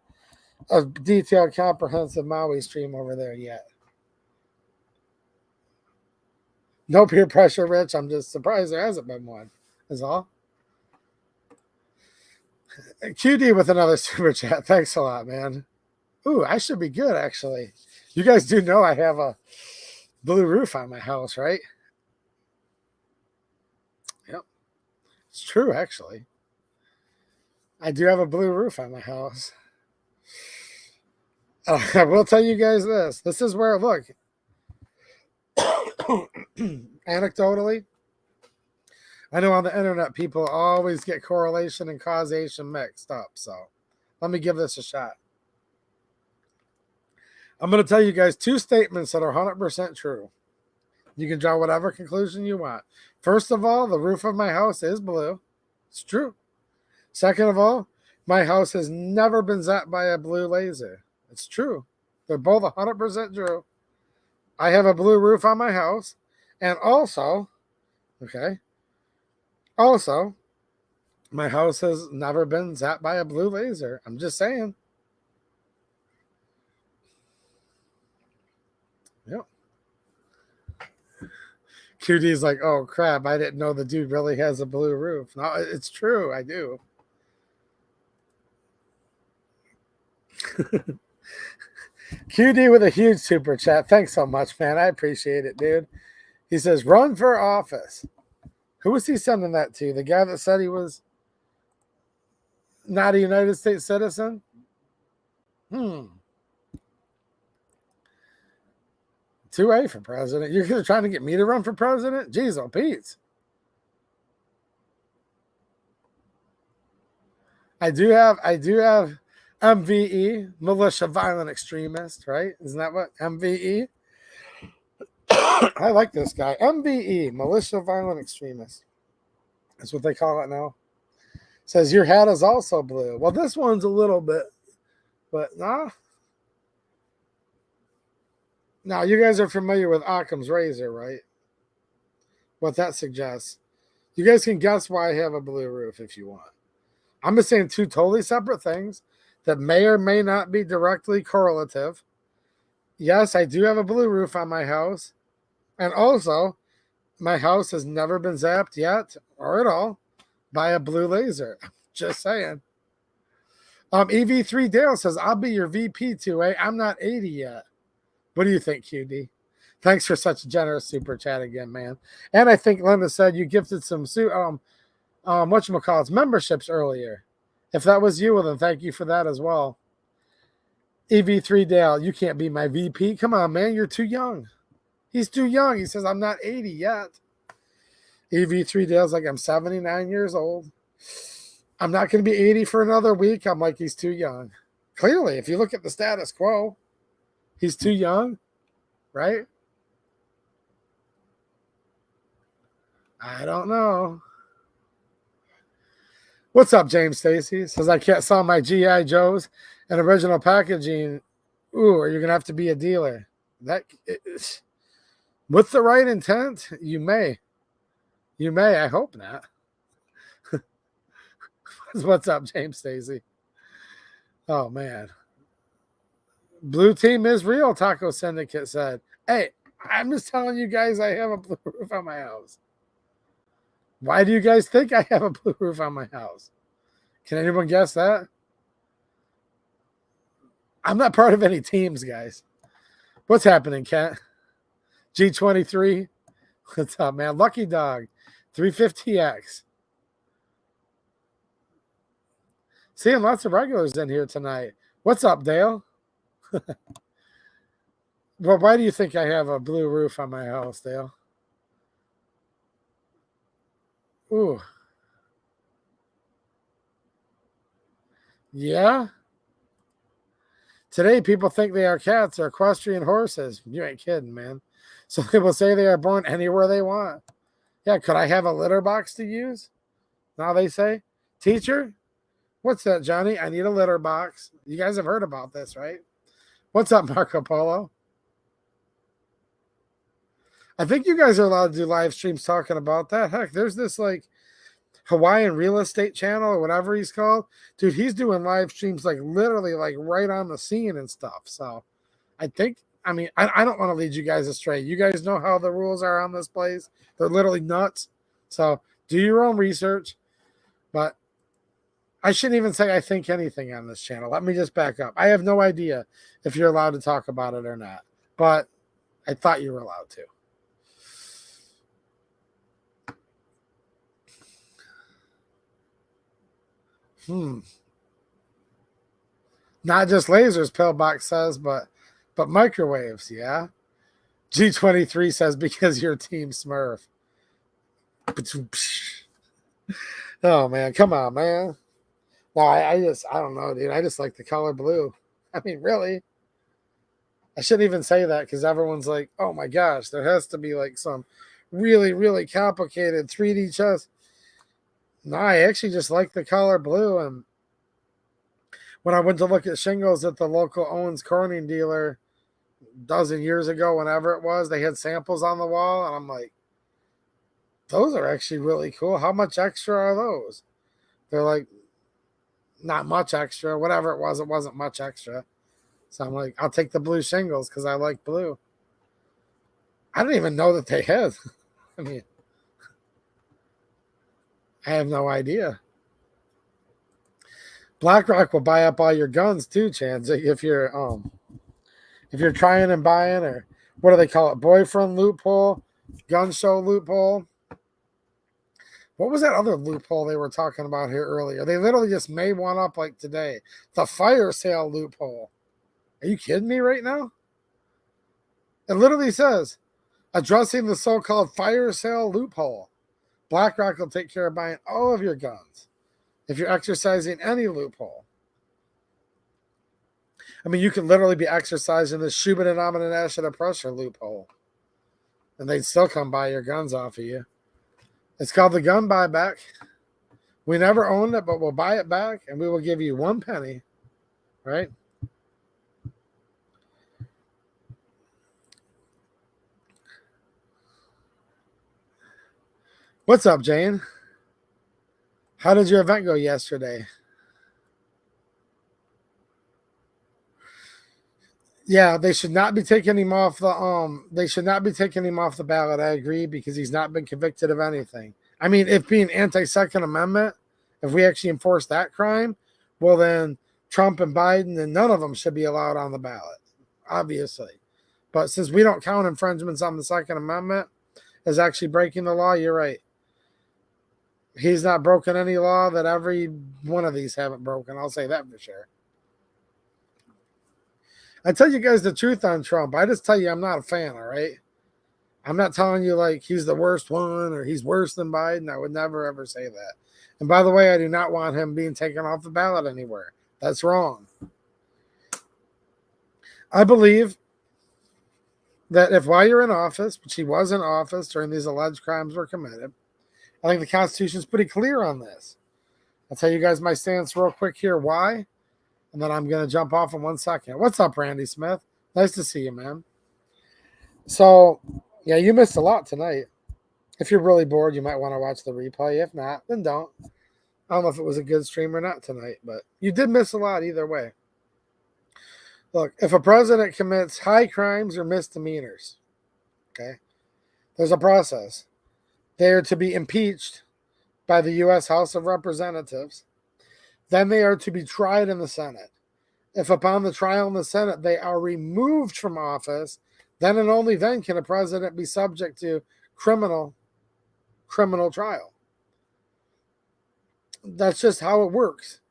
a detailed, comprehensive Maui stream over there yet. No peer pressure, Rich. I'm just surprised there hasn't been one, is all. QD with another super chat. Thanks a lot, man. Ooh, I should be good, actually. You guys do know I have a blue roof on my house, right? Yep. It's true, actually. I do have a blue roof on my house. I will tell you guys this. This is where, look, anecdotally, I know on the internet people always get correlation and causation mixed up. So let me give this a shot. I'm going to tell you guys two statements that are 100% true. You can draw whatever conclusion you want. First of all, the roof of my house is blue. It's true. Second of all, my house has never been zapped by a blue laser. It's true. They're both 100% true. I have a blue roof on my house. And also, my house has never been zapped by a blue laser. I'm just saying. Yep. QD's like, oh crap, I didn't know the dude really has a blue roof. No, it's true. I do. QD with a huge super chat. Thanks so much, man. I appreciate it, dude. He says, run for office. Who was he sending that to? The guy that said he was not a United States citizen? 2A for president. You're trying to get me to run for president? Jeez, oh Pete. I do have MVE, militia violent extremist, right? Isn't that what MVE? I like this guy. MVE, militia violent extremist. That's what they call it now. Says your hat is also blue. Well, this one's a little bit, but nah. Now, you guys are familiar with Occam's razor, right? What that suggests. You guys can guess why I have a blue roof if you want. I'm just saying two totally separate things that may or may not be directly correlative. Yes, I do have a blue roof on my house. And also, my house has never been zapped yet or at all by a blue laser. Just saying. EV3 Dale says, I'll be your VP 2A. I'm not 80 yet. What do you think, QD? Thanks for such a generous super chat again, man. And I think Linda said you gifted some whatchamacallits, memberships earlier. If that was you, well, then thank you for that as well. EV3 Dale, you can't be my VP. Come on, man. You're too young. He's too young. He says, I'm not 80 yet. EV3 Dale's like, I'm 79 years old. I'm not going to be 80 for another week. I'm like, he's too young. Clearly, if you look at the status quo, he's too young, right? I don't know. What's up, James Stacy? Says I can't sell my GI Joes and original packaging. Ooh, are you gonna have to be a dealer? With the right intent, you may. You may. I hope not. What's up, James Stacy? Oh man. Blue team is real, Taco Syndicate said. Hey, I'm just telling you guys I have a blue roof on my house. Why do you guys think I have a blue roof on my house? Can anyone guess that? I'm not part of any teams, guys. What's happening, Kent? G23? What's up, man? Lucky Dog. 350X. Seeing lots of regulars in here tonight. What's up, Dale? Well, why do you think I have a blue roof on my house, Dale? Ooh. Yeah? Today, people think they are cats or equestrian horses. You ain't kidding, man. So people say they are born anywhere they want. Yeah, could I have a litter box to use? Now they say, teacher, what's that, Johnny? I need a litter box. You guys have heard about this, right? What's up, Marco Polo? I think you guys are allowed to do live streams talking about that. Heck, there's this like Hawaiian Real Estate Channel or whatever he's called. Dude, he's doing live streams like literally like right on the scene and stuff. So I think, I mean, I don't want to lead you guys astray. You guys know how the rules are on this place. They're literally nuts. So do your own research. But I shouldn't even say I think anything on this channel. Let me just back up. I have no idea if you're allowed to talk about it or not. But I thought you were allowed to. Not just lasers, Pillbox says, but microwaves, yeah. G23 says because you're Team Smurf. Oh man, come on, man. No, I don't know, dude. I just like the color blue. I mean, really. I shouldn't even say that because everyone's like, oh my gosh, there has to be like some really, really complicated 3D chess. No, I actually just like the color blue. And when I went to look at shingles at the local Owens Corning dealer a dozen years ago, whenever it was, they had samples on the wall. And I'm like, those are actually really cool. How much extra are those? They're like, not much extra. Whatever it wasn't much extra. So I'm like, I'll take the blue shingles because I like blue. I didn't even know that they had. I mean, I have no idea. BlackRock will buy up all your guns too, Chance. If you're trying and buying, or what do they call it? Boyfriend loophole, gun show loophole. What was that other loophole they were talking about here earlier? They literally just made one up like today. The fire sale loophole. Are you kidding me right now? It literally says, addressing the so-called fire sale loophole. BlackRock will take care of buying all of your guns if you're exercising any loophole. I mean, you could literally be exercising the Shubin and Amananashita pressure loophole, and they'd still come buy your guns off of you. It's called the gun buyback. We never owned it, but we'll buy it back, and we will give you 1 penny, right? What's up, Jane? How did your event go yesterday? Yeah, they should not be taking him off the They should not be taking him off the ballot. I agree, because he's not been convicted of anything. I mean, if being anti-Second Amendment, if we actually enforce that crime, well then Trump and Biden and none of them should be allowed on the ballot, obviously. But since we don't count infringements on the Second Amendment as actually breaking the law, you're right. He's not broken any law that every one of these haven't broken. I'll say that for sure. I tell you guys the truth on Trump. I just tell you I'm not a fan, all right? I'm not telling you like he's the worst one or he's worse than Biden. I would never, ever say that. And by the way, I do not want him being taken off the ballot anywhere. That's wrong. I believe that if while you're in office, which he was in office during these alleged crimes were committed, I think the Constitution is pretty clear on this. I'll tell you guys my stance real quick here. Why? And then I'm going to jump off in 1 second. What's up, Randy Smith? Nice to see you, man. So, yeah, you missed a lot tonight. If you're really bored, you might want to watch the replay. If not, then don't. I don't know if it was a good stream or not tonight, but you did miss a lot either way. Look, if a president commits high crimes or misdemeanors, okay, there's a process. They are to be impeached by the U.S. House of Representatives. Then they are to be tried in the Senate. If upon the trial in the Senate they are removed from office, then and only then can a president be subject to criminal trial. That's just how it works.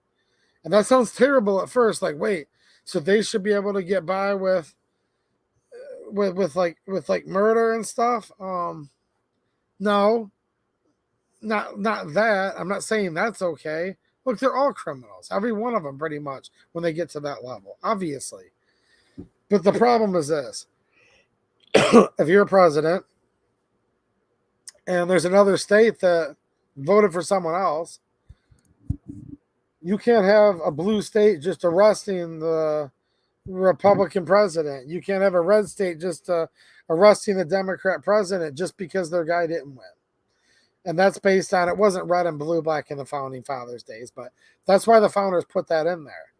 And that sounds terrible at first. Like, wait, so they should be able to get by with murder and stuff? No, not that. I'm not saying that's okay. Look, they're all criminals. Every one of them, pretty much, when they get to that level, obviously. But the problem is this. If you're a president and there's another state that voted for someone else, you can't have a blue state just arresting the Republican president. You can't have a red state just arresting the Democrat president just because their guy didn't win. And that's based on, it wasn't red and blue back in the founding fathers days, but that's why the founders put that in there.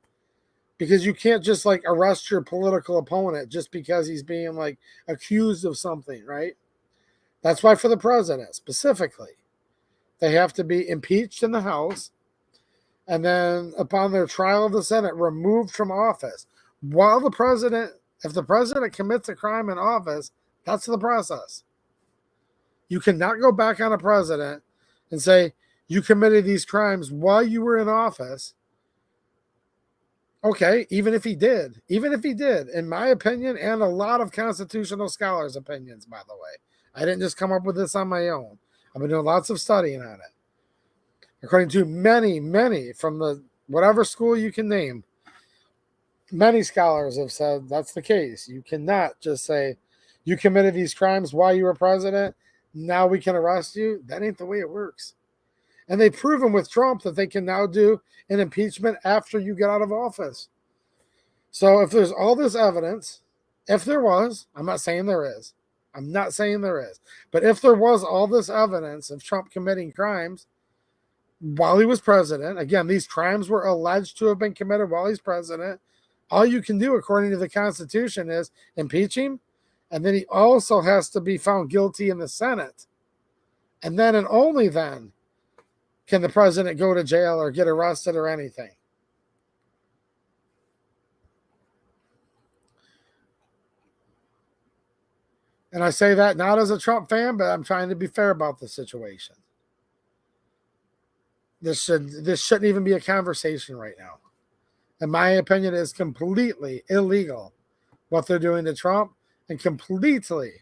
Because you can't just like arrest your political opponent just because he's being like accused of something, right? That's why for the president specifically, they have to be impeached in the House and then upon their trial of the Senate, removed from office. While the president, if the president commits a crime in office, that's the process. You cannot go back on a president and say, you committed these crimes while you were in office. Okay, even if he did, in my opinion, and a lot of constitutional scholars' opinions, by the way. I didn't just come up with this on my own. I've been doing lots of studying on it. According to many from the whatever school you can name, many scholars have said that's the case. You cannot just say, you committed these crimes while you were president, now we can arrest you. That ain't the way it works. And they've proven with Trump that they can now do an impeachment after you get out of office. So if there's all this evidence, if there was, I'm not saying there is, but if there was all this evidence of Trump committing crimes while he was president, again, these crimes were alleged to have been committed while he's president, all you can do according to the Constitution is impeach him, and then he also has to be found guilty in the Senate. And then and only then can the president go to jail or get arrested or anything. And I say that not as a Trump fan, but I'm trying to be fair about the situation. This shouldn't even be a conversation right now. In my opinion, it is completely illegal what they're doing to Trump and completely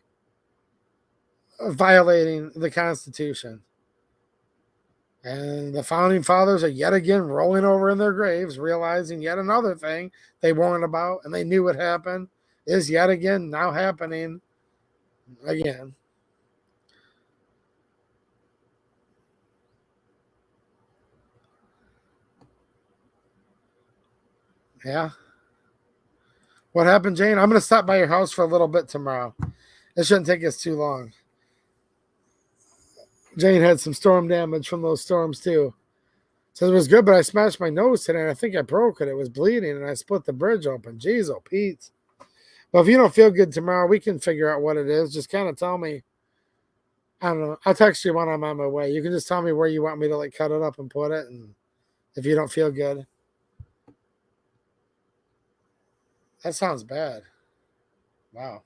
violating the Constitution. And the founding fathers are yet again rolling over in their graves, realizing yet another thing they warned about and they knew would happen is yet again now happening again. Yeah. What happened, Jane? I'm going to stop by your house for a little bit tomorrow. It shouldn't take us too long. Jane had some storm damage from those storms too. So it was good, but I smashed my nose today and I think I broke it. It was bleeding and I split the bridge open. Jeez, oh, Pete. Well, if you don't feel good tomorrow, we can figure out what it is. Just kind of tell me. I don't know. I'll text you when I'm on my way. You can just tell me where you want me to like cut it up and put it. And if you don't feel good. That sounds bad. Wow.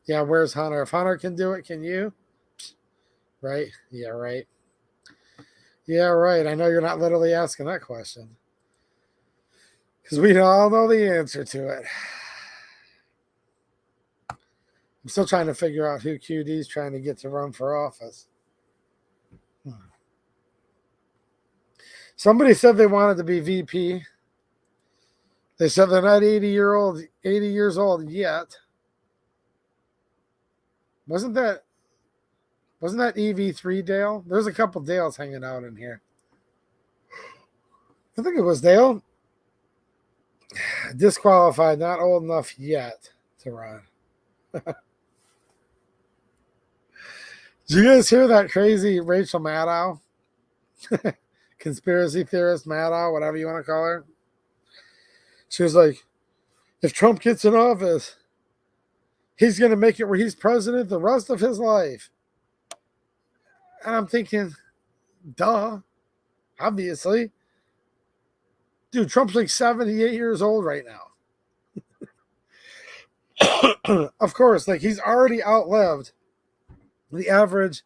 Yeah, where's Hunter? If Hunter can do it, can you? Right? Yeah, right. Yeah, right. I know you're not literally asking that question. Because we all know the answer to it. I'm still trying to figure out who QD's trying to get to run for office. Somebody said they wanted to be VP. They said they're not 80 years old yet. Wasn't that EV3 Dale? There's a couple Dales hanging out in here. I think it was Dale. Disqualified, not old enough yet to run. Did you guys hear that crazy Rachel Maddow? Conspiracy theorist Maddow, whatever you want to call her. She was like, if Trump gets in office, he's going to make it where he's president the rest of his life. And I'm thinking, duh, obviously. Dude, Trump's like 78 years old right now. Of course, like he's already outlived the average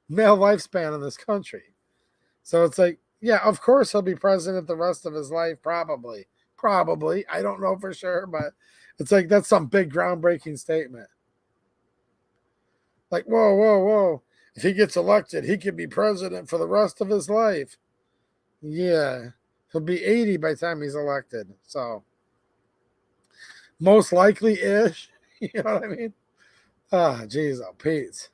male lifespan in this country. So it's like, yeah, of course he'll be president the rest of his life, probably. Probably. I don't know for sure, but it's like that's some big groundbreaking statement. Like, whoa. If he gets elected, he could be president for the rest of his life. Yeah. He'll be 80 by the time he's elected. So, most likely-ish. You know what I mean? Ah, geez, oh, Pete.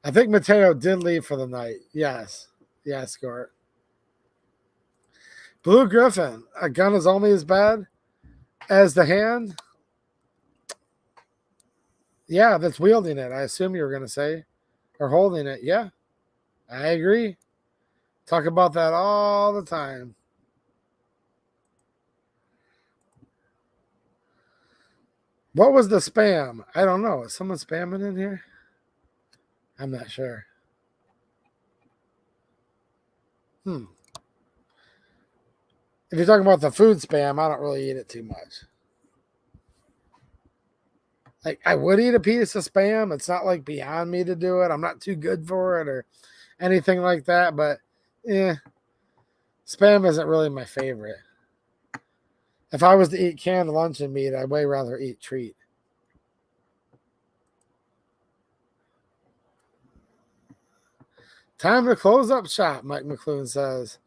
I think Mateo did leave for the night. Yes. Yes, Gort. Blue Griffin. A gun is only as bad as the hand. Yeah, that's wielding it. I assume you were going to say, or holding it. Yeah, I agree. Talk about that all the time. What was the spam? I don't know. Is someone spamming in here? I'm not sure. Hmm. If you're talking about the food spam, I don't really eat it too much. Like, I would eat a piece of spam. It's not like beyond me to do it. I'm not too good for it or anything like that. But yeah, spam isn't really my favorite. If I was to eat canned luncheon meat, I'd way rather eat treat. Time to close up shop, Mike McClune says.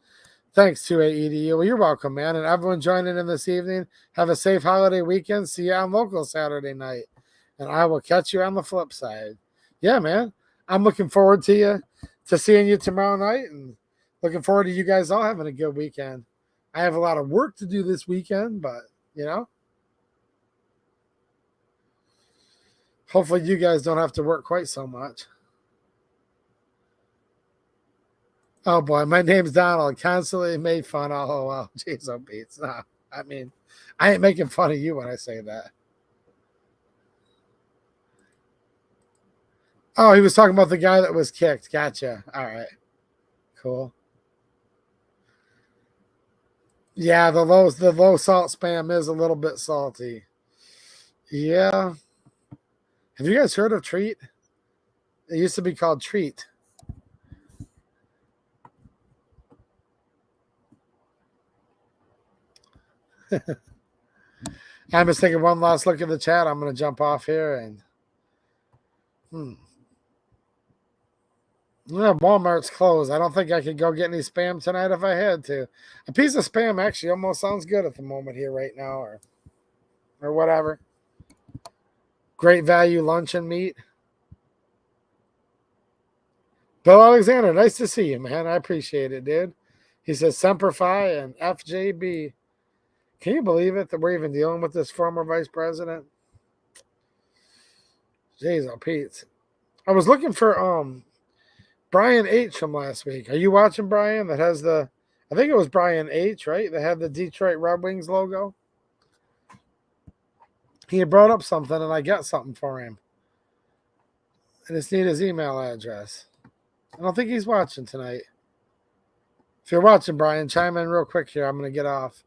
Thanks to AEDU. Well, you're welcome, man. And everyone joining in this evening, have a safe holiday weekend. See you on local Saturday night. And I will catch you on the flip side. Yeah, man. I'm looking forward to seeing you tomorrow night, and looking forward to you guys all having a good weekend. I have a lot of work to do this weekend, but you know, hopefully you guys don't have to work quite so much. Oh boy, my name's Donald. Constantly made fun. Oh well, jeez, oh beats. Nah, I mean, I ain't making fun of you when I say that. Oh, he was talking about the guy that was kicked. Gotcha. All right, cool. Yeah, the low salt spam is a little bit salty. Yeah. Have you guys heard of Treat? It used to be called Treat. I'm just taking one last look at the chat. I'm going to jump off here and. Yeah, Walmart's closed. I don't think I could go get any spam tonight if I had to. A piece of spam actually almost sounds good at the moment here right now, or whatever. Great value luncheon meat. Bill Alexander, nice to see you, man. I appreciate it, dude. He says Semper Fi and FJB. Can you believe it that we're even dealing with this former vice president? Jeez, oh Pete. I was looking for Brian H from last week. Are you watching Brian? That has the, I think it was Brian H, right? That had the Detroit Red Wings logo. He had brought up something, and I got something for him. I just need his email address. I don't think he's watching tonight. If you're watching, Brian, chime in real quick here. I'm going to get off.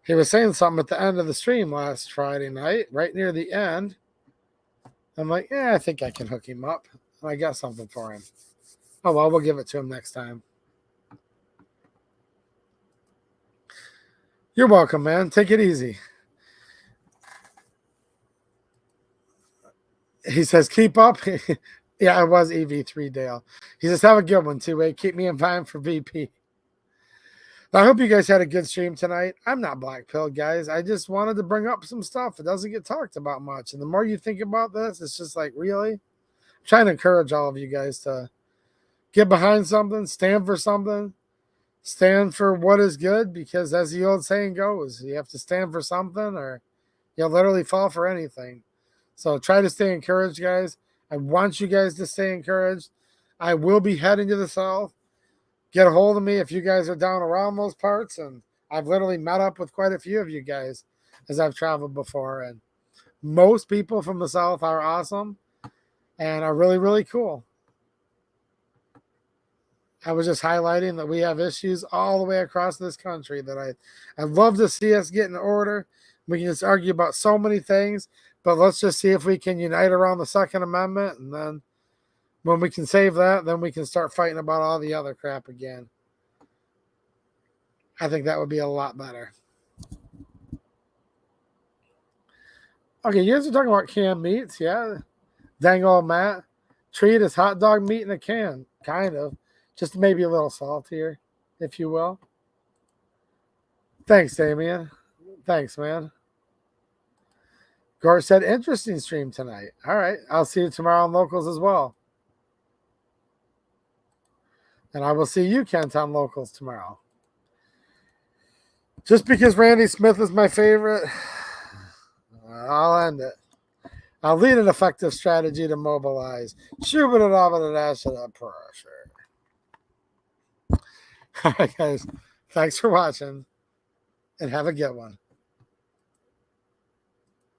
He was saying something at the end of the stream last Friday night, right near the end. I'm like, yeah, I think I can hook him up. And I got something for him. Oh, well, we'll give it to him next time. You're welcome, man. Take it easy. He says, keep up. Yeah, it was EV3 Dale. He says, have a good one, too. Keep me in mind for VP. I hope you guys had a good stream tonight. I'm not black pilled, guys. I just wanted to bring up some stuff. It doesn't get talked about much. And the more you think about this, it's just like, really? I'm trying to encourage all of you guys to get behind something, stand for something, stand for what is good, because as the old saying goes, you have to stand for something or you'll literally fall for anything. So try to stay encouraged, guys. I want you guys to stay encouraged. I will be heading to the South. Get a hold of me if you guys are down around those parts. And I've literally met up with quite a few of you guys as I've traveled before. And most people from the South are awesome and are really, really cool. I was just highlighting that we have issues all the way across this country that I'd love to see us get in order. We can just argue about so many things, but let's just see if we can unite around the Second Amendment. And then when we can save that, then we can start fighting about all the other crap again. I think that would be a lot better. Okay, you guys are talking about canned meats, yeah. Dang old Matt. Treat is hot dog meat in a can, kind of. Just maybe a little saltier, if you will. Thanks, Damien. Thanks, man. Gore said, interesting stream tonight. All right. I'll see you tomorrow on Locals as well. And I will see you, Kent, on Locals tomorrow. Just because Randy Smith is my favorite, I'll end it. I'll lead an effective strategy to mobilize. Shoot it off of the national pressure. All right, guys. Thanks for watching and have a good one.